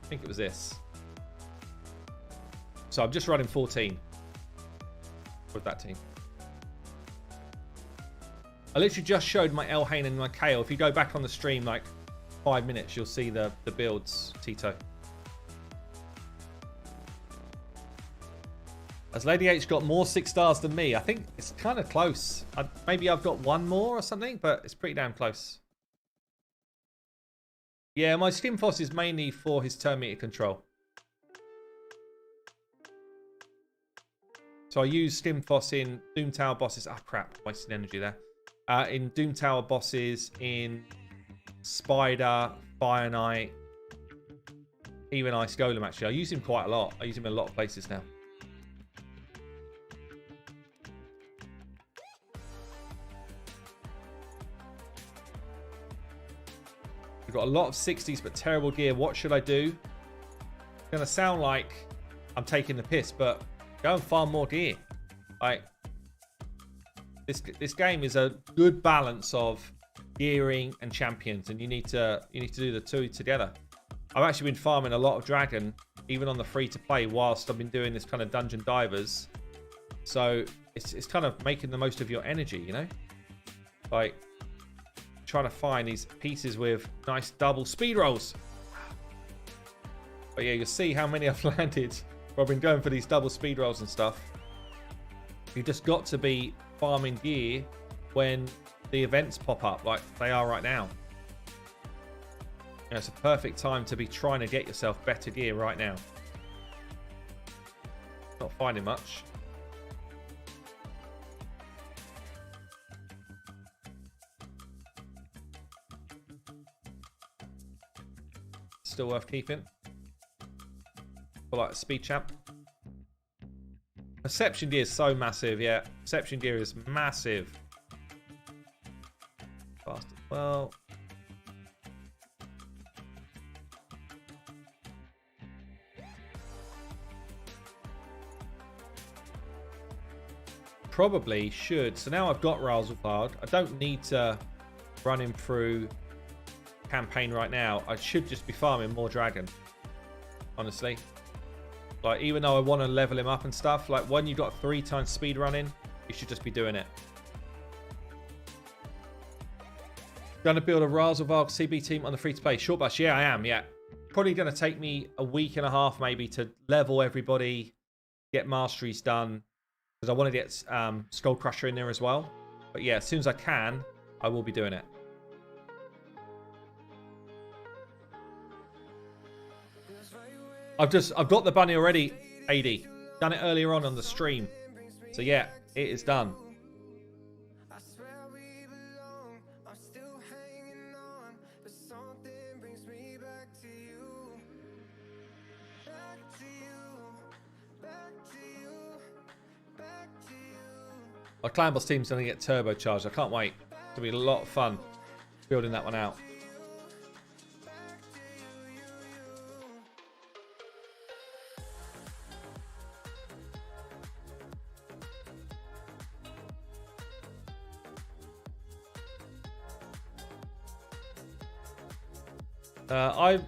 I think it was this. So I'm just running 14 with that team. I literally just showed my Elhain and my Kale. If you go back on the stream like 5 minutes, you'll see the builds, Tito. Has Lady H got more 6 stars than me? I think it's kind of close. Maybe I've got 1 more or something, but it's pretty damn close. Yeah, my Skinfoss is mainly for his turn meter control. So I use Skinfoss in Doom Tower bosses. Ah, crap. Wasting energy there. In Doom Tower bosses, in Spider, Fire Knight, even Ice Golem, actually. I use him quite a lot. I use him in a lot of places now. We've got a lot of 60s, but terrible gear. What should I do? It's going to sound like I'm taking the piss, but go and farm more gear. Like, this game is a good balance of gearing and champions, and you need to do the two together. I've actually been farming a lot of dragon, even on the free to play, whilst I've been doing this kind of dungeon divers. So it's kind of making the most of your energy, you know, like trying to find these pieces with nice double speed rolls. But yeah, you'll see how many I've landed where I've been going for these double speed rolls and stuff. You've just got to be farming gear when the events pop up like they are right now. You know, it's a perfect time to be trying to get yourself better gear right now. Not finding much. Still worth keeping. For like a speed champ. Perception gear is so massive, yeah. Perception gear is massive. Fast as well. Probably should. So now I've got Razelvarg. I don't need to run him through campaign right now. I should just be farming more dragon, honestly. Like, even though I want to level him up and stuff, like when you've got 3 times speed running, you should just be doing it. Going to build a Razelvarg CB team on the free-to-play short bus. Yeah, I am. Yeah, probably going to take me a week and a half maybe to level everybody, get masteries done, because I want to get Skull Crusher in there as well. But yeah, as soon as I can, I will be doing it. I've got the bunny already, AD. Done it earlier on the stream. So yeah, it is done. Our clan boss team's going to get turbocharged. I can't wait. It's going to be a lot of fun building that one out.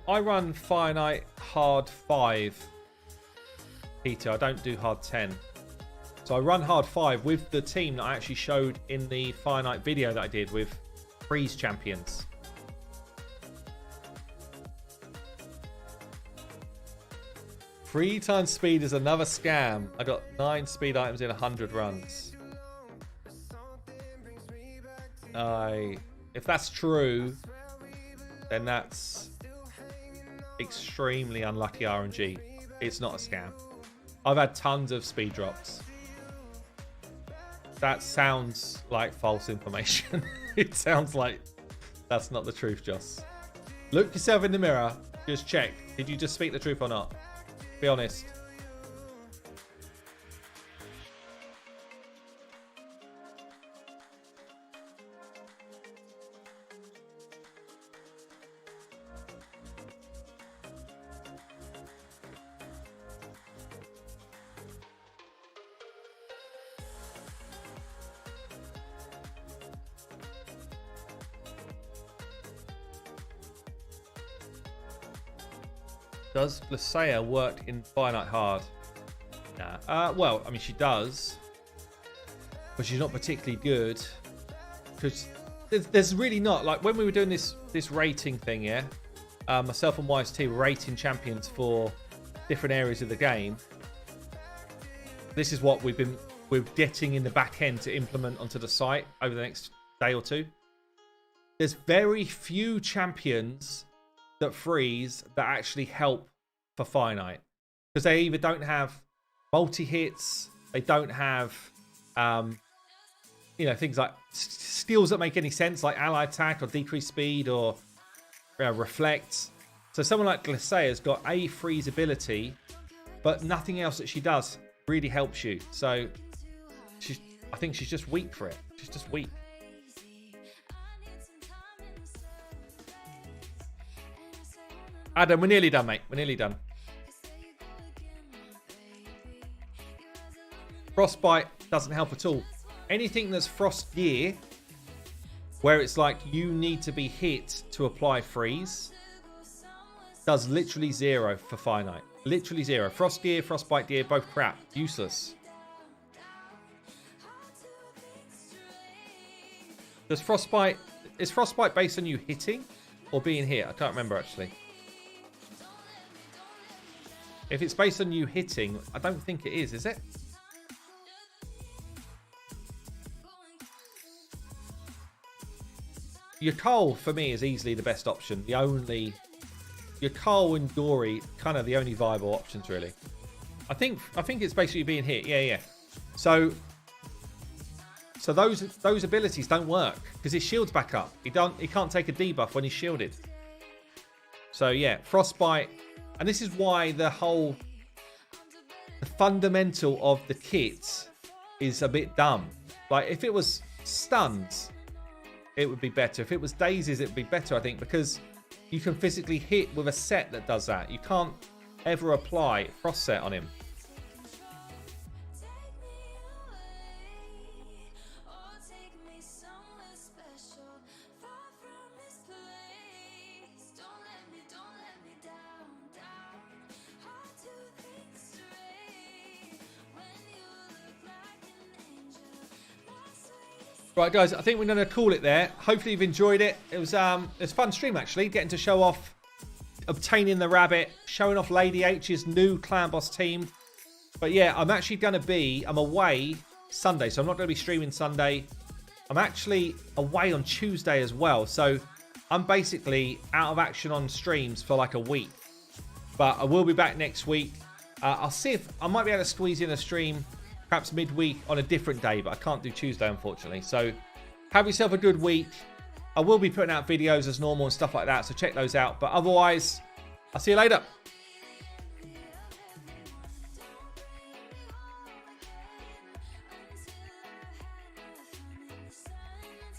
I run Fire Knight hard 5, Peter. I don't do hard 10. So I run hard 5 with the team that I actually showed in the Fire Knight video that I did with Freeze Champions. Three times speed is another scam. I got 9 speed items in 100 runs. If that's true, then that's extremely unlucky RNG. It's not a scam. I've had tons of speed drops. That sounds like false information. It sounds like that's not the truth, Joss. Look yourself in the mirror. Just check. Did you just speak the truth or not? Be honest. Does Lysaea work in Fire Knight hard? Nah. Well, I mean, she does, but she's not particularly good because there's really not, like, when we were doing this rating thing, yeah. Myself and YST were rating champions for different areas of the game. This is what we're getting in the back end to implement onto the site over the next day or two. There's very few champions that freeze that actually help for finite, because they either don't have multi-hits, they don't have things like skills that make any sense, like ally attack or decrease speed or reflect. So someone like Glycea's got a freeze ability, but nothing else that she does really helps you. So I think she's just weak for it. She's just weak. Adam, we're nearly done, mate. We're nearly done. Frostbite doesn't help at all. Anything that's frost gear, where it's like you need to be hit to apply freeze, does literally 0 for finite. Literally 0. Frost gear, frostbite gear, both crap. Useless. Is frostbite based on you hitting or being hit? I can't remember actually. If it's based on you hitting, I don't think it is it? Your Cole, for me, is easily the best option. Your Cole and Dory, kind of the only viable options, really. I think it's basically being hit. Yeah. So those abilities don't work because his shield's back up. He can't take a debuff when he's shielded. So yeah, Frostbite. And this is why the fundamental of the kit is a bit dumb. Like, if it was stuns, it would be better. If it was daisies, it would be better, I think, because you can physically hit with a set that does that. You can't ever apply frost set on him. Right, guys, I think we're going to call it there. Hopefully you've enjoyed it. It was a fun stream, actually, getting to show off obtaining the rabbit, showing off Lady H's new clan boss team. But yeah, I'm away Sunday, so I'm not going to be streaming Sunday. I'm actually away on Tuesday as well, so I'm basically out of action on streams for like a week. But I will be back next week. I'll see if I might be able to squeeze in a stream perhaps midweek on a different day, but I can't do Tuesday, unfortunately. So have yourself a good week. I will be putting out videos as normal and stuff like that, so check those out. But otherwise, I'll see you later.